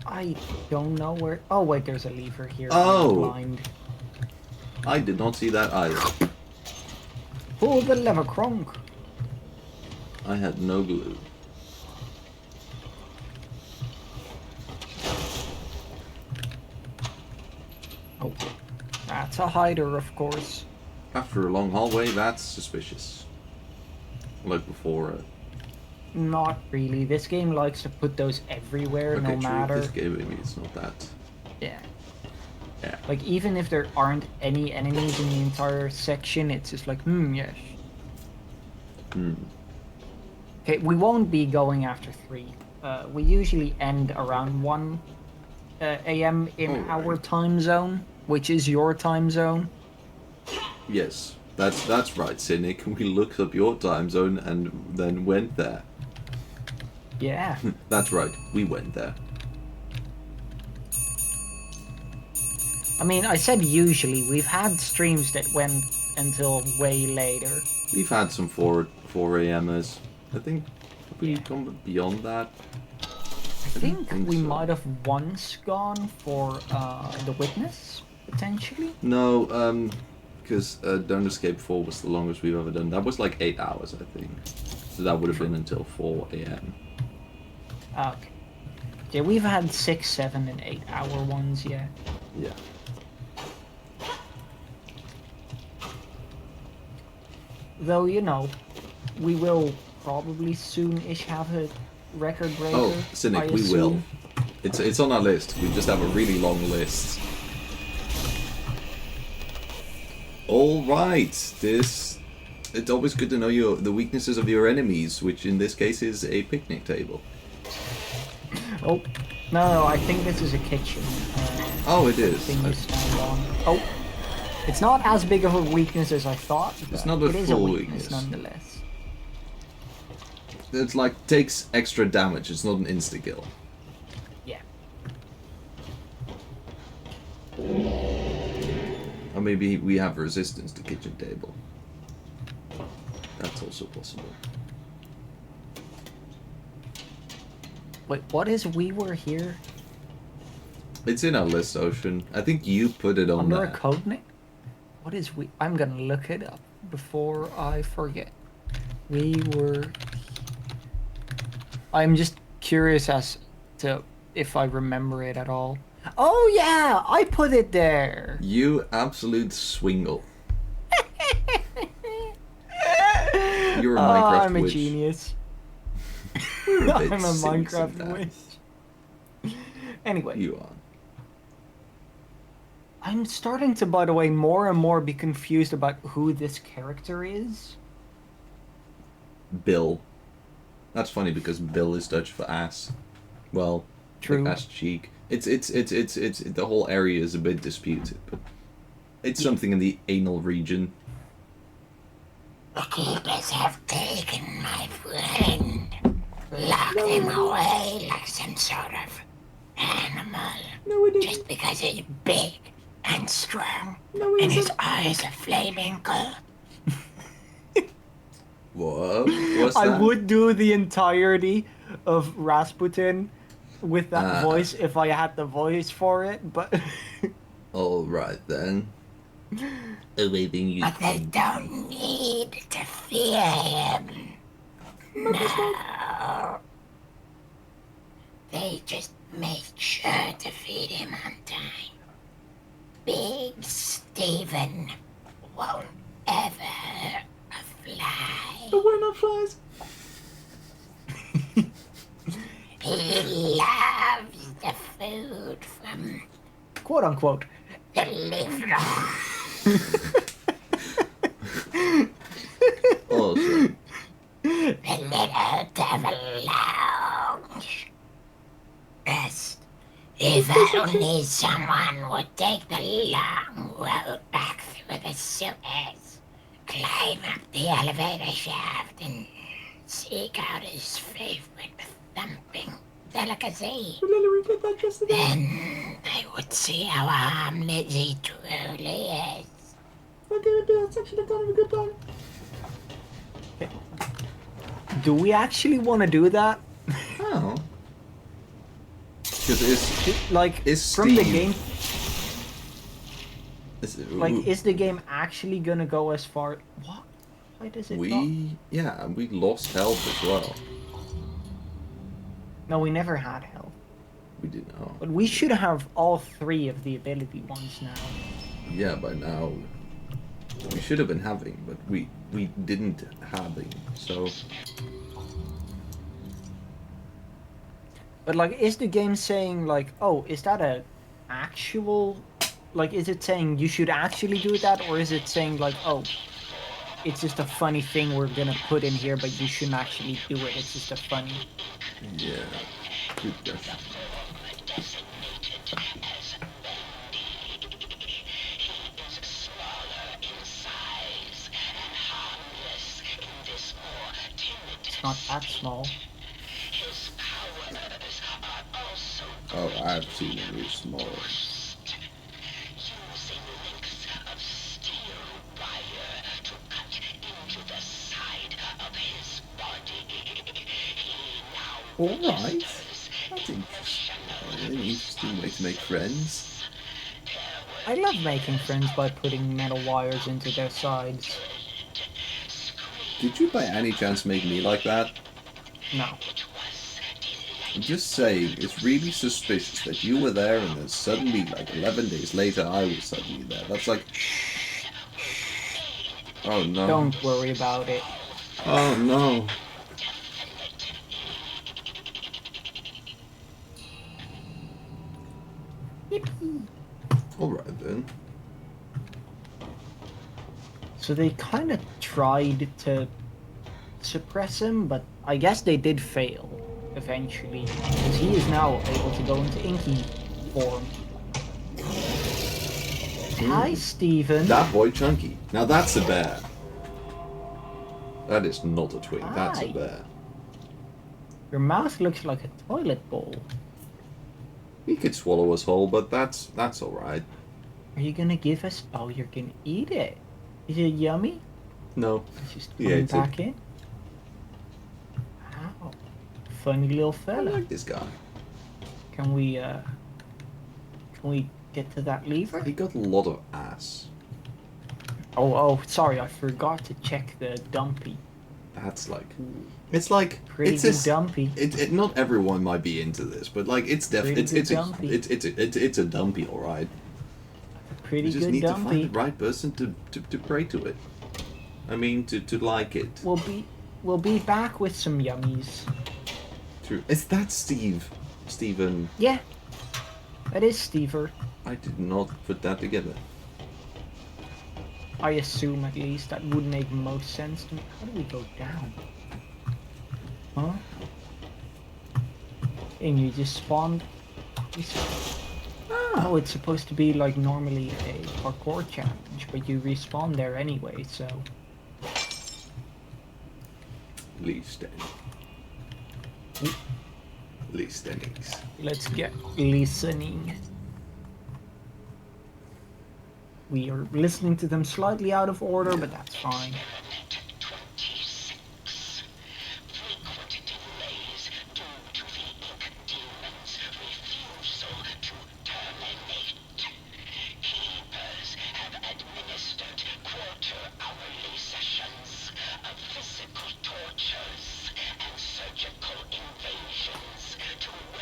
I don't know where... Oh wait, there's a lever here. Oh! I'm blind. I did not see that either. Pull the lever, Kronk. I had no clue. Oh, that's a hider, of course. After a long hallway, that's suspicious. Like before. Not really. This game likes to put those everywhere, Okay, no true. matter. This game maybe it's not that. Yeah. Yeah. Like, even if there aren't any enemies in the entire section, it's just like, yes. Hmm. Okay, we won't be going after 3. We usually end around 1 a.m. in Alright. our time zone, which is your time zone. Yes, that's right, Cynic. We looked up your time zone and then went there. Yeah. That's right, we went there. I mean, I said usually. We've had streams that went until way later. We've had some 4 a.m.ers. I think have we Yeah. gone beyond that. I think we so. might have once gone for the witness, potentially. No, because Don't Escape 4 was the longest we've ever done. That was like 8 hours, I think. So that would have been until 4 a.m. Okay. Yeah, we've had 6, 7, and 8 hour ones, yeah. Yeah. Though, you know, we will probably soon-ish have a record breaker. Oh, Cynic, I we assume. will. It's on our list. We just have a really long list. All right, it's always good to know the weaknesses of your enemies, which in this case is a picnic table. Oh, no, I think this is a kitchen. Oh, it is. Thing you stand on. Oh, it's not as big of a weakness as I thought. It's but not a it is a full weakness weakness. nonetheless. It's like takes extra damage. It's not an insta kill. Yeah. Or maybe we have resistance to kitchen table. That's also possible. Wait, what is we were here? It's in our list, Ocean. I think you put it on Under there. a code name? What is we? I'm gonna look it up before I forget. We were... I'm just curious as to if I remember it at all. Oh yeah, I put it there. You absolute swingle. You're a Oh, Minecraft I'm a witch. genius. You're a bit I'm a silly Minecraft sometimes. witch. Anyway, You are. I'm starting to, by the way, more and more be confused about who this character is. Bill. That's funny because Bill is Dutch for ass. Well, True. like ass cheek. It's the whole area is a bit disputed, but it's something in the anal region. The keepers have taken my friend. Locked him away like some sort of animal. No, it Just because he's big and strong. No, and his eyes are flaming gold. Whoa, what's I that? would do the entirety of Rasputin with that voice if I had the voice for it, but All right then. Awaiting you. But they don't need to fear him. No. They just make sure to feed him on time. Big Stephen won't ever hurt a fly. But we're not flies. He loves the food from Quote unquote. the liver. Awesome. The little devil lounge. Rest. If only someone would take the long road back through the sewers, climb up the elevator shaft, and seek out his favorite thumping delicacy. Then they would see how harmless he truly is. Do we actually want to do that? Oh. Because it's Like, Is from the Steve- game, like, ooh, is the game actually gonna go as far? What? Why does it not? and we lost health as well. No, we never had health. We didn't know. But we should have all 3 of the ability ones now. Yeah, by now we should have been having, but we didn't having. So But like, is the game saying like, oh, is that a actual, like, is it saying you should actually do that, or is it saying like, oh, it's just a funny thing we're gonna put in here, but you shouldn't actually do it. It's just a funny. yeah, good question. It's not that small. Oh, I've seen it really small. All right, that's interesting. An interesting way to make friends. I love making friends by putting metal wires into their sides. Did you by any chance make me like that? No. I'm just saying, it's really suspicious that you were there and then suddenly, like 11 days later, I was suddenly there. That's like... Oh no. Don't worry about it. Oh no. Alright then. So they kind of tried to suppress him, but I guess they did fail eventually, because he is now able to go into Inky form. Hi, Steven. That boy Chunky. Now that's a bear. That is not a twig, that's a Hi. bear. Your mouth looks like a toilet bowl. He could swallow us whole, but that's alright. Are you gonna give us? Oh, you're gonna eat it. Is it yummy? No. It's just Yeah, coming it's back in. Wow, funny little I fella. like this guy. Can we get to that lever? He got a lot of ass. Oh, sorry, I forgot to check the dumpy. That's like... It's like... Pretty it's good a, dumpy. not everyone might be into this, but like it's definitely... Pretty It's good a, dumpy. it's a dumpy, alright. Pretty You just good need to dumpy. find the right person to pray to it. I mean, to like it. We'll be back with some yummies. True. Is that Steve? Steven? Yeah, that is Stever. I did not put that together. I assume at least that would make most sense to me. How do we go down? Huh? And you just spawned. Oh, it's supposed to be like normally a parkour challenge, but you respawn there anyway, so. Listening. Listenings. Let's get listening. We are listening to them slightly out of order, but that's fine.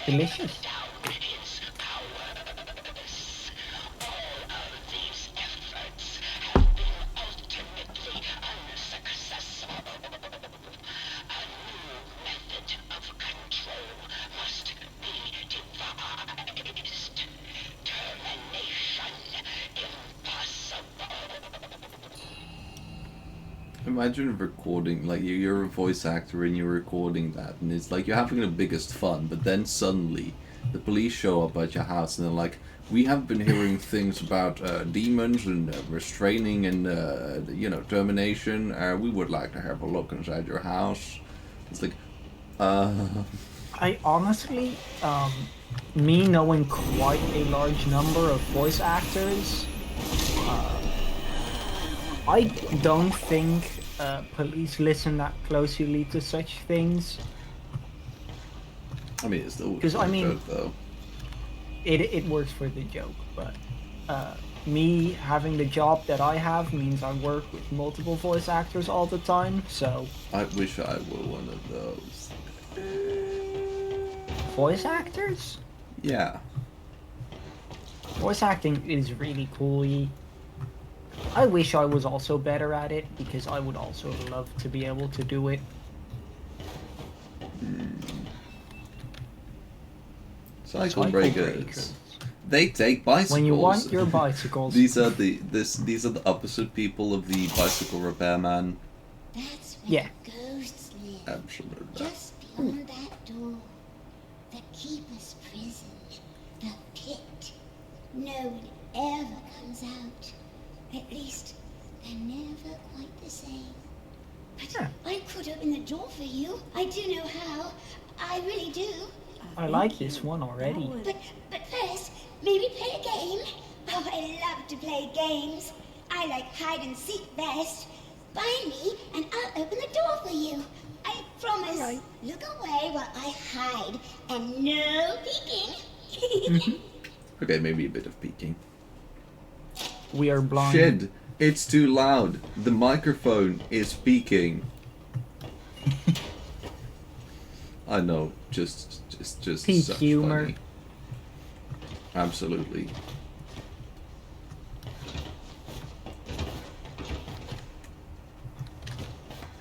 Delicious. Imagine recording, like you're a voice actor and you're recording that, and it's like you're having the biggest fun, but then suddenly the police show up at your house and they're like, we have been hearing things about demons and restraining and, termination. We would like to have a look inside your house. It's like, I honestly, me knowing quite a large number of voice actors, I don't think police listen that closely to such things. I mean, it's still 'Cause, I mean- joke, though. It works for the joke, but me having the job that I have means I work with multiple voice actors all the time, so... I wish I were one of those. Voice actors? Yeah. Voice acting is really cool. I wish I was also better at it, because I would also love to be able to do it. Cycle breakers. They take bicycles. When you want your bicycles. These are the opposite people of the bicycle repairman. That's where Yeah. the ghosts live. Absolutely. Just beyond that door. The keeper's prison. The pit. No one ever comes out. At least, they're never quite the same. But Yeah. I could open the door for you. I do know how. I really do. I like this one already. But first, maybe play a game. Oh, I love to play games. I like hide and seek best. Find me, and I'll open the door for you. I promise. Alright. Look away while I hide, and no peeking. Okay, maybe a bit of peeking. We are blind. Shit! It's too loud. The microphone is peaking. I know, just Peak such humor. funny. Absolutely.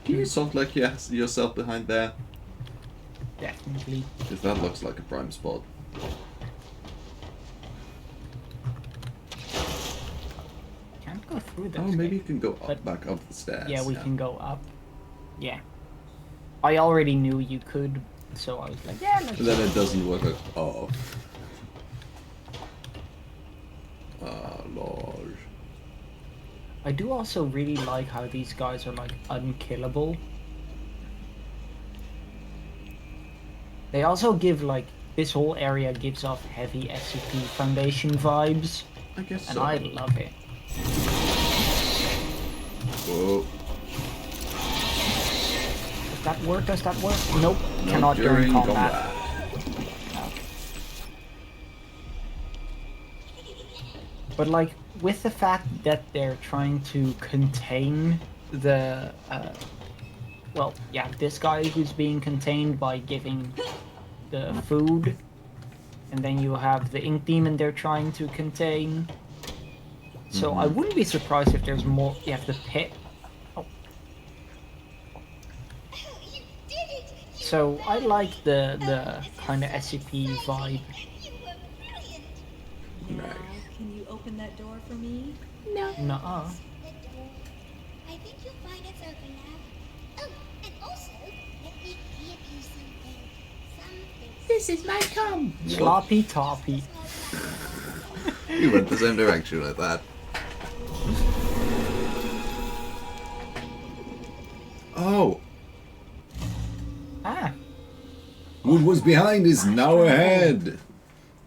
Can you sound like yourself behind there? Definitely. Because that looks like a prime spot. Can't go through that. Oh, maybe you can go But- back up the stairs. Yeah, we can go up. Yeah. I already knew you could, so I was like, yeah, let's And then it doesn't work like, oh. Lord. I do also really like how these guys are like unkillable. They also give like, this whole area gives off heavy SCP Foundation vibes, I guess and so. I love it. Whoa. Does that work? Does that work? Nope. Not Cannot during combat. combat. But like, with the fact that they're trying to contain the, well, yeah, this guy who's being contained by giving the food, and then you have the ink demon they're trying to contain. So I wouldn't be surprised if there's more. You have the pit. Oh. You did it! So I like the kind of SCP vibe. You were brilliant. Nice. Can you open that door for me? Nuh-uh. The door. I think you'll find it's open now. Oh, and also, let me give you something. Something. This is my cum. Sloppy toppy. You went the same direction with that. Oh, Ah. what was behind is now ahead.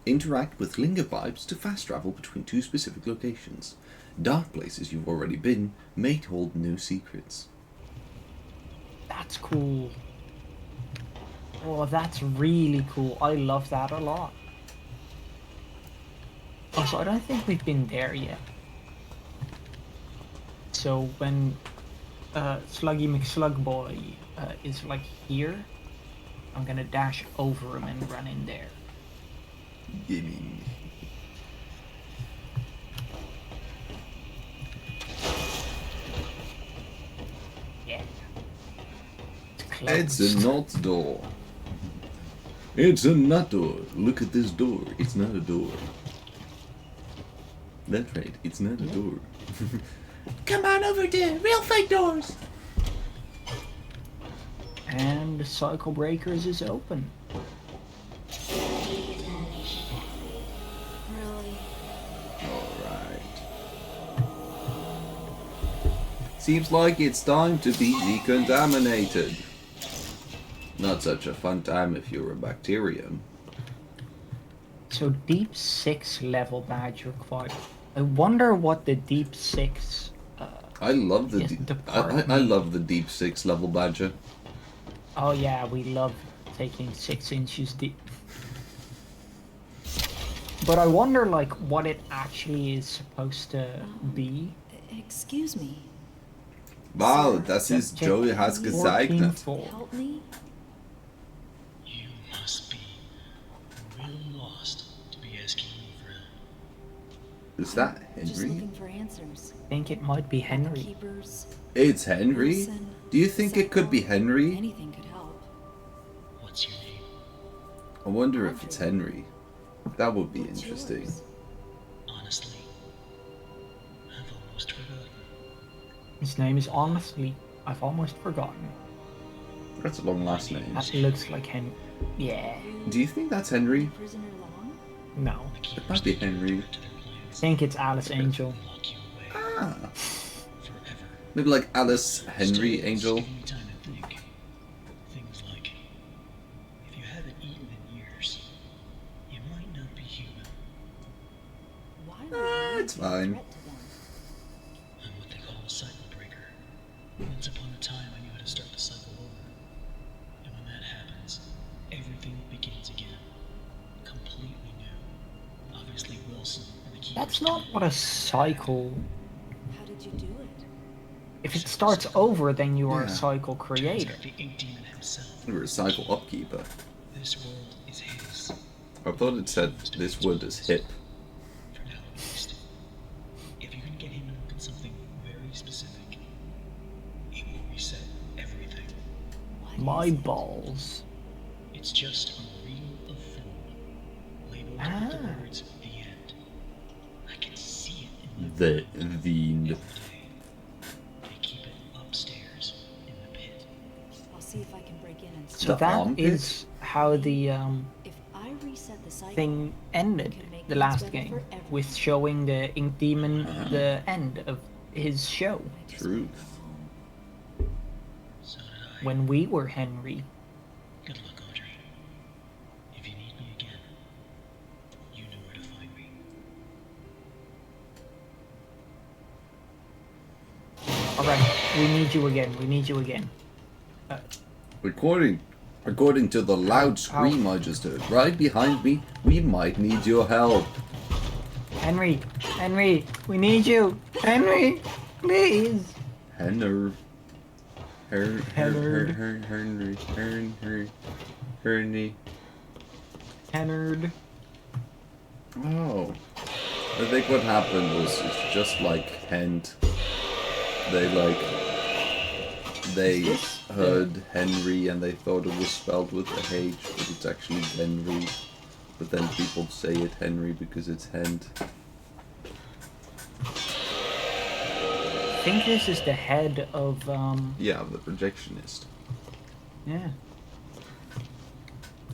Interact with Linger Vibes to fast travel between two specific locations. Dark places you've already been may hold new secrets. That's cool. Oh, that's really cool. I love that a lot. Also, I don't think we've been there yet. So when Sluggy McSlugboy is like here, I'm gonna dash over him and run in there. Gimme. Yeah. It's a not door. It's a nut door. Look at this door. It's not a door. That's right. It's not a door. Come on over to real fake doors. And the cycle breakers is open. Really? Alright. Seems like it's time to be decontaminated. Not such a fun time if you're a bacterium. So deep 6 level badge required. I wonder what the deep 6 I love the Yes, I love the deep 6 level badger. oh yeah, we love taking 6 inches deep. But I wonder like what it actually is supposed to be. Excuse me. Wow, das ist Check Joey has gezeichnet. 14.4. Help me? You must be really lost to be asking me for help. Is that Just Henry? looking for answers. I think it might be Henry. Keepers. It's Henry? Wilson, Do you think it could be Henry? Anything could help. What's your name? I wonder if it's Henry. That would be What's interesting. yours? Honestly, I've almost forgotten. His name is honestly, I've almost forgotten. That's a long last name. That looks like Henry. Yeah. Do you think that's Henry? Prisoner long? No. It might be Henry. I think it's Alice Angel. Lock you away Ah. forever. Maybe like Alice Henry Angel. Give me time to think. Things like, if you haven't eaten in years, you might not be human. Why would you It's be a fine. threat to them? I'm what they call a cycle breaker. Once upon a time, I knew how to start the cycle over. And when that happens, everything begins again. Completely new. Obviously, Wilson and the Keepers. That's not what a cycle. How did you do it? If it starts over, then you are a Yeah. cycle Turns creator. out the ink demon himself. You're a cycle upkeeper. This world is his. I thought it said this wood is hip. For now, at least. If you can get him to look at something very specific, it will reset everything. Why is My it? balls. It's just a reel of food labeled with the words "the end." I can see it in The every day. They keep it upstairs in the pit. I'll see if I can break in and So The that armpit? is how the If I reset the cycle, thing ended can make the things last better game, for everyone. with showing the Ink Demon the end of his show I just Truth. wanna go home. So did I. when we were Henry. Good luck, Audrey. If you need me again, you know where to find me. Alright, we need you again, we need you again. According to the loud scream I just heard right behind me, we might need your help. Henry, Henry, we need you! Henry, please! Henry. Hennard. Henry. Hennard. Oh. I think what happened was it's just like Hent. They heard Henry and they thought it was spelled with a H, but it's actually Henry. But then people say it Henry because it's Hent. I think this is the head of, Yeah, the projectionist. yeah.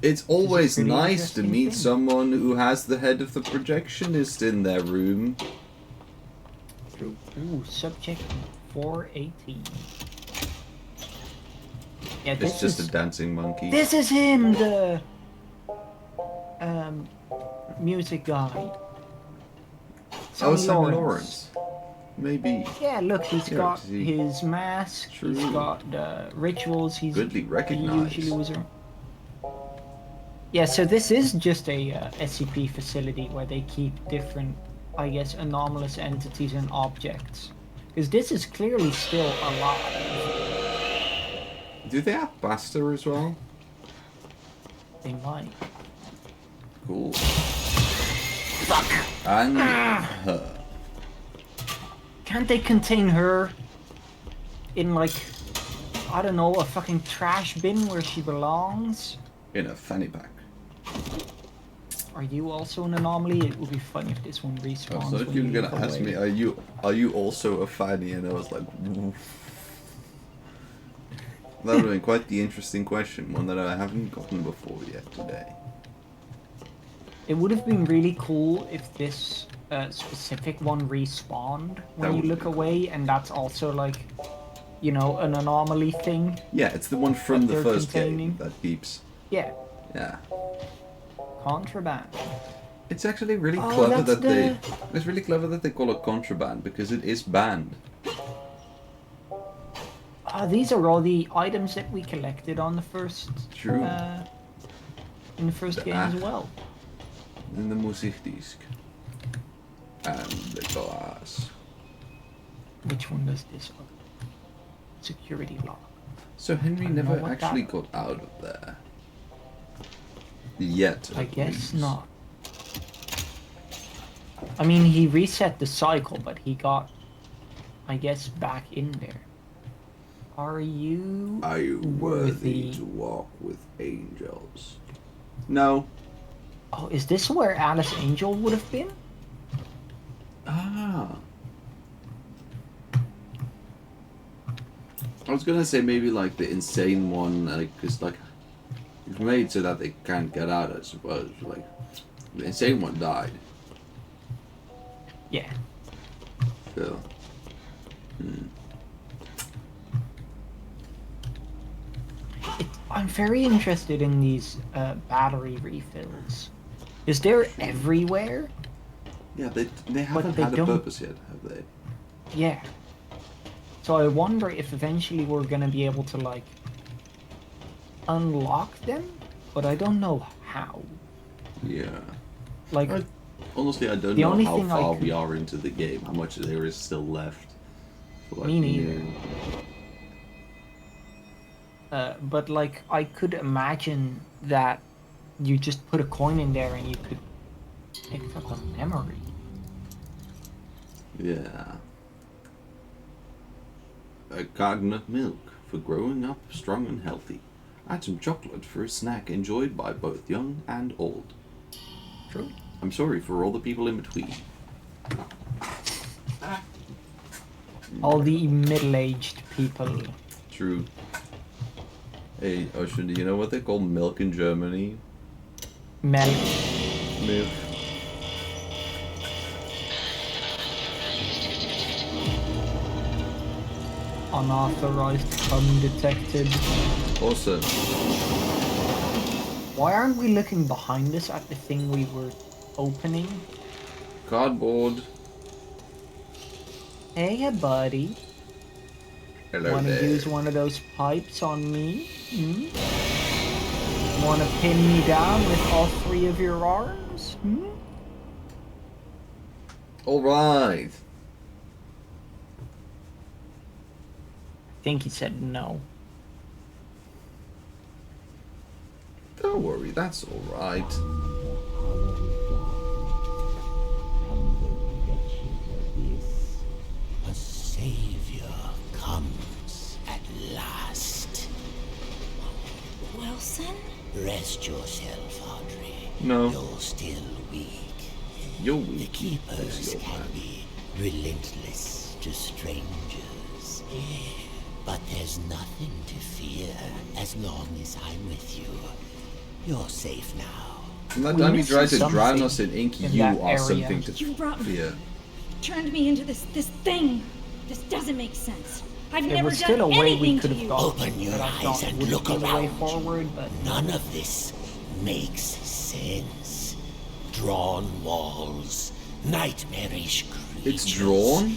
It's always pretty nice to interesting meet thing. someone who has the head of the projectionist in their room. Ooh, subject 418. Yeah, this It's just is, a dancing monkey. this is him, the, music guy. Oh, Sam Lawrence. Maybe. Yeah, look, he's Yeah, got see. his mask, he's True. got the rituals, he's Goodly recognized. usually was around. Yeah, so this is just a SCP facility where they keep different, I guess, anomalous entities and objects. Because this is clearly still alive. Do they have pasta as well? They might. Cool. Fuck! And her. Can't they contain her in, like, I don't know, a fucking trash bin where she belongs? In a fanny pack. Are you also an anomaly? It would be funny if this one I respawns. thought when you were you gonna leave ask away. me, are you also a fanny? And I was like, "Oof." That would have been quite the interesting question, one that I haven't gotten before yet today. It would have been really cool if this specific one respawned when you look away, and that's also like, you know, an anomaly thing. Yeah, it's the one from the first containing. game that keeps. Yeah. Yeah. Contraband. It's actually really Oh, clever that's that It's really clever that they call it contraband because it is banned. These are all the items that we collected on the first. True. In the first game as well. In the musikdisk. And the glass. Which one does this one? Security lock. So Henry I don't know never what actually that- got out of there. Yet. I at guess least. not. I mean, he reset the cycle, but he got, I guess, back in there. Are you worthy to walk with angels? No. Oh, is this where Alice Angel would have been? Ah. I was gonna say maybe like the insane one, like, cause like it's made so that they can't get out, I suppose. Like the insane one died. Yeah. So. I'm very interested in these battery refills. Is there everywhere? Yeah, they haven't they had a don't- purpose yet, have they? Yeah. So I wonder if eventually we're gonna be able to like unlock them, but I don't know how. Yeah. Like, honestly, I don't the know only how thing I far could- we are into the game, how much there is still left. For, like, Me neither. new- But like I could imagine that you just put a coin in there and you could pick up a memory. Yeah. A coconut milk for growing up strong and healthy. Add some chocolate for a snack enjoyed by both young and old. True. I'm sorry for all the people in between. All the middle-aged people. True. Hey, Ocean, do you know what they call milk in Germany? Milk. Milk. Unauthorized cum detected. Awesome. Why aren't we looking behind us at the thing we were opening? Cardboard. Hey, buddy. Hello Wanna there. use one of those pipes on me? Hmm? Wanna pin me down with all three of your arms? Hmm? Alright. I think he said no. Don't worry, that's alright. A savior comes at last. Wilson? Rest yourself, Audrey. No. You're still weak. You're The weak. keepers Your can man. be relentless to strangers. But there's nothing to fear as long as I'm with you. You're safe now. From that We time you missed tried to drown something us in ink, in you that are area. something to You brought me, fear. turned me into this thing. This doesn't make sense. I've There never was done still a way we anything could to have you. gone. Open your that I eyes thought and would look be the way around. forward, but None of this makes sense. Drawn walls, nightmarish creatures. It's drawn?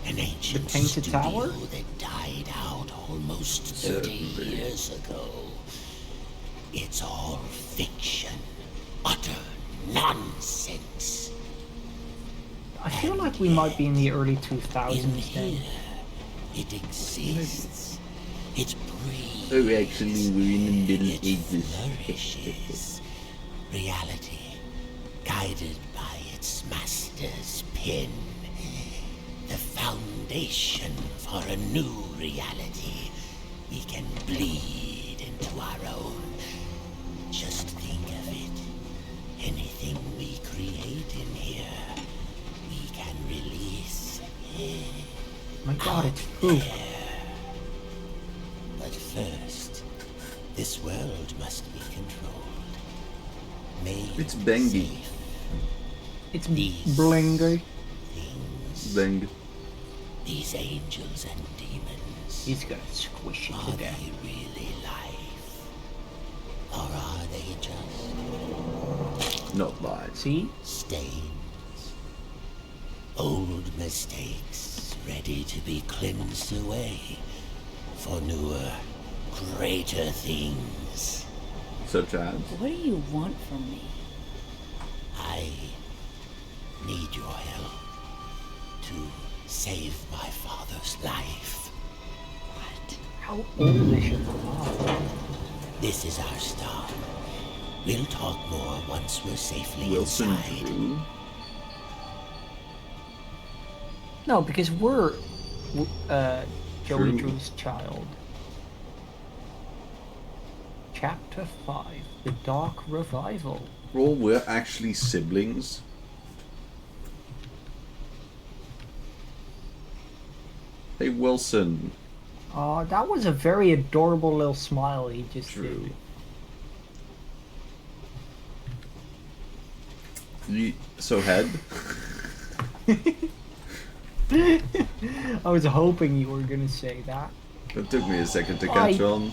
An ancient The Painted studio Tower? that died out almost 30 years ago. It's all fiction. Utter nonsense. I feel like we might be in the early 2000s then. It exists. It breathes. Oh, actually, we're in the Middle It Ages. flourishes. Reality, guided by its master's pen. The foundation for a new reality. We can bleed into our own. Just think of it. Anything we create in here, we can release. My god, it's proof. But first, This world must be controlled. Made It's Bendy. safe. It's These Blingy. things, Bang. these angels and demons, He's gonna squish it are to they death. really life? Or are they just Not live. See? stains? Old mistakes ready to be cleansed away for newer, greater things. Such as. What do you want from me? I need your help to save my father's life. What? How old is your father? This is our start. We'll talk more once we're safely Wilson inside. Drew? No, because we're Joey Drew. Drew's child. Chapter 5, The Dark Revival. Well, we're actually siblings. Hey, Wilson. Oh, that was a very adorable little smile he just True. did. So, head? I was hoping you were gonna say that. It took me a second to catch on.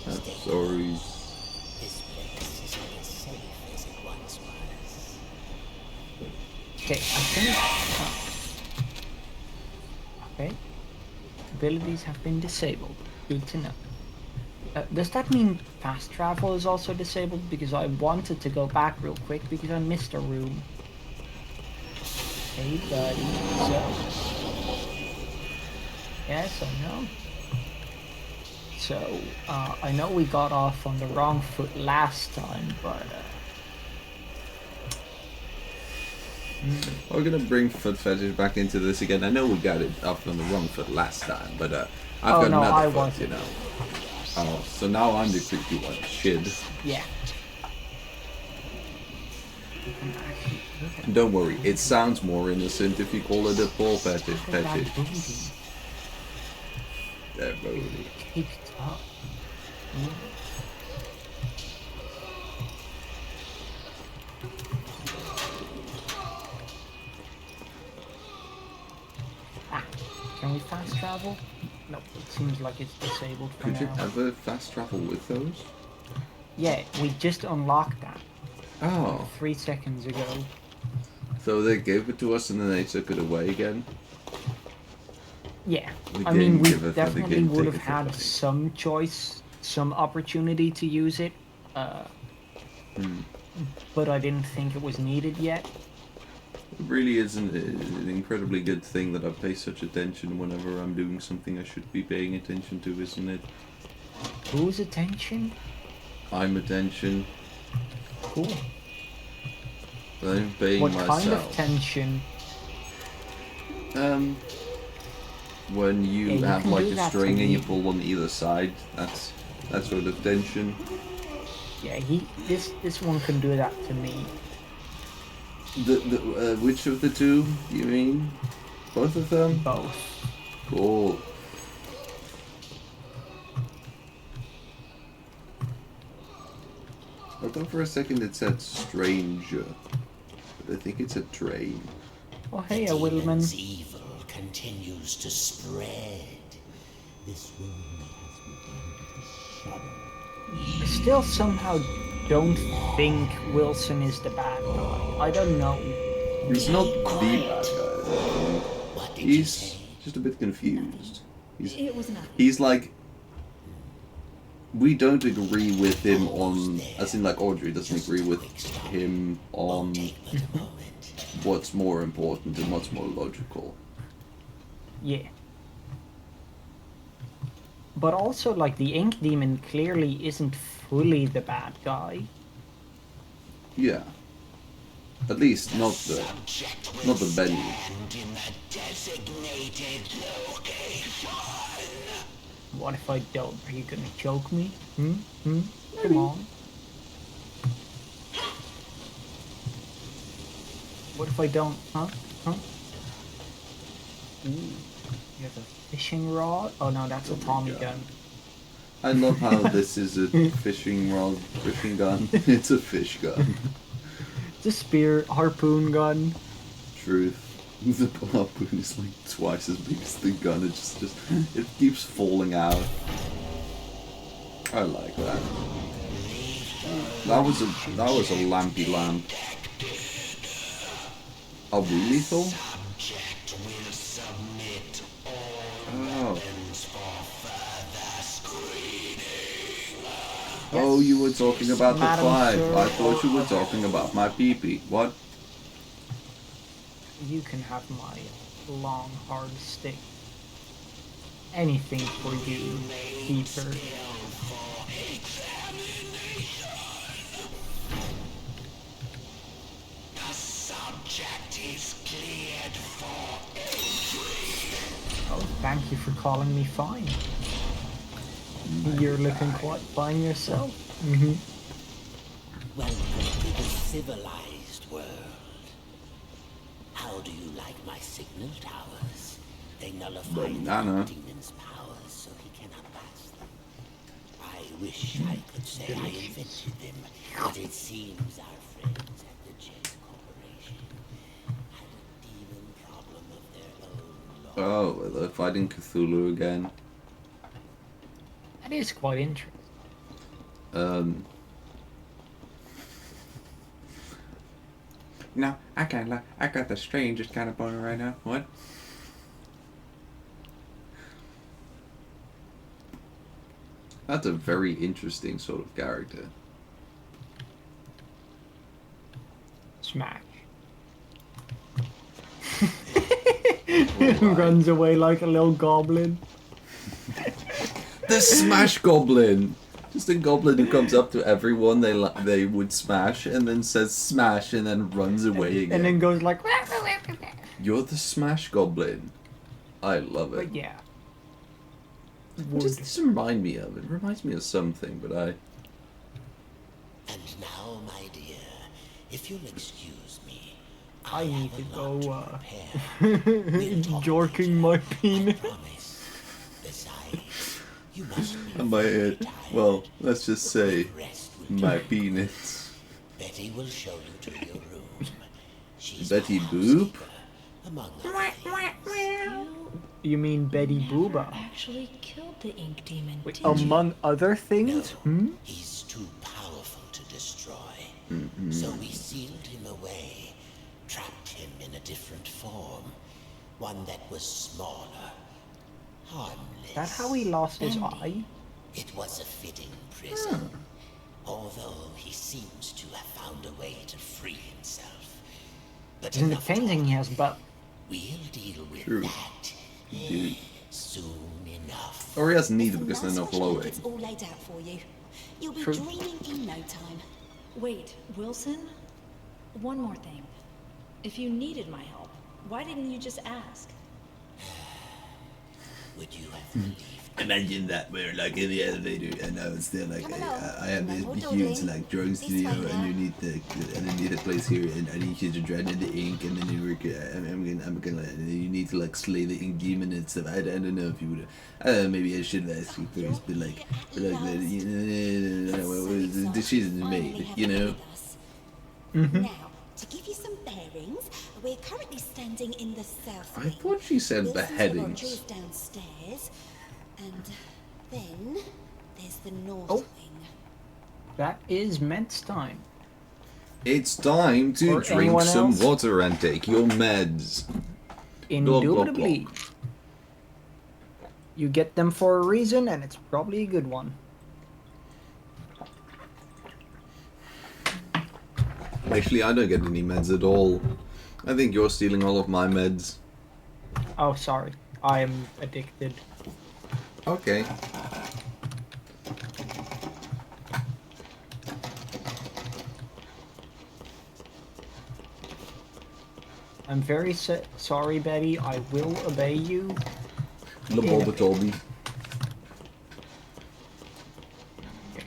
I'm sorry. This place isn't as safe as it once was. Okay, I think... Okay. Abilities have been disabled. Good to know. Does that mean fast travel is also disabled? Because I wanted to go back real quick because I missed a room. Hey buddy, so... Yes, I know. So, I know we got off on the wrong foot last time, but... We're gonna bring foot fetish back into this again. I know we got it off on the wrong foot last time, but I've got no, another I foot, wasn't. you know. Oh, so now I'm the creepy one. Shit. Yeah. Don't worry, it sounds more innocent if you call it a paw fetish. Look at that Fetish. booty. That booty. Taped up. Can we fast travel? Nope, it seems like it's disabled for Could you now. ever fast travel with those? Yeah, we just unlocked that Oh, 3 seconds ago. so they gave it to us and then they took it away again? Yeah, The I mean, game we giveth and the definitely game would have taketh had away. some choice, some opportunity to use it, but I didn't think it was needed yet. It really is an incredibly good thing that I pay such attention whenever I'm doing something I should be paying attention to, isn't it? Whose attention? I'm attention. Cool. I'm paying What myself. kind of tension? When you Yeah, you have can like do a that to string and you me. pull on either side, that's that sort of tension. Yeah, this one can do that to me. Which of the two do you mean? Both of them? Both. Cool. I thought for a second it said stranger, but I think it's a train. Oh hey, a Willman. Demon's evil continues to spread. This room has begun to shudder. I still somehow don't think Wilson is the bad guy. I don't know. He's not the bad guy. What did you He's say? just a bit confused. It was nothing. He's like, we don't agree with him on, as in like Audrey doesn't agree with him on Take but a moment. what's more important and what's more logical. Yeah. But also, like, the Ink Demon clearly isn't fully the bad guy. Yeah. At least not the Bendy. And in the designated location. What if I don't? Are you gonna choke me? Come on. What if I don't? Huh? Ooh. You have a fishing rod? Oh no, that's a Tommy gun. I love how this is a fishing rod, fishing gun. It's a fish gun. It's a spear, harpoon gun. Truth. The harpoon is like twice as big as the gun. It just it keeps falling out. I like that. That was a lampy lamp. Are we lethal? Oh. Oh, you were talking about the Madam five. Sir. I thought you were talking about my pee-pee. What? You can have my long, hard stick. Anything for you, Keeper. Oh, thank you for calling me fine. You're looking quite fine yourself. Welcome to the civilized world. How do you like my signal towers? They nullify the demon's powers so he cannot pass them. I wish I could say I invented them, but it seems our friends at the Jet Corporation had a demon problem of their own. Oh, they're fighting Cthulhu again. That is quite interesting. No, I can't lie. I got the strangest kind of boner right now. What? That's a very interesting sort of character. Smash. Runs away like a little goblin. The Smash Goblin! Just a goblin who comes up to everyone they would smash and then says smash and then runs away again. And then goes like... You're the Smash Goblin. I love it. But yeah. What does this remind me of? It reminds me of something, but I... And now, my dear, if you'll excuse me, I need to go, jorking my penis. Besides, you must be And my head. Well, let's just say my penis. Betty will show you to your room. She's Betty Boop? among You mean Betty Booba? Actually killed the ink demon. Wait, didn't you? among other things? He's too powerful to destroy. So we sealed him away, trapped him in a different form. One that was smaller, harmless. That how he lost his Bendy. eye? It was a fitting prison. Although he seems to have found a way to free himself. But In the enough painting he has butt. We'll deal with True. that Dude. soon enough. Or he doesn't need it It's a because they're nice not one, glowing. It's all laid out for you. You'll be True. dreaming in no time. Wait, Wilson? One more thing. If you needed my help, why didn't you just ask? Would you have believed? Imagine that we're like in the elevator and I was there like Come along. I have No this more huge dawdling. like drawing This studio way now. underneath the place here and I need you to draw in the ink and then I'm gonna you need to like slay the ink demon and stuff. I don't know if you would maybe I should have asked you first but like the decision's made, you know. Now, to give you some bearings, we're currently standing in the south I wing. thought she said Wilson's beheadings. laboratory is downstairs, and then there's the north Oh. wing. That is Ment's time. It's time to Or drink anyone some else? water and take your meds. Indubitably. You get them for a reason, and it's probably a good one. Actually, I don't get any meds at all. I think you're stealing all of my meds. Oh, sorry. I am addicted. Okay. I'm very sorry, Betty. I will obey you. Lobotomy.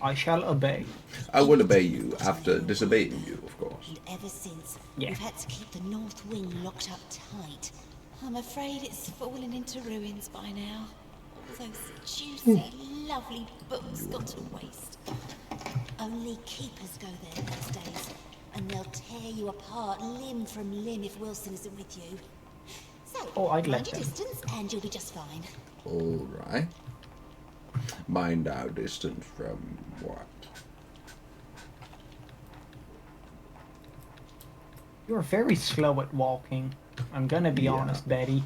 I shall obey. I will obey you after disobeying you, of course. And ever since, Yeah. we've had to keep the north wing locked up tight. I'm afraid it's fallen into ruins by now. All those juicy, lovely books gone to waste. Only keepers go there these days, and they'll tear you apart limb from limb if Wilson isn't with you. So, I'd let mind your them. distance and you'll be just fine. Alright. Mind our distance from what? You're very slow at walking. I'm gonna be honest, Betty.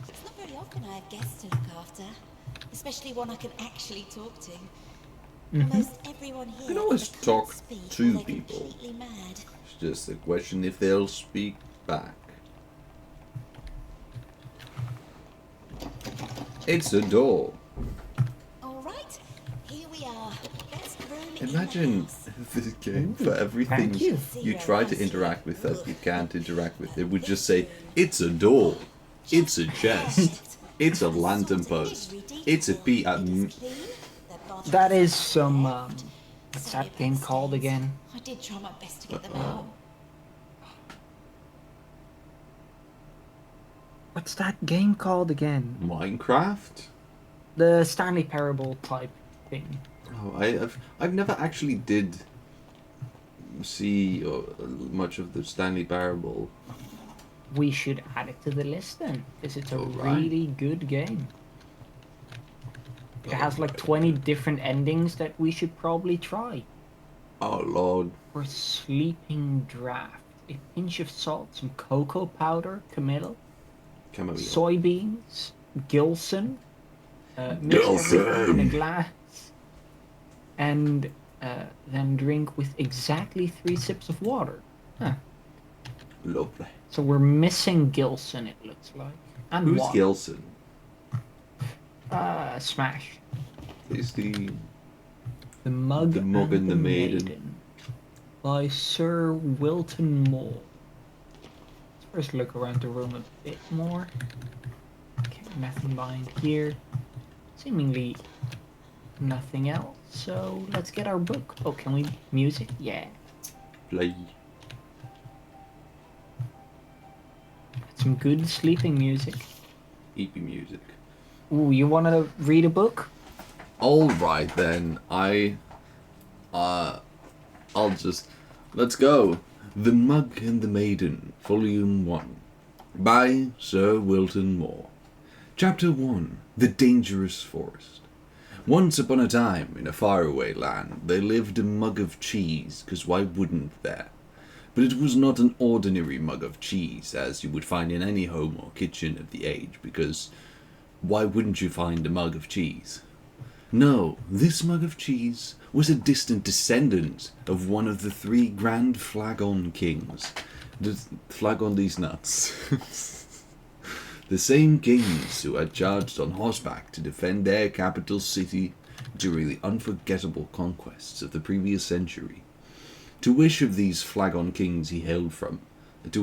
It's not very often I have guests to look after, especially one I can actually talk to. Almost everyone here You can always either talk can't speak to or they're people. completely mad. It's just a question if they'll speak back. It's a door. All right, here we are. Best room in the Imagine house. this game for everything you try to interact with that you can't interact with. It would just say, it's a door, it's a chest, it's a lantern post, it's a That is some, what's that game called again? I did try my best to get them out. What's that game called again? Minecraft? The Stanley Parable type thing. Oh, I've never actually did see much of the Stanley Parable. We should add it to the list then, because it's a Alright. really good game. It has like 20 different endings that we should probably try. Oh lord. For sleeping draft, a pinch of salt, some cocoa powder, chamomile, soybeans, Gilson, mix everything in a glass, and then drink with exactly 3 sips of water. Huh. Lovely. So we're missing Gilson, it looks like. And Who's water. Gilson? Smash. Is the Mug and the Maiden. By Sir Wilton Moore. Let's first look around the room a bit more. Okay, nothing behind here. Seemingly nothing else. So let's get our book. Oh, can we music? Yeah. Play. Some good sleeping music. EP music. Ooh, you want to read a book? All right then. Let's go. The Mug and the Maiden, Volume 1, by Sir Wilton Moore. Chapter 1: The Dangerous Forest. Once upon a time, in a faraway land, there lived a mug of cheese, 'cause why wouldn't there? But it was not an ordinary mug of cheese, as you would find in any home or kitchen of the age, because why wouldn't you find a mug of cheese? No, this mug of cheese was a distant descendant of one of the 3 grand Flagon kings. Flagon these nuts. The same kings who had charged on horseback to defend their capital city during the unforgettable conquests of the previous century. To which of these Flagon kings he hailed from, the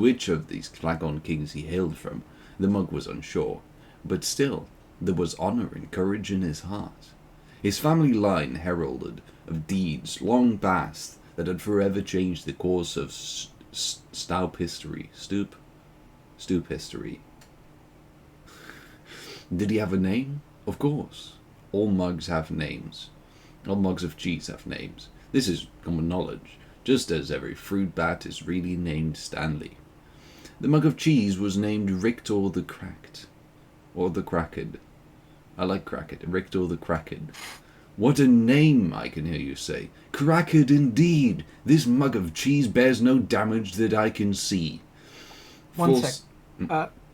mug was unsure, but still there was honour and courage in his heart. His family line heralded of deeds long past that had forever changed the course of stoop history. Did he have a name? Of course. All mugs have names. All mugs of cheese have names. This is common knowledge, just as every fruit bat is really named Stanley. The mug of cheese was named Rictor the Cracked. Or the Cracked. I like Cracked. Rictor the Cracked. What a name, I can hear you say. Cracked indeed. This mug of cheese bears no damage that I can see. One sec.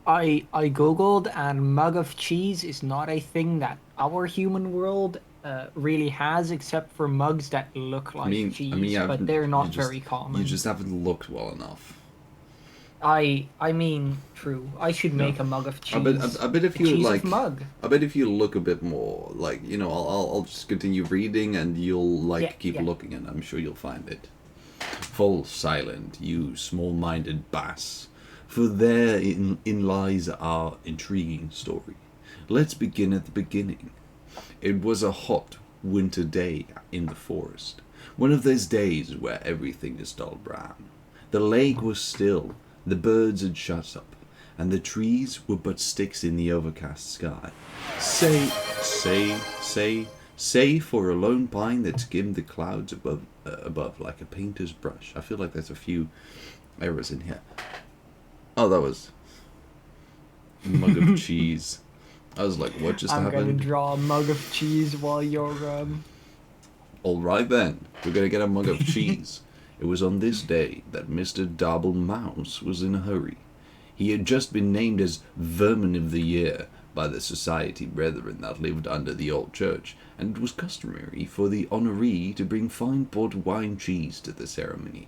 I googled, and mug of cheese is not a thing that our human world really has, except for mugs that look like cheese, but they're not very common. You just haven't looked well enough. I mean, true. I should make a mug of cheese. I bet if you like, mug. I bet if you look a bit more, like, you know, I'll just continue reading, and you'll keep looking, and I'm sure you'll find it. Fall silent, you small-minded bass, for therein lies our intriguing story. Let's begin at the beginning. It was a hot winter day in the forest, one of those days where everything is dull brown. The lake was still. The birds had shut up, and the trees were but sticks in the overcast sky. Say for a lone pine that skimmed the clouds above like a painter's brush. I feel like there's a few errors in here. Oh, that was a mug of cheese. I was like, what just happened? I'm gonna draw a mug of cheese while you're Alright then, we're gonna get a mug of cheese. It was on this day that Mr. Double Mouse was in a hurry. He had just been named as Vermin of the Year by the society brethren that lived under the old church, and it was customary for the honoree to bring fine port wine cheese to the ceremony.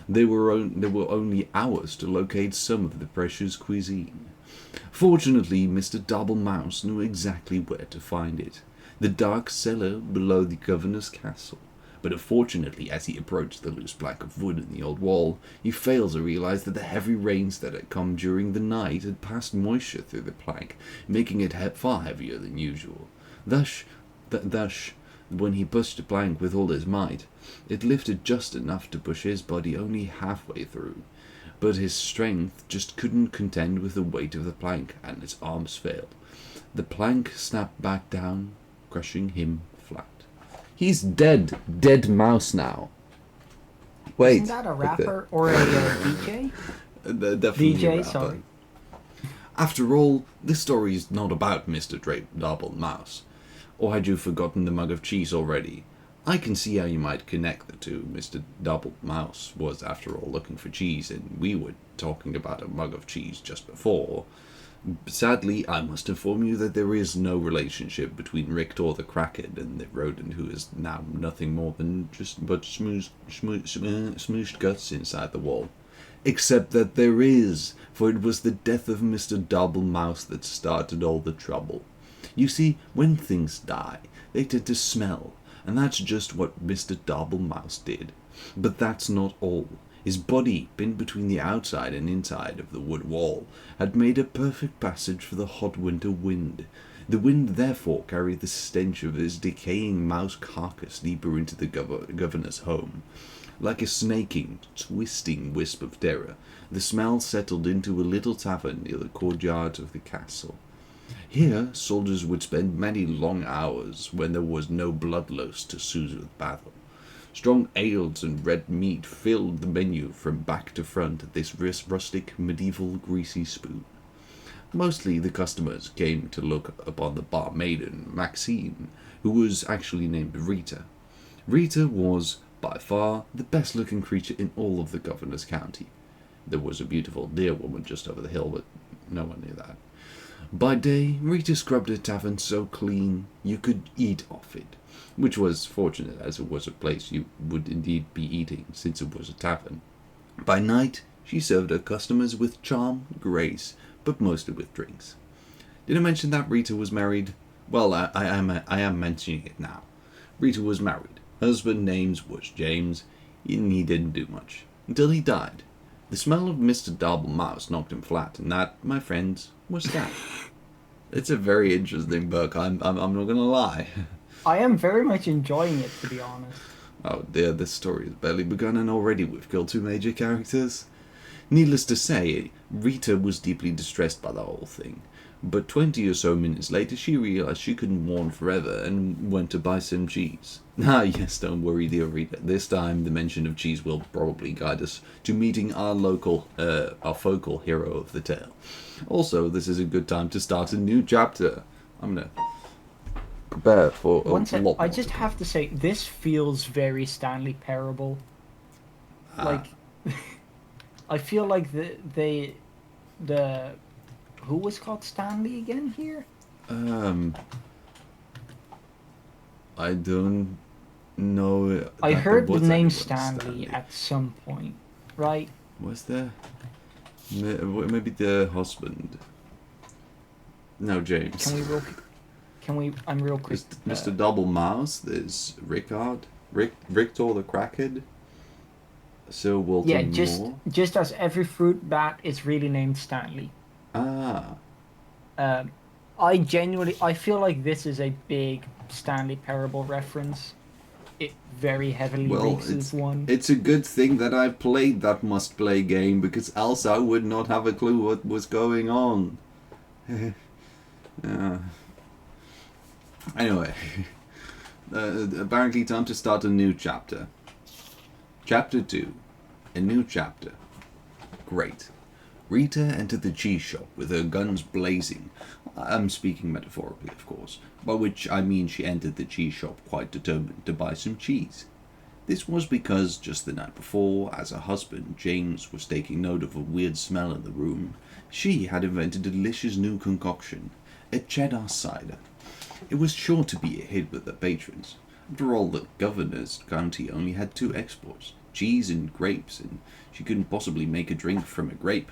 There were only hours to locate some of the precious cuisine. Fortunately, Mr. Double Mouse knew exactly where to find it. The dark cellar below the governor's castle. But unfortunately, as he approached the loose plank of wood in the old wall, he failed to realize that the heavy rains that had come during the night had passed moisture through the plank, making it far heavier than usual. Thus, when he pushed the plank with all his might, it lifted just enough to push his body only halfway through. But his strength just couldn't contend with the weight of the plank, and his arms failed. The plank snapped back down, crushing him flat. He's dead. Dead mouse now. Wait. Isn't that a rapper or a DJ? Definitely DJ, a rapper. sorry. After all, this story is not about Mr. Double Mouse. Or had you forgotten the mug of cheese already? I can see how you might connect the two. Mr. Double Mouse was, after all, looking for cheese, and we were talking about a mug of cheese just before. Sadly, I must inform you that there is no relationship between Rictor the Crackhead and the rodent who is now nothing more than just but smooshed guts inside the wall. Except that there is, for it was the death of Mr. Double Mouse that started all the trouble. You see, when things die, they tend to smell, and that's just what Mr. Double Mouse did. But that's not all. His body, pinned between the outside and inside of the wood wall, had made a perfect passage for the hot winter wind. The wind therefore carried the stench of his decaying mouse carcass deeper into the governor's home. Like a snaking, twisting wisp of terror, the smell settled into a little tavern near the courtyard of the castle. Here soldiers would spend many long hours when there was no bloodlust to soothe with battle. Strong ales and red meat filled the menu from back to front at this rustic, medieval, greasy spoon. Mostly the customers came to look upon the bar maiden, Maxine, who was actually named Rita. Rita was, by far, the best-looking creature in all of the governor's county. There was a beautiful deer woman just over the hill, but no one knew that. By day, Rita scrubbed her tavern so clean you could eat off it, which was fortunate as it was a place you would indeed be eating, since it was a tavern. By night, she served her customers with charm, grace, but mostly with drinks. Did I mention that Rita was married? Well, I am mentioning it now. Rita was married. Husband names was James, and he didn't do much, until he died. The smell of Mr. Double Mouse knocked him flat, and that, my friends, was that. It's a very interesting book, I'm not gonna lie. I am very much enjoying it, to be honest. Oh dear, this story has barely begun and already we've killed two major characters. Needless to say, Rita was deeply distressed by the whole thing. But 20 or so minutes later she realized she couldn't mourn forever and went to buy some cheese. Ah yes, don't worry dear Rita, this time the mention of cheese will probably guide us to meeting our focal hero of the tale. Also, this is a good time to start a new chapter. I'm gonna prepare for a lot more. I just have to say, this feels very Stanley Parable. Like, I feel like the who was called Stanley again here? I don't know. I heard the name Stanley at some point, right? Was there? Maybe the husband. No, James. I'm real quick. Mr. Double Mouse, there's Rictor the Crackhead, Sir Walter Moore. Just as every fruit bat is really named Stanley. Ah. I feel like this is a big Stanley Parable reference. it very heavily ranks as one. It's a good thing that I played that must-play game, because else I would not have a clue what was going on. Anyway, apparently time to start a new chapter. Chapter 2. A new chapter. Great. Rita entered the cheese shop with her guns blazing. I'm speaking metaphorically, of course, by which I mean she entered the cheese shop quite determined to buy some cheese. This was because just the night before, as her husband, James, was taking note of a weird smell in the room, she had invented a delicious new concoction, a cheddar cider. It was sure to be a hit with the patrons. After all, the governor's county only had 2 exports, cheese and grapes, and she couldn't possibly make a drink from a grape.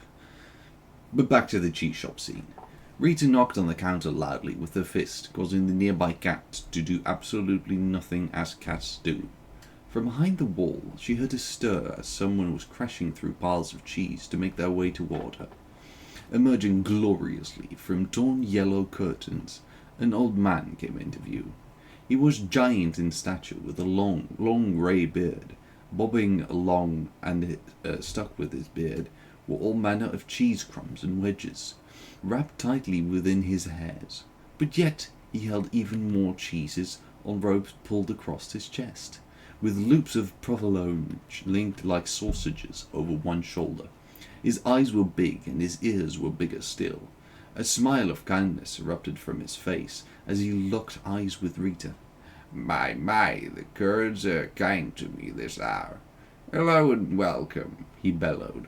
But back to the cheese shop scene. Rita knocked on the counter loudly with her fist, causing the nearby cat to do absolutely nothing as cats do. From behind the wall, she heard a stir as someone was crashing through piles of cheese to make their way toward her. Emerging gloriously from torn yellow curtains, an old man came into view. He was giant in stature, with a long grey beard. Bobbing along and stuck with his beard were all manner of cheese crumbs and wedges, wrapped tightly within his hairs. But yet he held even more cheeses on ropes pulled across his chest, with loops of provolone linked like sausages over one shoulder. His eyes were big, and his ears were bigger still. A smile of kindness erupted from his face as he locked eyes with Rita. My, the Kurds are kind to me this hour. Hello and welcome, he bellowed.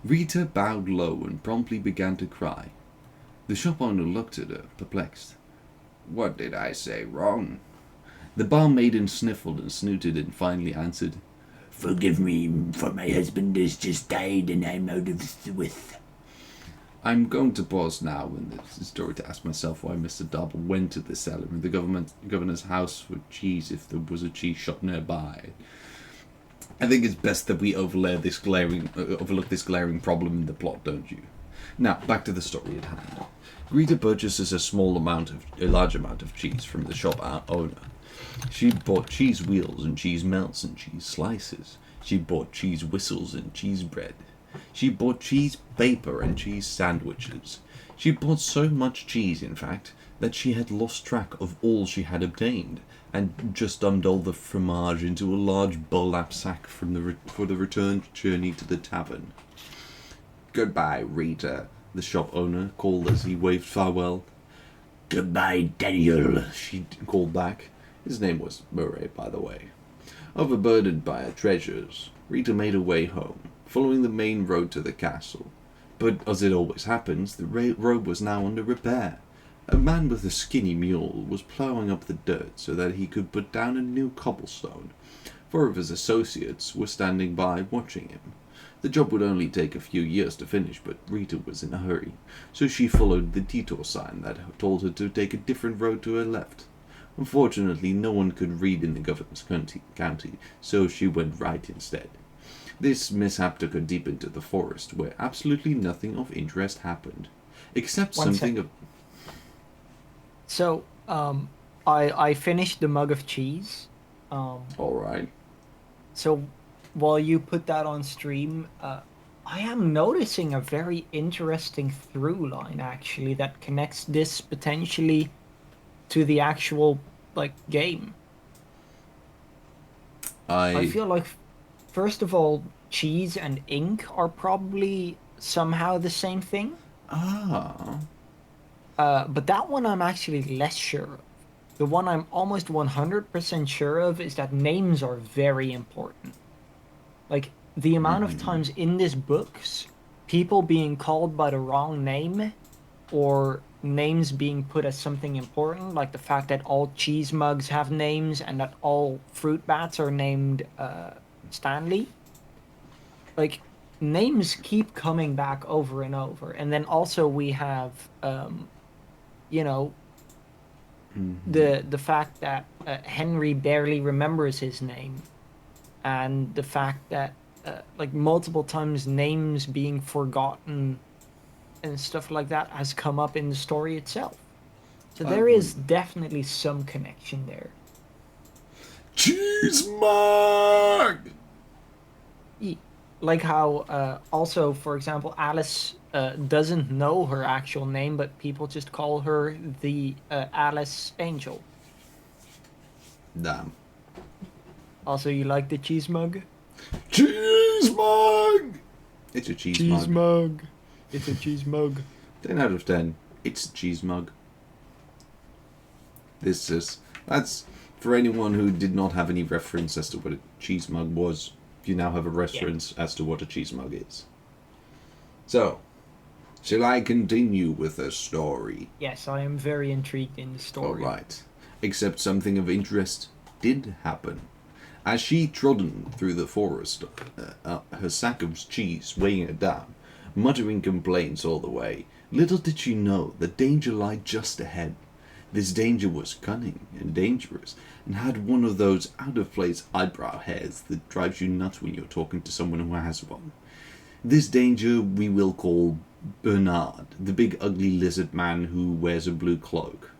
Rita bowed low and promptly began to cry. The shop owner looked at her, perplexed. What did I say wrong? The barmaiden sniffled and snooted and finally answered, Forgive me, for my husband has just died and I'm out of the with. I'm going to pause now in the story to ask myself why Mr. Darble went to the cellar in the governor's house for cheese if there was a cheese shop nearby. I think it's best that we overlook this glaring problem in the plot, don't you? Now, back to the story at hand. Rita purchases a large amount of cheese from the shop owner. She bought cheese wheels and cheese melts and cheese slices. She bought cheese whistles and cheese bread. She bought cheese paper and cheese sandwiches. She bought so much cheese, in fact, that she had lost track of all she had obtained, and just dumped all the fromage into a large burlap sack for the return journey to the tavern. Goodbye, Rita, the shop owner called as he waved farewell. Goodbye, Daniel, she called back. His name was Murray, by the way. Overburdened by her treasures, Rita made her way home, following the main road to the castle. But, as it always happens, the road was now under repair. A man with a skinny mule was ploughing up the dirt so that he could put down a new cobblestone. 4 of his associates were standing by watching him. The job would only take a few years to finish, but Rita was in a hurry, so she followed the detour sign that told her to take a different road to her left. Unfortunately, no one could read in the governor's county, so she went right instead. This mishap took her deep into the forest, where absolutely nothing of interest happened, except something of... So, I finished the mug of cheese. Alright. So, while you put that on stream, I am noticing a very interesting through line, actually, that connects this potentially to the actual, game. I feel like, first of all, cheese and ink are probably somehow the same thing. Ah. But that one I'm actually less sure of. The one I'm almost 100% sure of is that names are very important. Like, the amount of times in this books, people being called by the wrong name, or names being put as something important, like the fact that all cheese mugs have names and that all fruit bats are named Stanley. Like, names keep coming back over and over. And then also we have, the fact that Henry barely remembers his name. And the fact that, multiple times names being forgotten and stuff like that has come up in the story itself. So there is definitely some connection there. Cheese mug! Like how, also, for example, Alice doesn't know her actual name, but people just call her the Alice Angel. Damn. Also, you like the cheese mug? Cheese mug! It's a cheese Cheese mug. mug. It's a cheese mug. 10 out of 10. It's a cheese mug. That's for anyone who did not have any reference as to what a cheese mug was. You now have a reference as to what a cheese mug is. So, shall I continue with the story? Yes, I am very intrigued in the story. Alright. Except something of interest did happen. As she trodden through the forest, her sack of cheese weighing her down, muttering complaints all the way, little did she know that danger lay just ahead. This danger was cunning and dangerous, and had one of those out-of-place eyebrow hairs that drives you nuts when you're talking to someone who has one. This danger we will call Bernard, the big ugly lizard man who wears a blue cloak.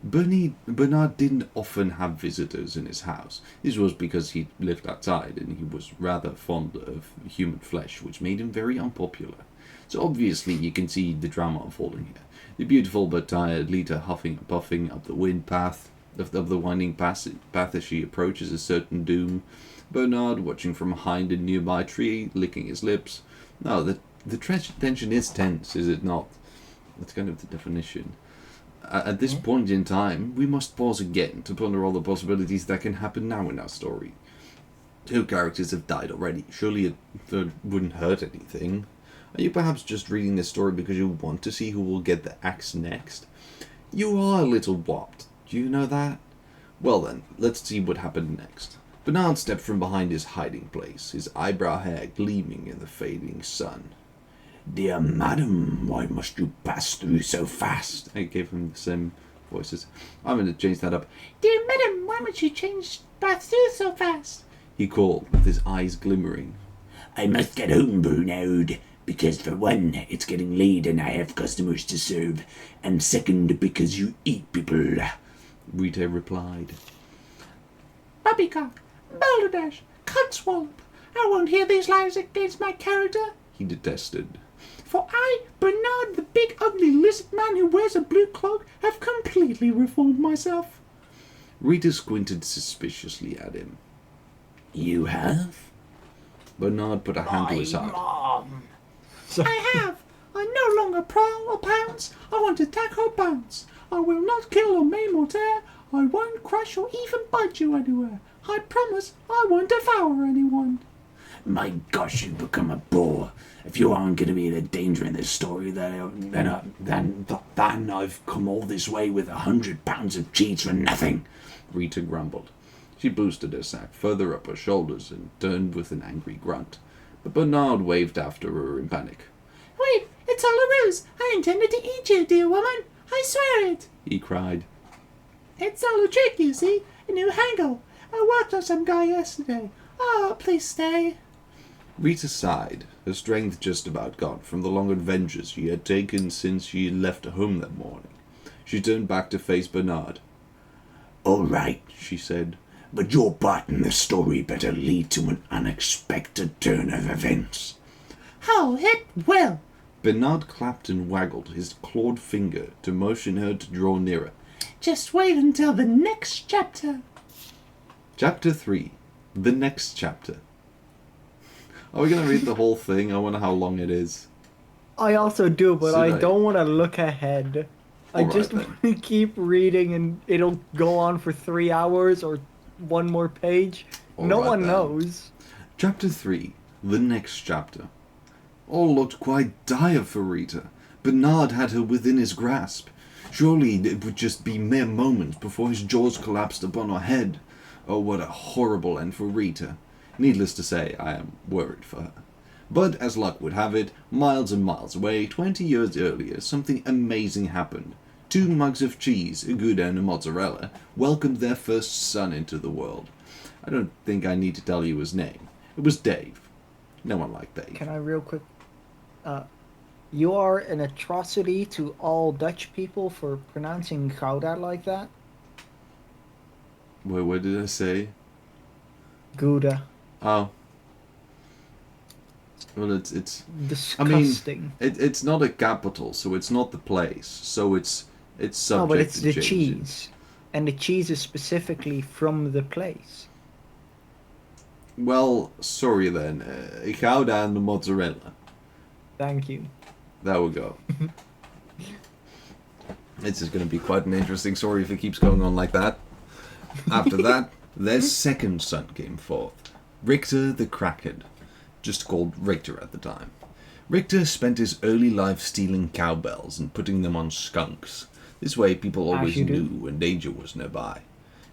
Bernard didn't often have visitors in his house. This was because he lived outside and he was rather fond of human flesh, which made him very unpopular. So obviously you can see the drama unfolding here. The beautiful but tired Lita huffing and puffing up the wind path of the winding path as she approaches a certain doom. Bernard watching from behind a nearby tree, licking his lips. No, the tension is tense, is it not? That's kind of the definition. At this point in time, we must pause again to ponder all the possibilities that can happen now in our story. 2 characters have died already. Surely it wouldn't hurt anything. Are you perhaps just reading this story because you want to see who will get the axe next? You are a little warped. Do you know that? Well then, let's see what happened next. Bernard stepped from behind his hiding place, his eyebrow hair gleaming in the fading sun. Dear madam, why must you pass through so fast? I gave him the same voices. I'm going to change that up. Dear madam, why must you change paths through so fast? He called, with his eyes glimmering. I must get home, Bernard, because for one, it's getting late and I have customers to serve, and second, because you eat people. Rita replied. Poppycock, balderdash, codswallop. I won't hear these lies against my character. He detested. For I, Bernard, the big ugly lizard man who wears a blue cloak, have completely reformed myself. Rita squinted suspiciously at him. You have? Bernard put a hand to his heart. Mom. I have. I no longer prowl or pounce. I won't attack or bounce. I will not kill or maim or tear. I won't crush or even bite you anywhere. I promise I won't devour anyone. My gosh, you've become a bore. If you aren't going to be the danger in this story, then I've come all this way with 100 pounds of cheese for nothing. Rita grumbled. She boosted her sack further up her shoulders and turned with an angry grunt. But Bernard waved after her in panic. Wait, it's all a ruse. I intended to eat you, dear woman. I swear it. He cried. It's all a trick, you see. A new angle. I worked on some guy yesterday. Oh, please stay. Rita sighed, her strength just about gone from the long adventures she had taken since she had left home that morning. She turned back to face Bernard. All right, she said, but your part in the story better lead to an unexpected turn of events. Oh, it will. Bernard clapped and waggled his clawed finger to motion her to draw nearer. Just wait until the next chapter. Chapter 3. The next chapter. Are we going to read the whole thing? I wonder how long it is. I also do, but Should I I? don't want to look ahead. I Alright just then. want to keep reading and it'll go on for 3 hours or one more page. No Alright one then. knows. Chapter 3. The next chapter. All looked quite dire for Rita. Bernard had her within his grasp. Surely it would just be mere moments before his jaws collapsed upon her head. Oh, what a horrible end for Rita. Needless to say, I am worried for her. But as luck would have it, miles and miles away, 20 years earlier, something amazing happened. 2 mugs of cheese, a Gouda and a mozzarella, welcomed their first son into the world. I don't think I need to tell you his name. It was Dave. No one liked Dave. Can I real quick? You are an atrocity to all Dutch people for pronouncing Gouda like that. Wait, what did I say? Gouda. Oh. Well, it's Disgusting. I mean, it's not a capital, so it's not the place. So it's subject No, but it's to the change. cheese. And the cheese is specifically from the place. Well, sorry then. Gouda and the mozzarella. Thank you. There we go. This is going to be quite an interesting story if it keeps going on like that. After that, their second son came forth. Richter the Kraken. Just called Richter at the time. Richter spent his early life stealing cowbells and putting them on skunks. This way people always knew when danger was nearby.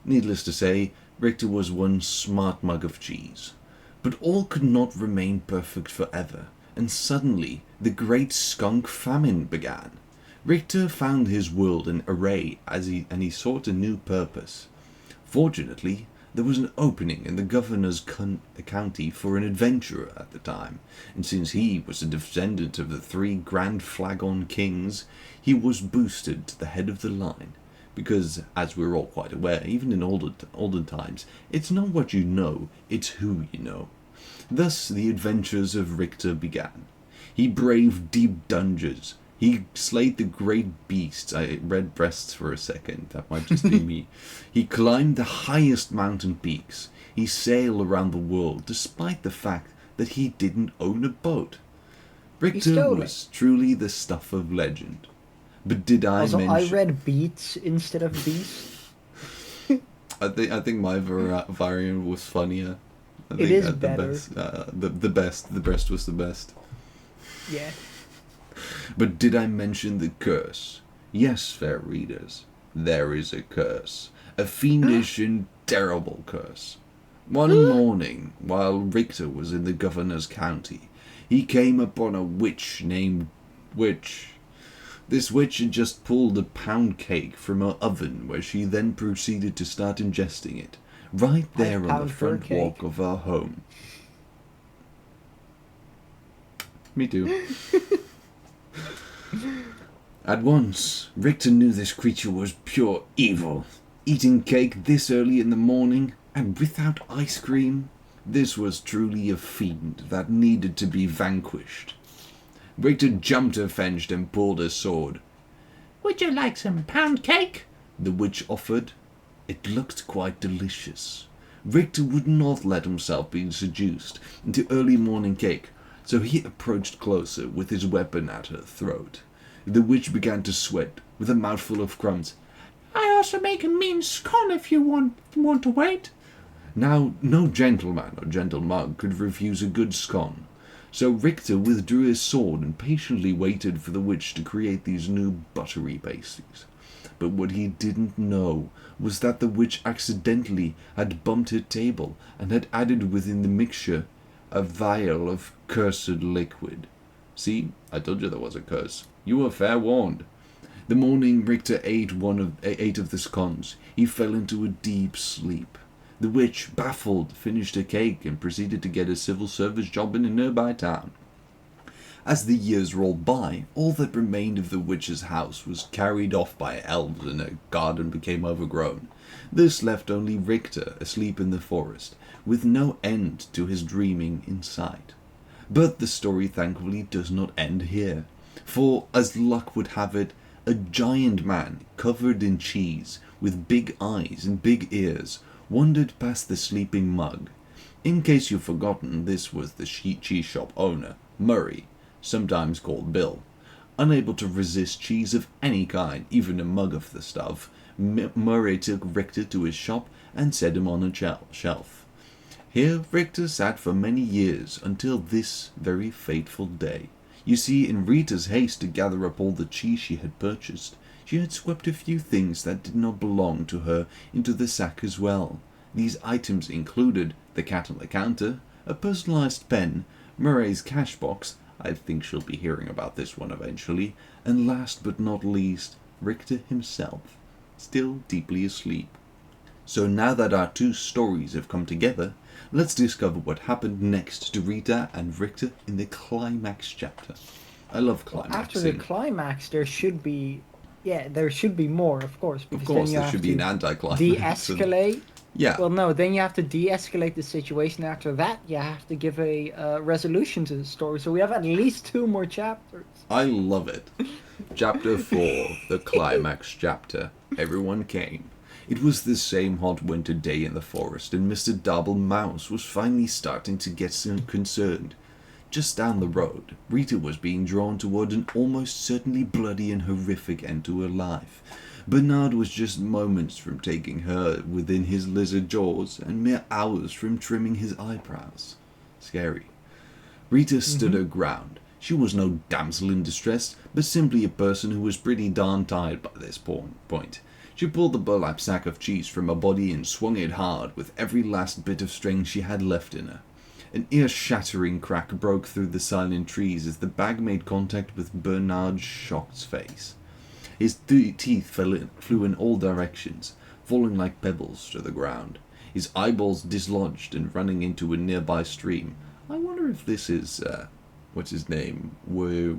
Needless to say, Richter was one smart mug of cheese. But all could not remain perfect forever, and suddenly the great skunk famine began. Richter found his world in array and he sought a new purpose. Fortunately, there was an opening in the governor's county for an adventurer at the time, and since he was a descendant of the 3 Grand Flagon kings, he was boosted to the head of the line. Because, as we're all quite aware, even in olden times, it's not what you know, it's who you know. Thus the adventures of Richter began. He braved deep dungeons. He slayed the great beasts. I read breasts for a second. That might just be me. He climbed the highest mountain peaks. He sailed around the world, despite the fact that he didn't own a boat. Richter was truly the stuff of legend. But did I also, mention... I read beats instead of beasts. I think my variant was funnier. I think is better. The best was the best. Yeah. But did I mention the curse? Yes, fair readers, there is a curse. A fiendish and terrible curse. One morning, while Richter was in the governor's county, he came upon a witch named Witch. This witch had just pulled a pound cake from her oven, where she then proceeded to start ingesting it, right there on the front walk of her home. Me too. At once, Richter knew this creature was pure evil. Eating cake this early in the morning, and without ice cream, this was truly a fiend that needed to be vanquished. Richter jumped avenged and pulled his sword. Would you like some pound cake? The witch offered. It looked quite delicious. Richter would not let himself be seduced into early morning cake, so he approached closer with his weapon at her throat. The witch began to sweat, with a mouthful of crumbs. I also make a mean scone if you want to wait. Now, no gentleman or gentlemug could refuse a good scone, so Richter withdrew his sword and patiently waited for the witch to create these new buttery pasties. But what he didn't know was that the witch accidentally had bumped her table and had added within the mixture a vial of cursed liquid. See, I told you there was a curse. You were fair warned. The morning Richter ate eight of the scones, he fell into a deep sleep. The witch, baffled, finished her cake and proceeded to get a civil service job in a nearby town. As the years rolled by, all that remained of the witch's house was carried off by elves and her garden became overgrown. This left only Richter asleep in the forest, with no end to his dreaming in sight. But the story thankfully does not end here, for, as luck would have it, a giant man covered in cheese, with big eyes and big ears, wandered past the sleeping mug. In case you've forgotten, this was the cheese shop owner, Murray, sometimes called Bill. Unable to resist cheese of any kind, even a mug of the stuff, Murray took Richter to his shop and set him on a shelf. Here Richter sat for many years, until this very fateful day. You see, in Rita's haste to gather up all the cheese she had purchased, she had swept a few things that did not belong to her into the sack as well. These items included the cat on the counter, a personalized pen, Murray's cash box, I think she'll be hearing about this one eventually, and last but not least, Richter himself, still deeply asleep. So now that our two stories have come together, let's discover what happened next to Rita and Richter in the climax chapter. I love climaxing. After the climax, there should be more, of course. Of course, there should be an anticlimax. De-escalate Yeah. Well, no, then you have to de-escalate the situation. After that, you have to give a resolution to the story. So we have at least 2 more chapters. I love it. Chapter 4, the climax chapter. Everyone came. It was the same hot winter day in the forest, and Mr. Double Mouse was finally starting to get concerned. Just down the road, Rita was being drawn toward an almost certainly bloody and horrific end to her life. Bernard was just moments from taking her within his lizard jaws, and mere hours from trimming his eyebrows. Scary. Rita stood her ground. She was no damsel in distress, but simply a person who was pretty darn tired by this point. She pulled the burlap sack of cheese from her body and swung it hard with every last bit of strength she had left in her. An ear-shattering crack broke through the silent trees as the bag made contact with Bernard's shocked face. His teeth flew in all directions, falling like pebbles to the ground. His eyeballs dislodged and running into a nearby stream. I wonder if this is, what's his name? Who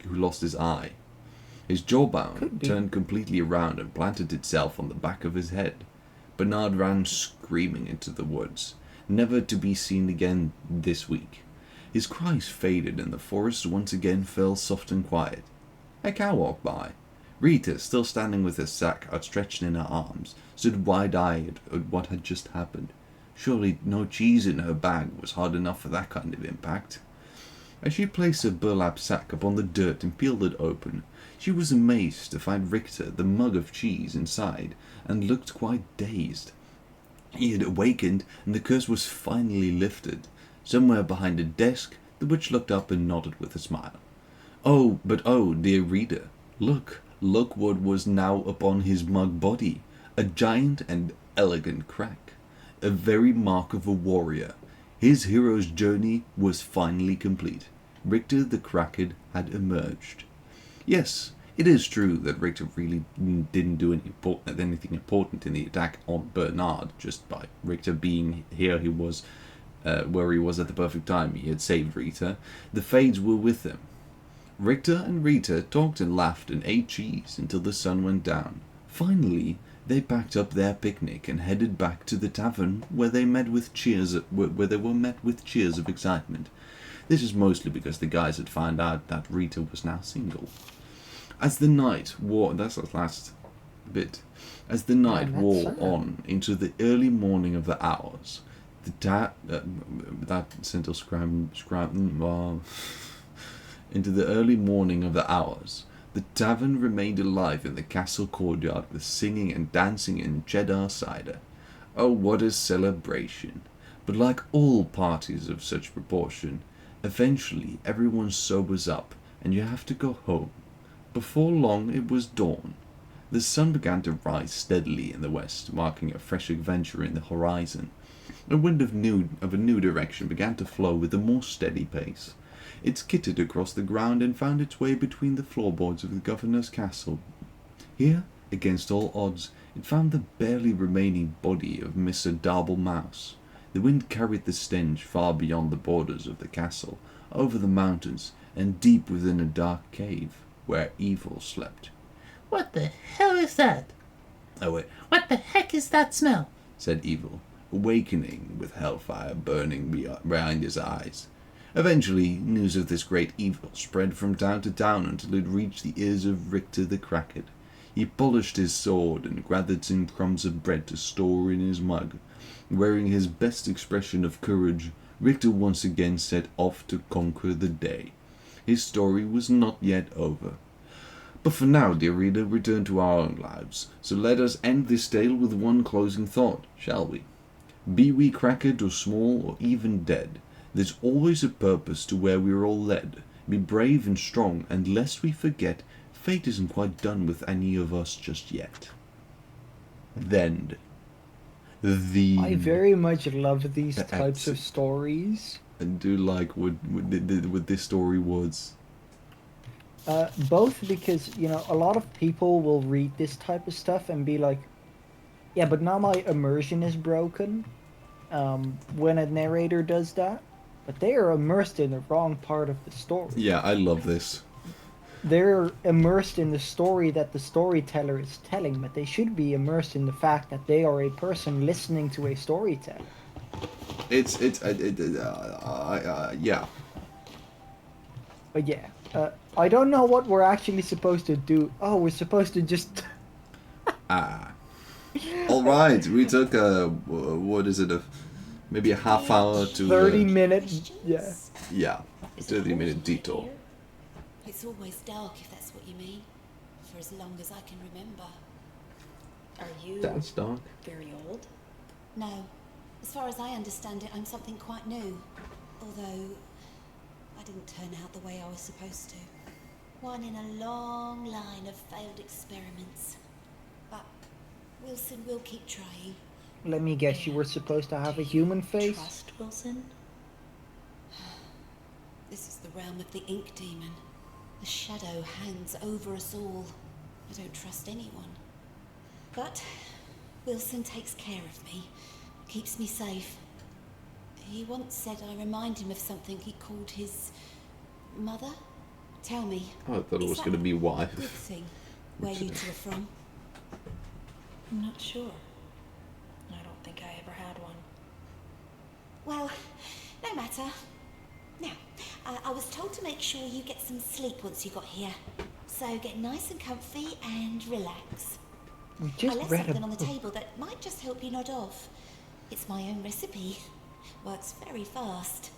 lost his eye. His jawbone turned completely around and planted itself on the back of his head. Bernard ran screaming into the woods, never to be seen again this week. His cries faded and the forest once again fell soft and quiet. A cow walked by. Rita, still standing with her sack outstretched in her arms, stood wide-eyed at what had just happened. Surely no cheese in her bag was hard enough for that kind of impact. As she placed her burlap sack upon the dirt and peeled it open, she was amazed to find Richter, the mug of cheese, inside, and looked quite dazed. He had awakened, and the curse was finally lifted. Somewhere behind a desk, the witch looked up and nodded with a smile. Oh, dear reader, look what was now upon his mug body, a giant and elegant crack, a very mark of a warrior. His hero's journey was finally complete. Richter the Cracked had emerged. Yes, it is true that Richter really didn't do anything important in the attack on Bernard, just by Richter being here he was, where he was at the perfect time. He had saved Rita. The Fades were with him. Richter and Rita talked and laughed and ate cheese until the sun went down. Finally, they packed up their picnic and headed back to the tavern, where they were met with cheers of excitement. This is mostly because the guys had found out that Rita was now single. As the night wore, that's the last bit. As the night wore on into the early morning of the hours, into the early morning of the hours, the tavern remained alive in the castle courtyard with singing and dancing and cheddar cider. Oh, what a celebration! But like all parties of such proportion, eventually everyone sobers up and you have to go home. Before long it was dawn. The sun began to rise steadily in the west, marking a fresh adventure in the horizon. A wind of a new direction began to flow with a more steady pace. It skittered across the ground and found its way between the floorboards of the governor's castle. Here, against all odds, it found the barely remaining body of Mr. Double Mouse. The wind carried the stench far beyond the borders of the castle, over the mountains, and deep within a dark cave, where evil slept. What the hell is that? Oh wait. What the heck is that smell? Said Evil, awakening with hellfire burning behind his eyes. Eventually, news of this great evil spread from town to town until it reached the ears of Richter the Cracked. He polished his sword and gathered some crumbs of bread to store in his mug. Wearing his best expression of courage, Richter once again set off to conquer the day. His story was not yet over. But for now, dear reader, return to our own lives. So let us end this tale with one closing thought, shall we? Be we cracked or small or even dead, there's always a purpose to where we're all led. Be brave and strong, and lest we forget, fate isn't quite done with any of us just yet. Then, I very much love these types of stories. And do like what this story was. Both because, a lot of people will read this type of stuff and be like, yeah, but now my immersion is broken when a narrator does that. But they are immersed in the wrong part of the story. Yeah, I love this. they're immersed in the story that the storyteller is telling, but they should be immersed in the fact that they are a person listening to a storyteller. Yeah. But yeah, I don't know what we're actually supposed to do. Oh, we're supposed to just... Alright, we took what is it, maybe a half hour to... 30 minutes, yeah. Yeah, 30-minute detour. It's always dark, if that's what you mean. For as long as I can remember. Are you That's dark. very old? No. As far as I understand it, I'm something quite new. Although, I didn't turn out the way I was supposed to. One in a long line of failed experiments. But Wilson will keep trying. Let me guess, you were supposed to have a human face? Trust Wilson? This is the realm of the ink demon. The shadow hangs over us all. I don't trust anyone. But Wilson takes care of me, keeps me safe. He once said I remind him of something he called his mother. Tell me. Oh, I thought it was going to be Good wife. thing. Where you two are from? I'm not sure. I don't think I ever had one. Well, no matter. Now, I was told to make sure you get some sleep once you got here. So get nice and comfy and relax. We I just left read something a on the book. table that might just help you nod off. It's my own recipe. Works very fast.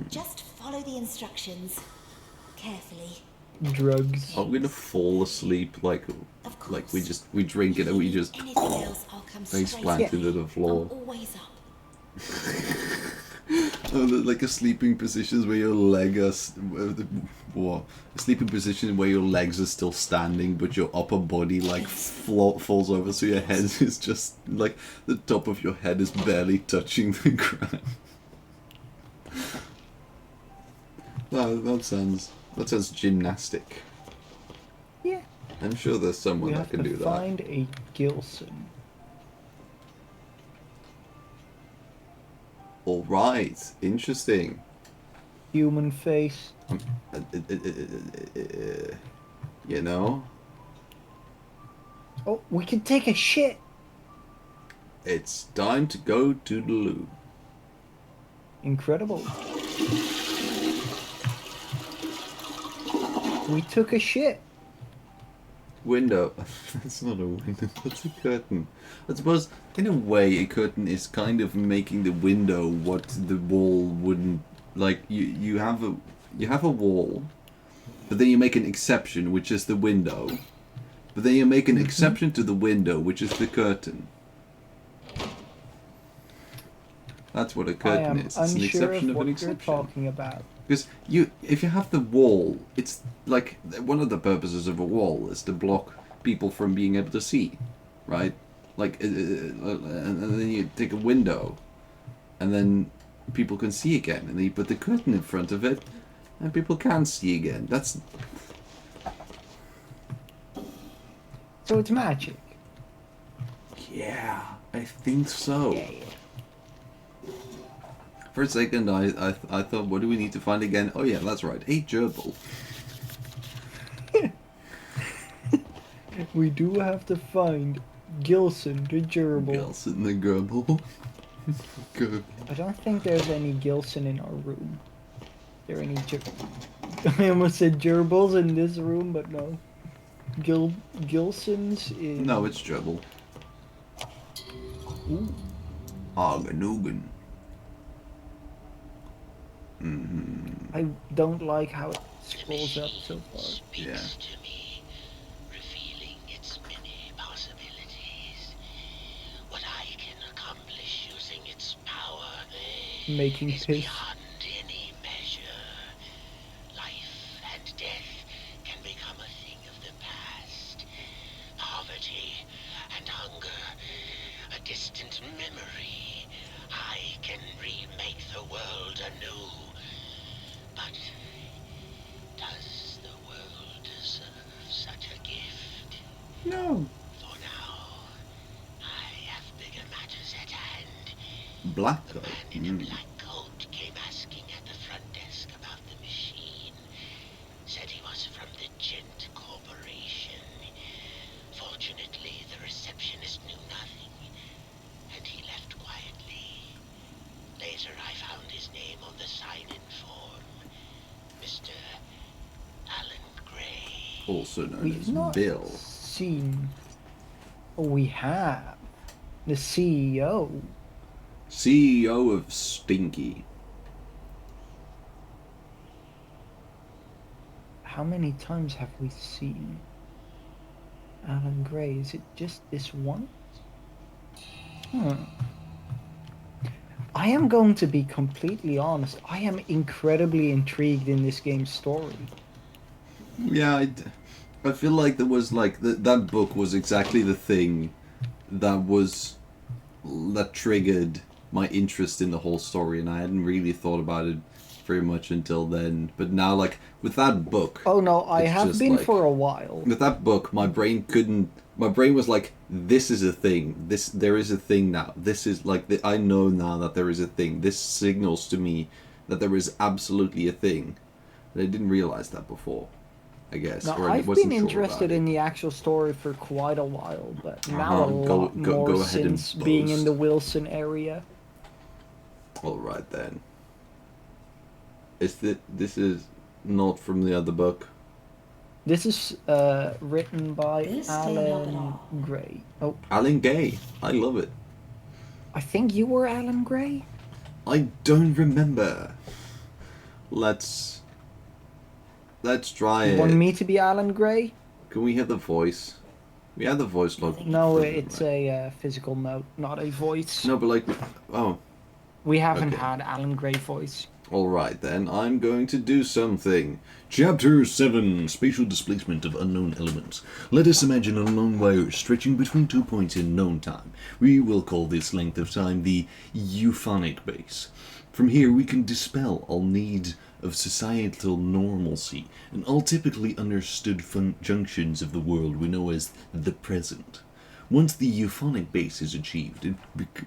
Just follow the instructions. Carefully. Drugs. I'm gonna fall asleep like we drink it and we just Anything else, I'll come face straight plant to into the floor. I'm always up. Oh, like a sleeping position where your leg is what? A sleeping position where your legs are still standing, but your upper body like falls over, so your head is just like the top of your head is barely touching the ground. That sounds gymnastic. Yeah. I'm sure there's someone We that have can to do that. find a Gilson. All right, interesting. Human face. You know, Oh, we can take a shit. it's time to go to the loo. Incredible. We took a shit. Window. That's not a window, that's a curtain. I suppose, in a way, a curtain is kind of making the window what the wall wouldn't... Like, you have a wall, but then you make an exception, which is the window. But then you make an exception to the window, which is the curtain. That's what a curtain is. It's an exception of an exception. You're talking about. Because if you have the wall, it's like one of the purposes of a wall is to block people from being able to see, right? Like, and then you take a window, and then people can see again, and then you put the curtain in front of it, and people can't see again. That's... So it's magic. Yeah, I think so. Yeah. For a second, I thought, what do we need to find again? Oh yeah, that's right, a gerbil. We do have to find Gilson the gerbil. Gilson the gerbil. Good. I don't think there's any Gilson in our room. There any I almost said gerbils in this room, but no. Gilson's in... No, it's gerbil. Ooh. Arganoogan. I don't like how it scrolls up so far. Yeah. To me, revealing its many possibilities. What I can accomplish using its power Making is piss. beyond any measure. Life and death can become a thing of the past. Poverty and hunger, a distant memory. I can remake the world anew. But does the world deserve such a gift? No. For now, I have bigger matters at hand. Black The coat. man in a black coat came asking at the front desk about the machine. Said he was from the Also known We've as not Bill. seen. We have the CEO. CEO of Stinky. How many times have we seen Alan Gray? Is it just this once? I am going to be completely honest. I am incredibly intrigued in this game's story. Yeah, I feel like there was like that book was exactly the thing that triggered my interest in the whole story, and I hadn't really thought about it very much until then. But now, like with that book, Oh no, I have just been like, for a while. with that book, my brain was like, this is a thing. There is a thing now. This is like I know now that there is a thing. This signals to me that there is absolutely a thing. And I didn't realize that before, I guess. Now, or I I've wasn't been sure interested about in it. the actual story for quite a while, but now a Go lot more ahead and since being in boast. the Wilson area. All right then. This is not from the other book? This is written by This can't help at Alan all. Gray. Oh, Alan Gay. I love it. I think you were Alan Gray? I don't remember. Let's try You it. want me to be Alan Gray? Can we hear the voice? We had the voice look. No, it's a physical note, not a voice. No, but like, oh. We haven't Okay. had Alan Gray voice. Alright then, I'm going to do something. Chapter 7, Spatial Displacement of Unknown Elements. Let us imagine a long wire stretching between 2 points in known time. We will call this length of time the euphonic base. From here we can dispel all need of societal normalcy and all typically understood junctions of the world we know as the present. Once the euphonic base is achieved,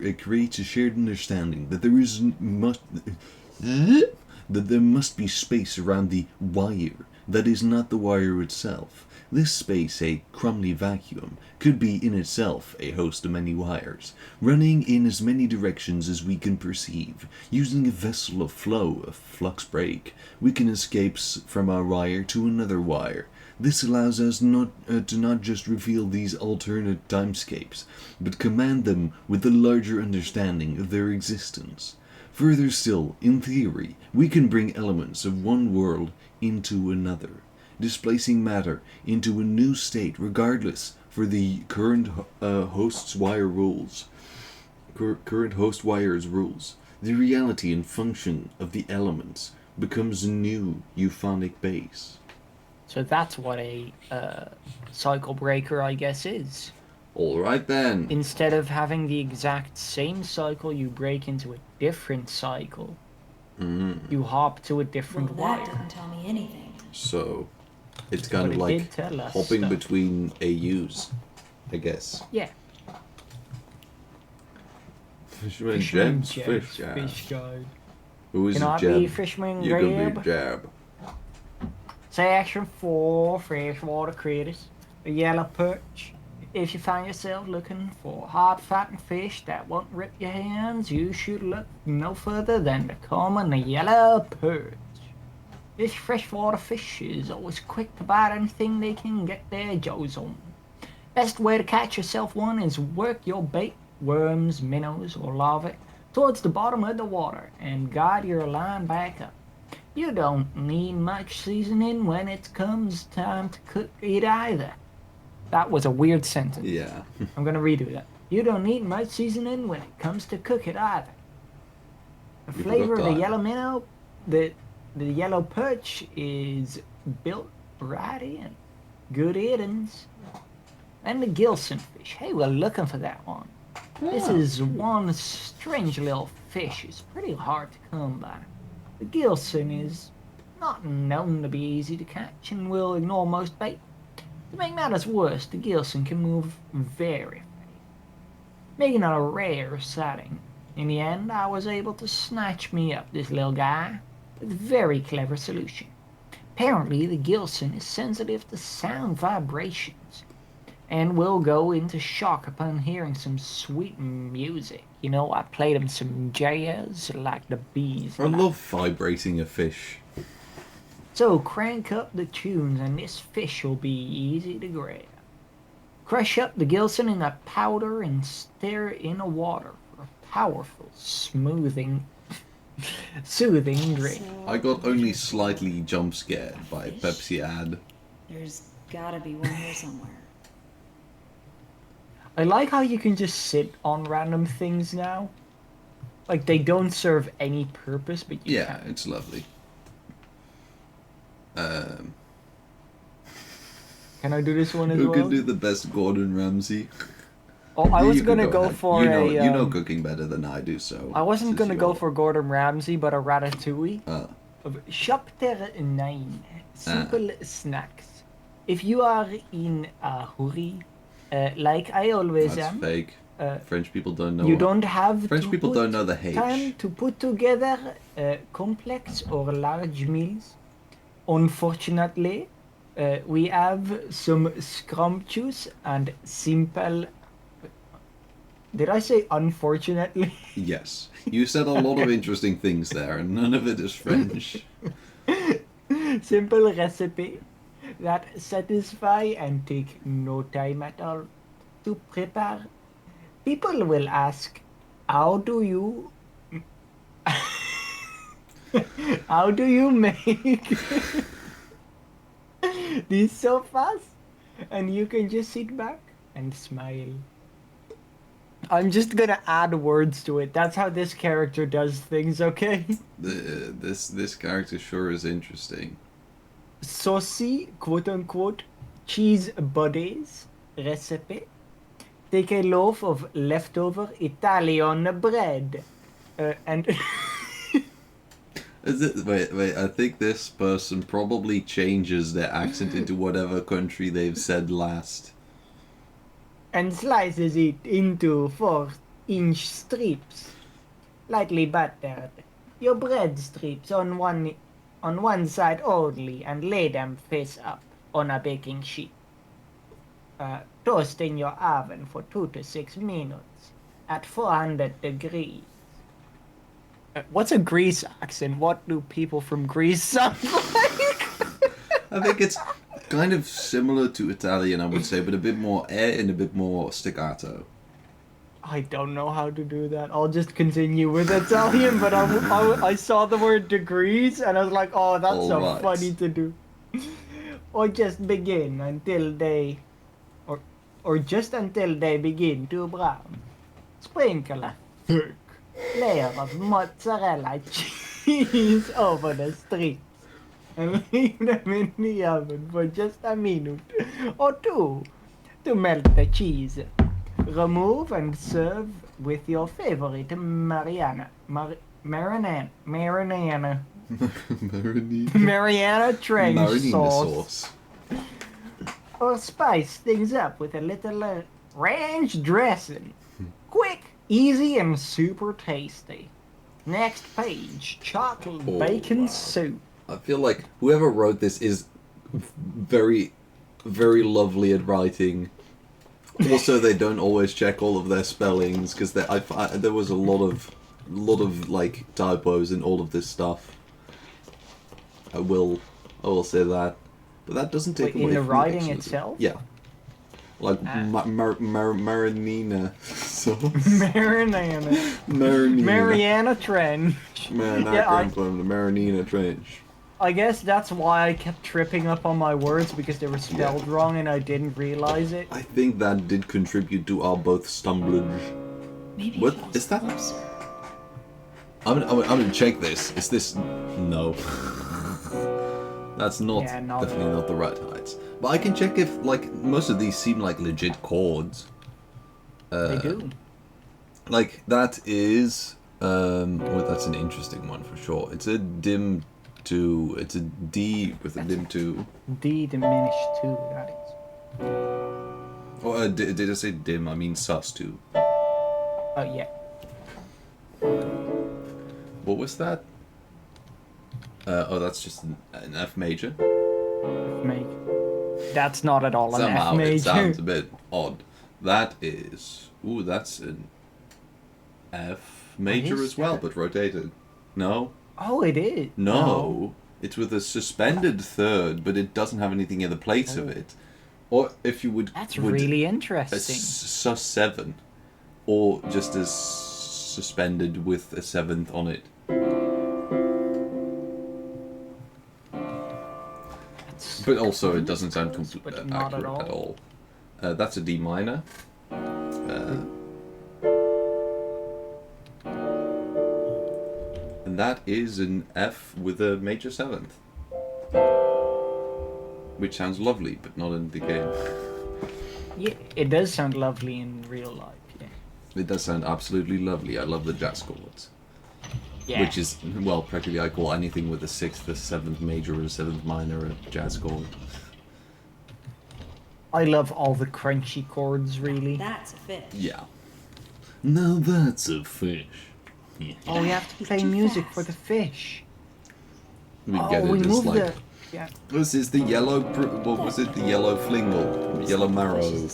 it creates a shared understanding that there must be space around the wire that is not the wire itself. This space, a Crumley vacuum, could be in itself a host of many wires, running in as many directions as we can perceive. Using a vessel of flow, a flux break, we can escape from our wire to another wire. This allows us to not just reveal these alternate timescapes, but command them with a larger understanding of their existence. Further still, in theory, we can bring elements of one world into another, displacing matter into a new state regardless for the current host's wire rules. Current host wire's rules. The reality and function of the elements becomes a new euphonic base. So that's what a cycle breaker, I guess, is. Alright then. Instead of having the exact same cycle, you break into a different cycle. You hop to a different Well, that wire. didn't tell me anything. So, it's kind But of it like did tell us hopping stuff. between AUs, I guess. Yeah. Fisherman Fisherman Jeb's Jeb's Fish Jab. Fish Guide. Who is Can a I Jeb? be Fisherman You can be Grab? Jab. Section 4, freshwater critters. A yellow perch. If you find yourself looking for hard-fighting fish that won't rip your hands, you should look no further than the common yellow perch. This freshwater fish is always quick to bite anything they can get their jaws on. Best way to catch yourself one is work your bait, worms, minnows, or larvae, towards the bottom of the water and guide your line back up. You don't need much seasoning when it comes time to cook it either. That was a weird sentence. Yeah. I'm gonna redo that. You don't need much seasoning when it comes to cook it either. The You flavor of forgot the that. yellow minnow, the yellow perch is built right in. Good eatings. And the Gilson fish. Hey, we're looking for that one. This is one strange little fish. It's pretty hard to come by. The Gilson is not known to be easy to catch and will ignore most bait. To make matters worse, the Gilson can move very fast, making it a rare sighting. In the end, I was able to snatch me up this little guy with a very clever solution. Apparently, the Gilson is sensitive to sound vibrations and will go into shock upon hearing some sweet music. You know, I played him some jazz like the bees. I love vibrating a fish. So crank up the tunes and this fish will be easy to grab. Crush up the Gilson in a powder and stir in a water for a powerful, soothing drink. I got only slightly jump scared by Pepsi ad. There's gotta be one here somewhere. I like how you can just sit on random things now. Like, they don't serve any purpose, but you Yeah, can. it's lovely. Can I do this one as Who well? can do the best Gordon Ramsay? Oh, I was You can gonna go ahead. for you know a. cooking better than I do, so. I wasn't this is gonna go your- for Gordon Ramsay, but a ratatouille. Ah. Chapter 9. Simple snacks. If you are in a hurry, like I always That's am, fake. French people don't know. you don't have French to people put don't know the H. time to put together complex or large meals. Unfortunately, we have some scrumptious and simple. Did I say unfortunately? Yes. You said a lot of interesting things there, and none of it is French. Simple recipe that satisfy and take no time at all to prepare. People will ask, how do you how do you make these so fast? And you can just sit back and smile. I'm just gonna add words to it. That's how this character does things, okay? This character sure is interesting. Saucy, quote unquote, cheese buddies recipe. Take a loaf of leftover Italian bread and Is it? Wait. I think this person probably changes their accent into whatever country they've said last. and slices it into 4-inch strips, lightly buttered. Your bread strips on one side only, and lay them face up on a baking sheet. Toast in your oven for 2 to 6 minutes at 400 degrees. What's a Greece accent? What do people from Greece sound like? I think it's kind of similar to Italian, I would say, but a bit more air and a bit more staccato. I don't know how to do that. I'll just continue with Italian, but I saw the word degrees and I was like, oh, that's so Alright. funny to do. Or just begin until they, or just until they begin to brown. Sprinkle a thick layer of mozzarella cheese over the strips and leave them in the oven for just a minute or two to melt the cheese. Remove and serve with your favorite Mariana Marinina. Mariana Trench Marinina sauce. Or spice things up with a little ranch dressing. Quick, easy, and super tasty. Next page, chocolate Oh, bacon wow. soup. I feel like whoever wrote this is very, very lovely at writing. Also, they don't always check all of their spellings because there was a lot of like typos in all of this stuff. I will say that, but that doesn't take Wait, away in the from writing excellent- itself? Yeah, like Marinina sauce. Marinana. Marinina. Mariana Trench. Man, I Yeah, come from the Marinina Trench. I guess that's why I kept tripping up on my words because they were spelled wrong and I didn't realize it. I think that did contribute to our both stumblage. Maybe What if it was is that? closer. I'm gonna check this. Is this no? That's not Yeah, no. definitely not the right heights. But I can check if like most of these seem like legit chords. They do. Like that is well, that's an interesting one for sure. It's a dim 2. It's a D with a dim 2. D diminished 2, that is. Oh, did I say dim? I mean sus 2. Oh, yeah. What was that? Oh, that's just an F major. Major. That's not at all an Somehow F major. it sounds a bit odd. That is... Ooh, that's an F major is as well, that? but rotated. No? Oh, it is. No. It's with a suspended third, but it doesn't have anything in the place of it. Or if you would... That's would really a interesting. sus7. Or just as suspended with a 7th on it. But also, it doesn't sound accurate at all. That's a D minor. And that is an F with a major 7th. Which sounds lovely, but not in the game. Yeah, it does sound lovely in real life, yeah. It does sound absolutely lovely. I love the jazz chords. Yeah. Which is, well, practically I call anything with a 6th, a 7th major, or a 7th minor a jazz chord. I love all the crunchy chords, really. That's a fish. Yeah. Now that's a fish. Yeah. Oh, we have to play music for the fish. We get we it as moved like... the... Yeah. This is the yellow... What was it? The yellow flingle. Yellow marrow.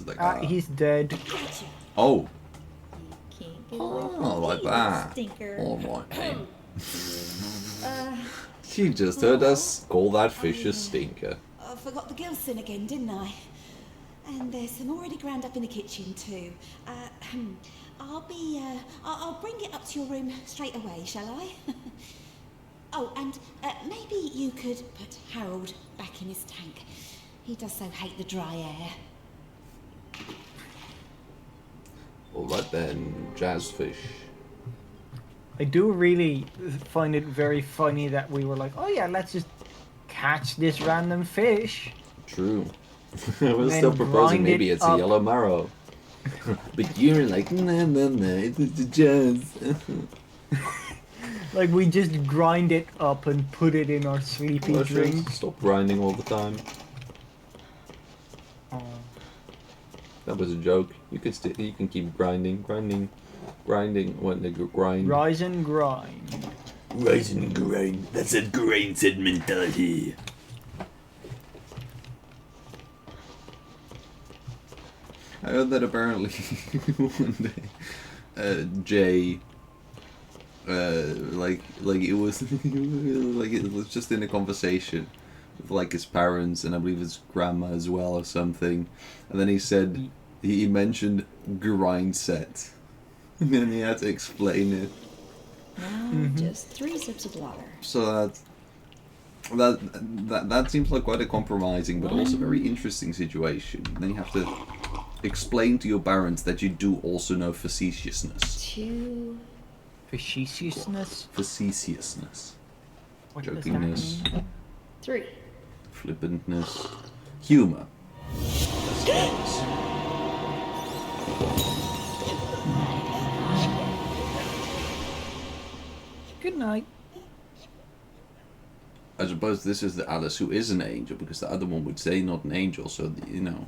Like He's dead. Oh. Oh, like that. Stinker. Alright then. She just heard us call that fish a stinker. I forgot the Gilson again, didn't I? And there's some already ground up in the kitchen too. I'll bring it up to your room straight away, shall I? Oh, and maybe you could put Harold back in his tank. He does so hate the dry air. Alright then, jazzfish. I do really find it very funny that we were like, oh yeah, let's just catch this random fish. True. We're still proposing maybe it's a yellow marrow. But you're like, nah, it's a jazz. Like we just grind it up and put it in our sleepy drink. Stop grinding all the time. Oh. That was a joke. You can keep grinding. When they grind. Rise and grind. Rise and grind. That's a grind mentality. I heard that apparently one day, Jay, like it was like it was just in a conversation with like his parents and I believe his grandma as well or something, and then he said he mentioned grind set, and then he had to explain it. Now just 3 sips of water. So that seems like quite a compromising but also very interesting situation. Then you have to explain to your parents that you do also know facetiousness. 2. Facetiousness? Facetiousness. What Jokingness. 3. Flippantness. Humor. Good night. I suppose this is the Alice who is an angel, because the other one would say not an angel, so, you know.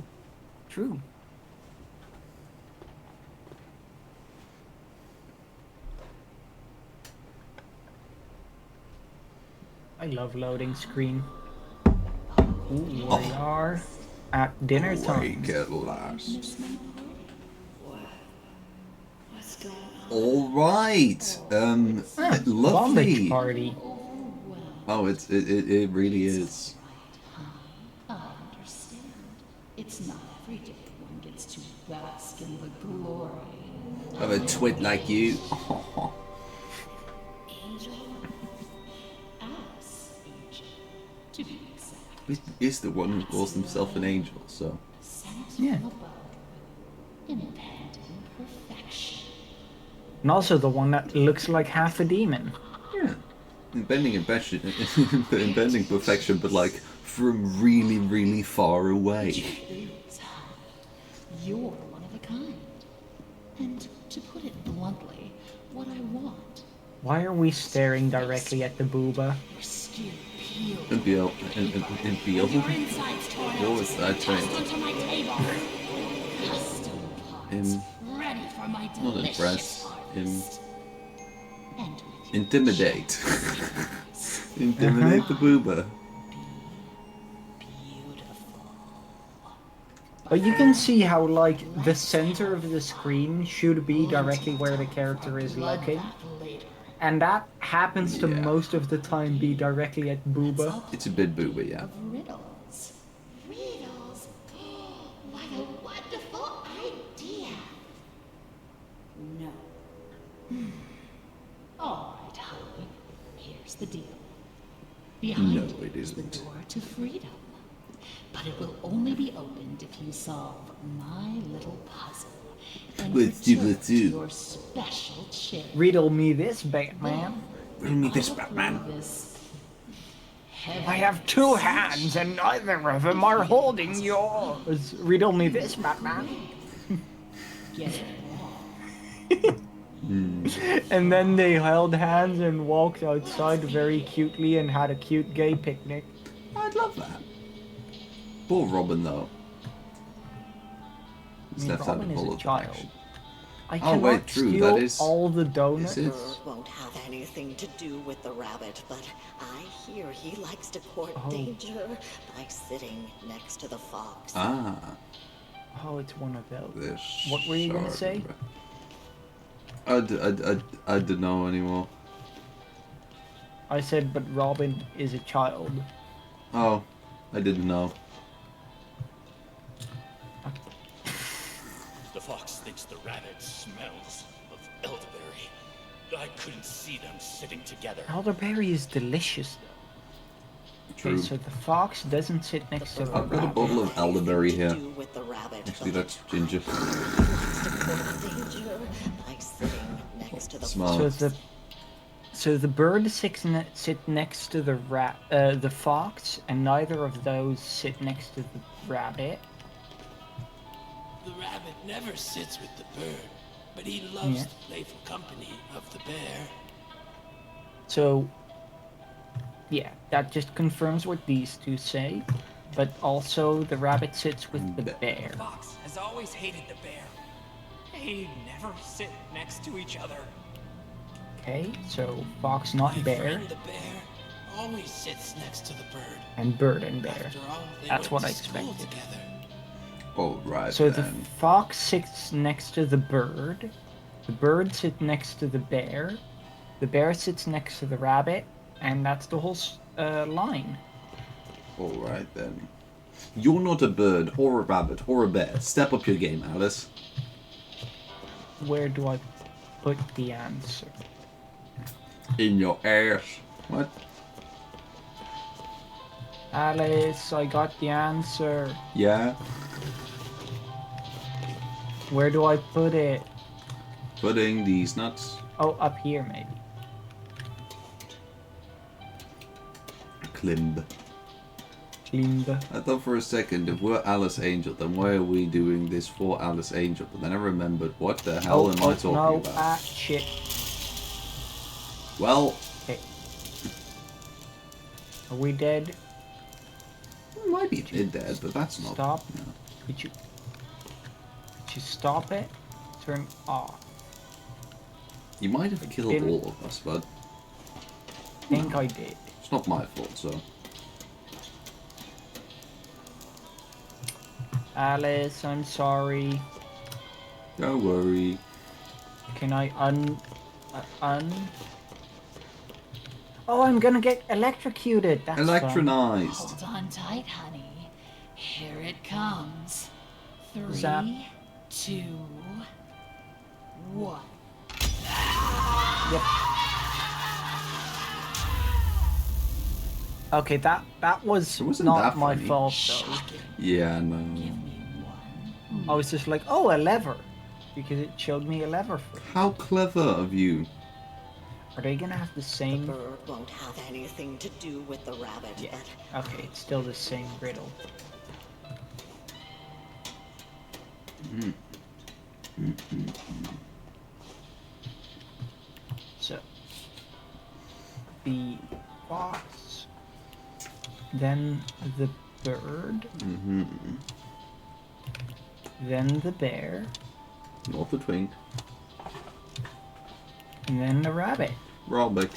True. I love loading screen. Ooh, we are at dinner time. Wake at last. What's going on? All right. Lovely. Bondage party. Oh, it really is. I understand. It's not every day one gets to bask in the glory of a twit like you. Angel? Alice, Angel, to be exact. He's the one who calls himself an angel, so. Sent Yeah. from above. Impending perfection. And also the one that looks like half a demon. Yeah. Impending perfection, but like from really, really far away. You're one of a kind. And to put it bluntly, what I want. Why are we staring directly at the booba? Your skin peeled. And Peel. Your insides torn What was that tossed thing? onto my table. Custom parts. Ready for my Not delicious impressed. harvest. And with Intimidate. Intimidate the booba. But you can see how, like, the center of the screen should be directly where the character is looking. And that happens to Yeah. most of the time be directly at Booba. It's a bit booby, yeah. Of riddles. Riddles? What a wonderful idea! No. All right, honey. Here's the deal. Behind No, you it is the isn't. door to freedom. But it will only be opened if you solve my little puzzle. And What's the return to puzzle? your special chair. Riddle me this, Batman. Riddle me this, All through Batman. this I have two hands and neither of them are holding yours. Riddle me this, Batman. Get it wrong. And then they held hands and walked outside very cutely and had a cute gay picnic. I'd love that. Poor Robin, though. He's left out Robin of is all a of the child. action. I Oh, cannot wait, true, steal that is- all the donuts. This Bird is... won't have anything to do with the rabbit, but I hear he likes to court Oh. danger by sitting next to the fox. Ah. Oh, it's one of those. This What were you gonna say? I don't know anymore. I said, but Robin is a child. Oh, I didn't know. The fox thinks the rabbit smells of elderberry. I couldn't see them sitting together. Elderberry is delicious, though. True. Okay, so the fox doesn't sit next to the I've got a rabbit. bottle of elderberry here. Do with the rabbit, Actually, but that's ginger. likes to court danger by sitting next to the Smart. So the bird sit next to the fox, and neither of those sit next to the rabbit. The rabbit never sits with the bird, but he loves Yeah. the playful company of the bear. So, yeah, that just confirms what these two say. But also, the rabbit sits with the bear. Fox has always hated the bear. They never sit next to each other. Okay, so fox not My bear, friend the bear always sits next to the bird. and bird and bear. After all, they That's went what I to school expected. together. Oh, right So the then. fox sits next to the bird sits next to the bear sits next to the rabbit, and that's the whole line. All right then. You're not a bird, or a rabbit, or a bear. Step up your game, Alice. Where do I put the answer? In your ass. What? Alice, I got the answer. Yeah? Where do I put it? Putting these nuts. Oh, up here maybe. Klimb. Klimb. I thought for a second, if we're Alice Angel, then why are we doing this for Alice Angel? But then I remembered, what the hell am I talking no, about? shit. Well, Okay. Are we dead? we might be dead, but that's not... Stop. No. Could you stop it? Turn off. You might have killed Didn't- all of us, but I think I did. it's not my fault, so... Alice, I'm sorry. Don't worry. Can I Oh, I'm gonna get electrocuted. That's fun. Electronized. Hold on tight, honey. Here it comes. 3, Zap. 2, 1. Yep. Okay, that was It wasn't not that my funny. fault though. Yeah, no. I was just like, oh, a lever, because it showed me a lever. How clever of you. Are they gonna have the same? The bird won't have anything to do with the rabbit, Yeah. but Okay, it's still the same riddle. So, the fox, then the bird, Mm-hmm. then the bear, Not the twink. and then the rabbit. Robic.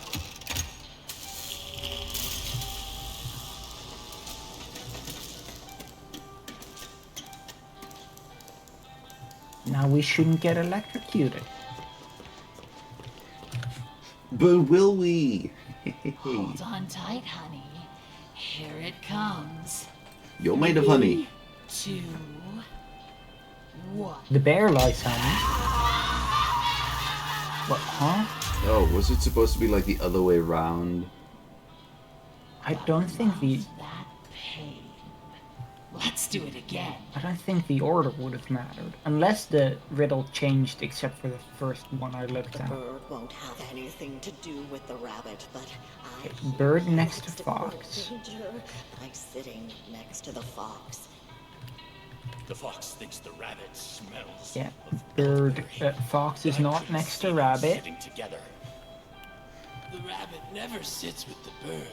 Now we shouldn't get electrocuted. But will we? Hold on tight, honey. Here it comes. You're made of honey. 2, 1. The bear likes honey. What, huh? Oh, was it supposed to be like the other way around? I don't think the... That pain. Let's do it again. I don't think the order would have mattered. Unless the riddle changed except for the first one I looked at. Bird won't have anything to do with the rabbit, but I... Bird next to fox. Danger by sitting next to the fox. The fox thinks the rabbit smells. Yeah, bird, fox is not next to rabbit. Sitting together. The rabbit never sits with the bird,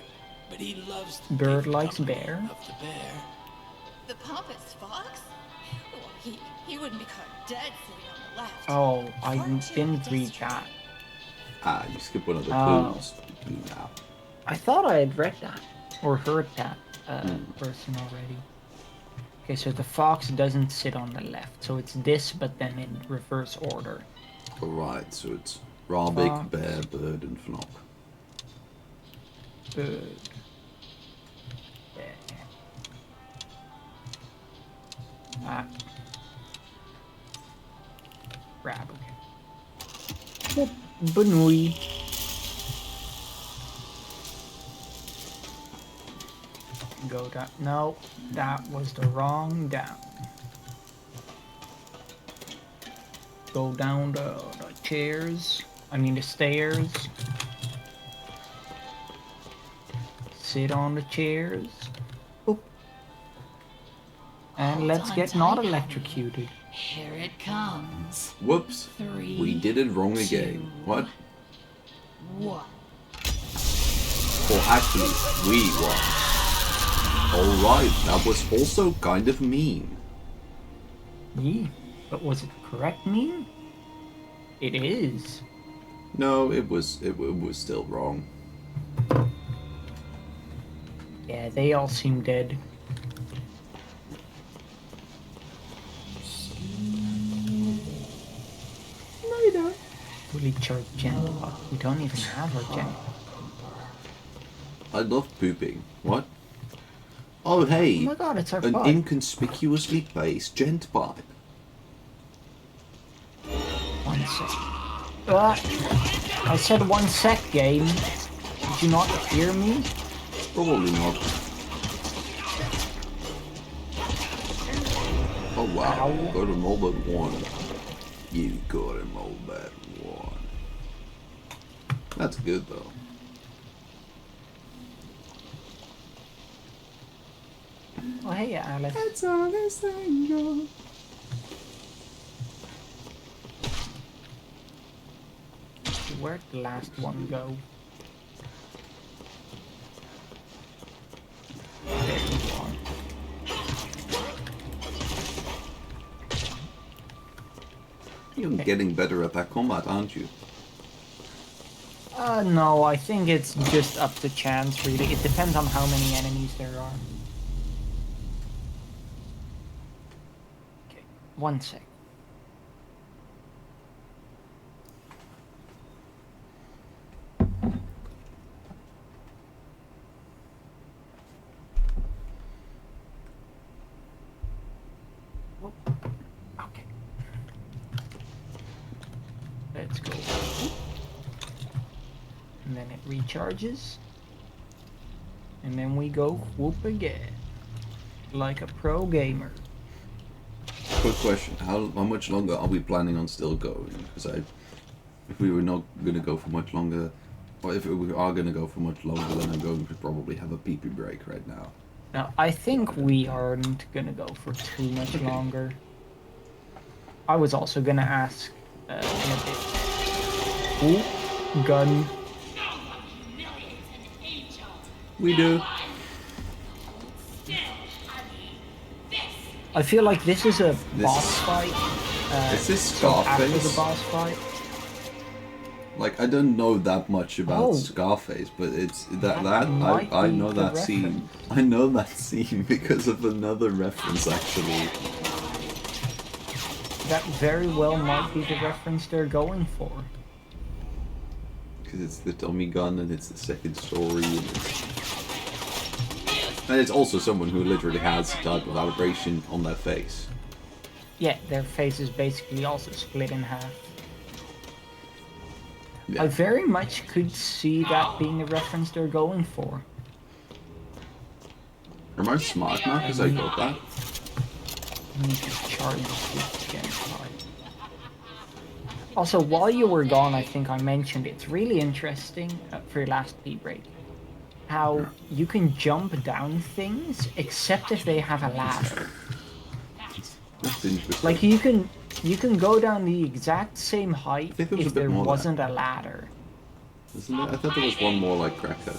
but he loves the bird likes bear. Of the bear. The pompous fox? Well, he wouldn't be caught dead sitting on the left. Oh, I didn't read that. Ah, you skip one of the clues. Now. I thought I had read that or heard that person already. Okay, so the fox doesn't sit on the left, so it's this, but then in reverse order. Alright, so it's rabbit, Fox. bear, bird, and fnock. Bird. Bear. Ah. Rabbit. Whoop, Benui. Go down. No, that was the wrong down. Go down the chairs. I mean the stairs. Sit on the chairs. Oop. And let's get not electrocuted. Here it comes. Whoops. 3, we did it wrong again. 2, What? 1. Or actually, we won. Alright, that was also kind of mean. Yeah, but was it correct mean? It is. No, it was still wrong. Yeah, they all seem dead. No, you don't. Fully charged Genlock. We don't even have our Gen. I love pooping. What? Oh hey, Oh my god, it's our an pipe. inconspicuously placed gent pipe. 1 sec. I said 1 sec, game. Did you not hear me? Probably not. Oh wow, Ow. got him all but one. You got him all but one. That's good though. Oh hey, Alice. That's all this angle. Where'd the last one go? There you are. You're getting better at that combat, aren't you? No, I think it's just up to chance, really. It depends on how many enemies there are. Okay, 1 sec. Okay. Let's go. And then it recharges. And then we go whoop again. Like a pro gamer. Quick question: How much longer are we planning on still going? Because if we were not gonna go for much longer, or if we are gonna go for much longer, then I'm going to probably have a pee-pee break right now. Now, I think we aren't gonna go for too much longer. I was also gonna ask in a bit. Ooh, gun. We do. I feel like this is a boss fight. Is this so after the Scarface? boss fight. Like I don't know that much about Oh. Scarface, but it's That I might know be the that scene. reference. I know that scene because of another reference actually. That very well might be the reference they're going for. Because it's the dummy gun and it's the second story. And it's also someone who literally has a type of vibration on their face. Yeah, their face is basically also split in half. Yeah. I very much could see that being the reference they're going for. Am I smart now because I got that? I need to charge this Gen 5. Also, while you were gone, I think I mentioned it's really interesting for your last tea break. How you can jump down things except if they have a ladder. That's interesting. Like you can go down the exact same height if there more wasn't a ladder. Isn't it? I thought there was one more like cracker.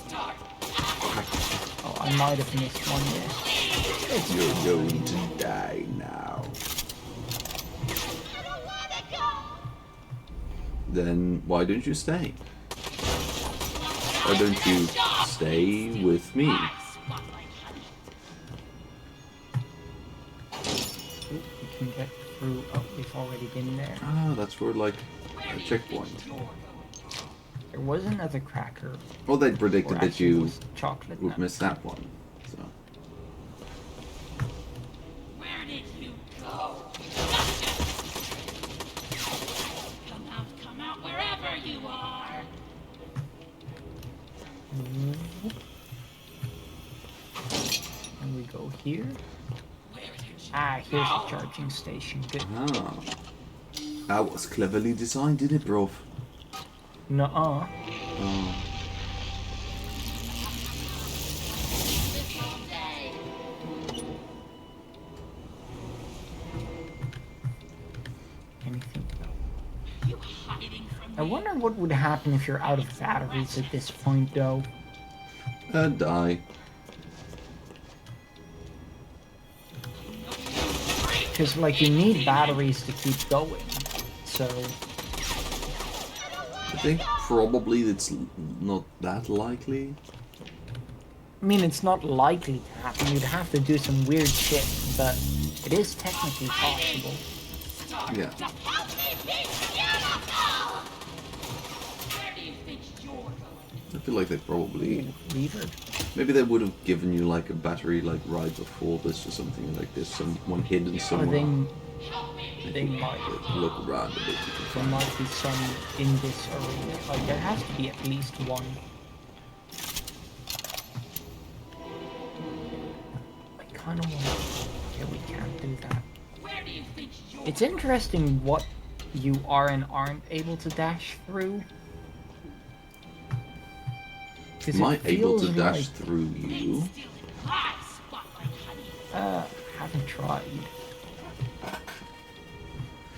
Oh, I might have missed one there. You're going to die now. Then why don't you stay? Why don't you stay with me? We can get through. Oh, we've already been there. Ah, that's where like a checkpoint. There was another cracker. Well, they predicted that you chocolate would miss that one. So. Where did you go? Come out, wherever you are. And we go here. Ah, here's the charging station. Good. Ah. That was cleverly designed, didn't it, bro? Nuh-uh. Oh. Anything? I wonder what would happen if you're out of batteries at this point, though. Die. Because, like, you need batteries to keep going. So... I think probably it's not that likely. I mean, it's not likely to happen. You'd have to do some weird shit, but it is technically possible. Yeah. I feel like they probably... Maybe they would have given you like a battery like right before this or something like this, someone hidden somewhere. They might look around a bit. There might be some in this arena. Like there has to be at least one. I kind of want. Yeah, we can't do that. It's interesting what you are and aren't able to dash through. Am I able to dash through you? Haven't tried.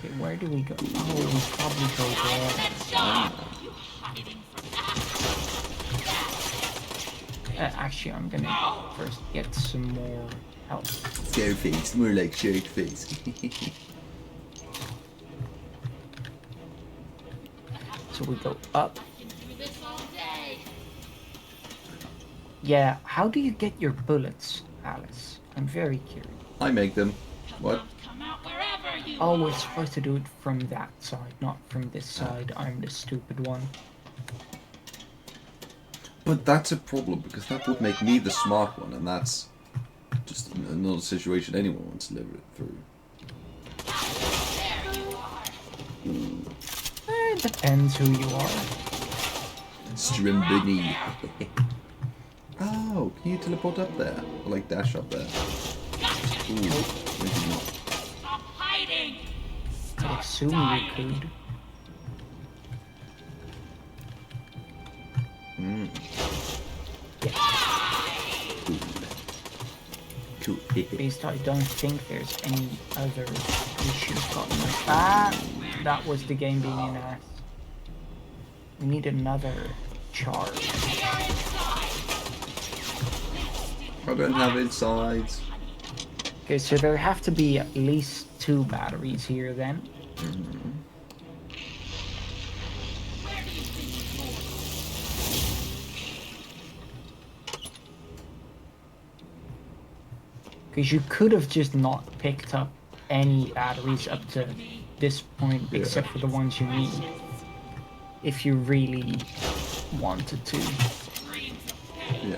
Okay, where do we go? Oh, we probably go there. Actually, I'm gonna first get some more health. Scareface, more like shark face. So we go up. Yeah, how do you get your bullets, Alice? I'm very curious. I make them. What? Oh, we're supposed to do it from that side, not from this side. I'm the stupid one. But that's a problem, because that would make me the smart one, and that's just another situation anyone wants to live through. It depends who you are. Strimbini. Oh, can you teleport up there? Or like dash up there? Ooh, maybe not. I assume you could. Cool. At least I don't think there's any other issues gotten like that. That was the game being an ass. We need another charge. I don't have insides. Okay, so there have to be at least 2 batteries here then. Because you could have just not picked up any batteries up to this point, except for the ones you need. If you really wanted to. Yeah.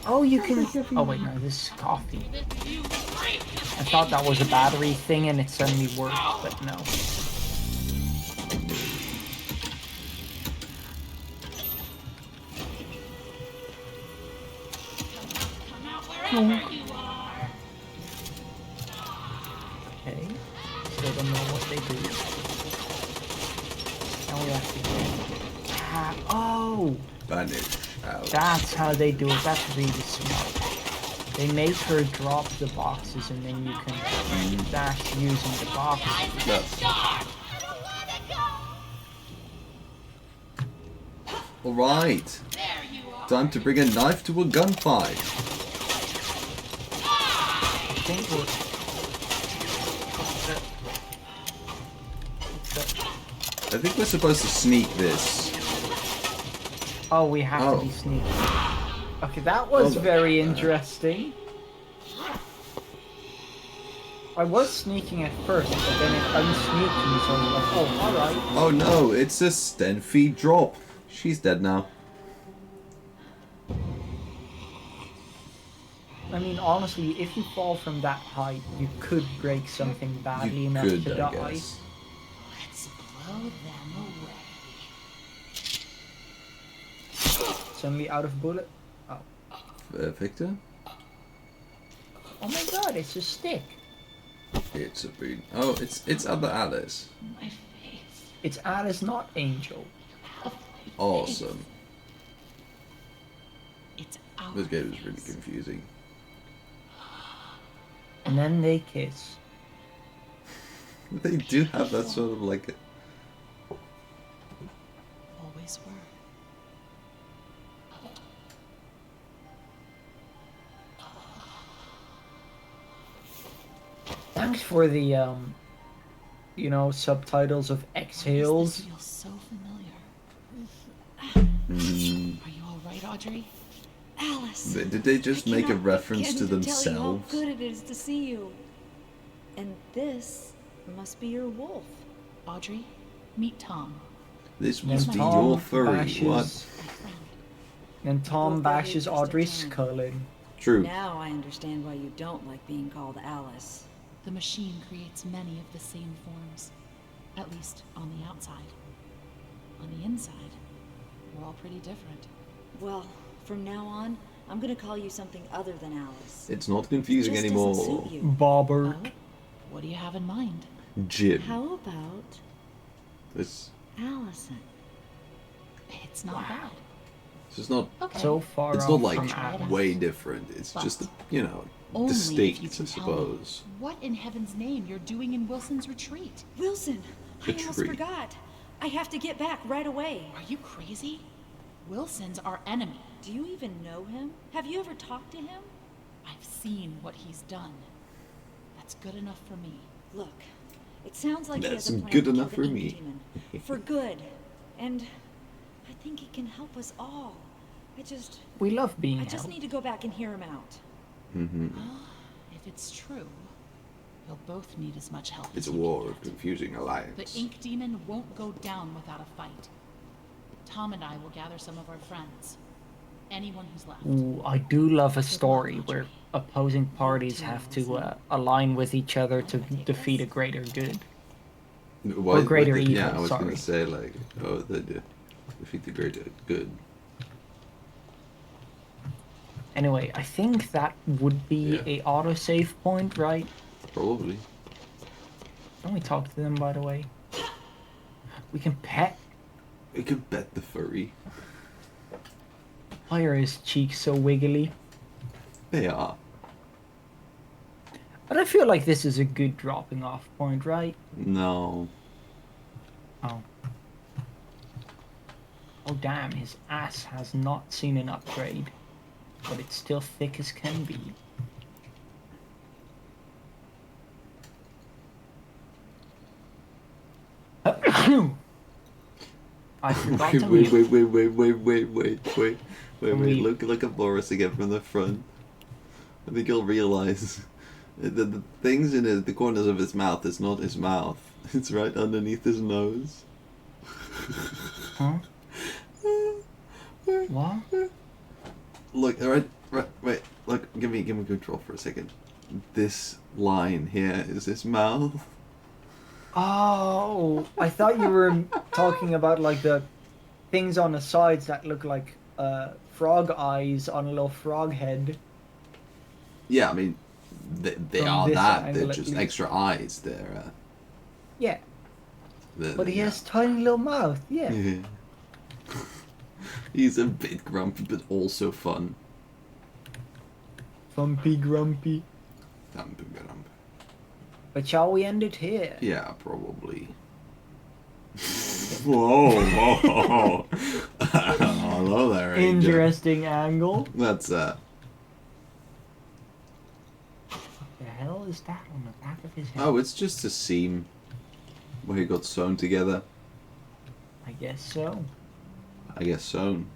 Oh, you can. Oh wait, no, this is coffee. I thought that was a battery thing, and it suddenly worked, but no. Okay. Still don't know what they do. Now we have to. Oh! Banish out. That's how they do it. That's really smart. They make her drop the boxes and then you can dash using the boxes. Yes. Alright. Time to bring a knife to a gunfight. I think we're supposed to sneak this. Oh, we have to be sneaky. Okay, that was very interesting. I was sneaking at first, but then it unsneaked me, so I was like, oh, alright. Oh no, it's a 10 feet drop. She's dead now. I mean, honestly, if you fall from that height, you could break something badly enough to die. Let's blow them away. Suddenly out of bullet. Oh. Victor? Oh my god, it's a stick. It's a breed. Oh, it's other Alice. My face. It's Alice, not Angel. Awesome. It's our This game is really confusing. And then they kiss. They do have that sort of like. Always were. Thanks for the you know, subtitles of exhales. This feels so familiar. Mm. Are you all right, Audrey? Alice. Did they just make a reference to Tell you how themselves? good it is to see you. And this must be your wolf. Audrey, meet Tom. This must be your furry. What? Then Tom Both got bashes interest Audrey's of time. skull in. True. Now I understand why you don't like being called Alice. The machine creates many of the same forms, at least on the outside. On the inside, we're all pretty different. Well, from now on, I'm gonna call you something other than Alice. It's not confusing Just anymore. doesn't suit you. Bobbert. Oh, what do you have in mind? Jim. How about This. Allison? It's not bad. It's just not. Okay. So far It's off not like from Alice. way different. It's But just you know only if distinct, you I can tell me suppose. what in heaven's name you're doing in Wilson's retreat. Wilson, I almost Retreat. forgot. I have to get back right away. Are you crazy? Wilson's our enemy. Do you even know him? Have you ever talked to him? I've seen what he's done. That's good enough for me. Look, it sounds like That's he has a plan good to enough kill for the me. Ink Demon. For good. And I think he can help us all. We love being I just helped. need to go back and hear him out. Mm-hmm. If it's true, you'll both need as much help It's as a you war can of get. confusing The alliance. ink demon won't go down without a fight. Tom and I will gather some of our friends. Anyone who's left. Ooh, I do love a story where opposing parties have to align with each other to defeat a greater good. Why- or greater like the- evil, Yeah, I was sorry. gonna say like, oh, the defeat the greater good. Anyway, I think that would be a autosave point, right? Probably. Can we talk to them, by the way? We can pet. We could bet the furry. Why are his cheeks so wiggly? They are. But I feel like this is a good dropping off point, right? No. Oh. Oh damn, his ass has not seen an upgrade. But it's still thick as can be. I forgot to mute. Wait. Look at Boris again from the front. I think you'll realize the things in the corners of his mouth is not his mouth. It's right underneath his nose. Huh? What? Look, wait, look, give me control for a second. This line here is his mouth. Oh, I thought you were talking about like the things on the sides that look like frog eyes on a little frog head. Yeah, I mean, they From are this that. angle They're at just least. extra eyes. They're. Yeah, but he yeah. has tiny little mouth. Yeah. Yeah. He's a bit grumpy, but also fun. Fumpy grumpy. Grumpy, grumpy. But shall we end it here? Yeah, probably. Whoa! Hello there, Angel. Interesting angle. That's What the hell is that on the back of his head? Oh, it's just a seam where he got sewn together. I guess so. I guess sewn.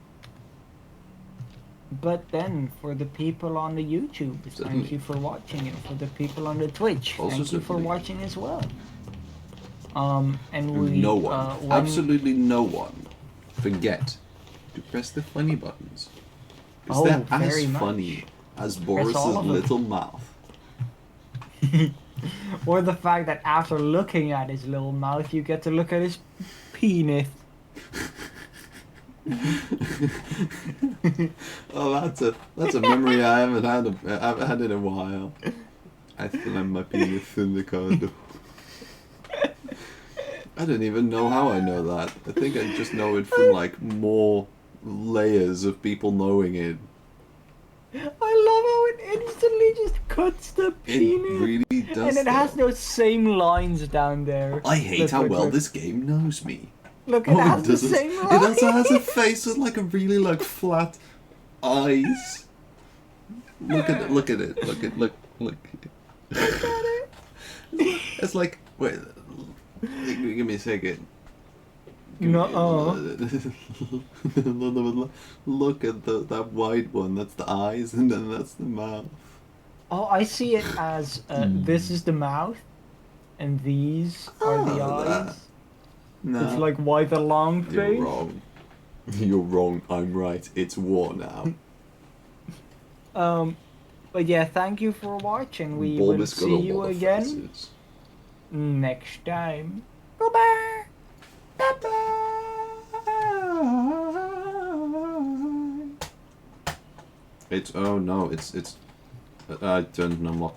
But then, for the people on the YouTube, Certainly. thank you for watching it. For the people on the Twitch, Also thank you for certainly. watching as well. And we No one, when- absolutely no one, forget to press the funny buttons. Because Oh, they're very as much. funny as all Boris's of them. little mouth. Or the fact that after looking at his little mouth, you get to look at his penis. Oh, that's a memory I haven't had in a while. I slammed my penis in the corridor. I don't even know how I know that. I think I just know it from like more layers of people knowing it. I love how it instantly just cuts the penis. It really does. And it has those same lines down there. I hate Look, how look, well look. this game knows me. Look, it has the doesn't. same It line. also has a face with like a really like flat eyes. Look at it. Look at it. Look. It's like wait. Give me a second. No. Look at that white one. That's the eyes, and then that's the mouth. Oh, I see it as this is the mouth, and these are the that. eyes. No, It's like why the long you're face. wrong. You're wrong. I'm right. It's war now. But yeah, thank you for watching. We will Bulbous got a see you lot of again faces. next time. Bye bye. It's oh no, it's I don't know.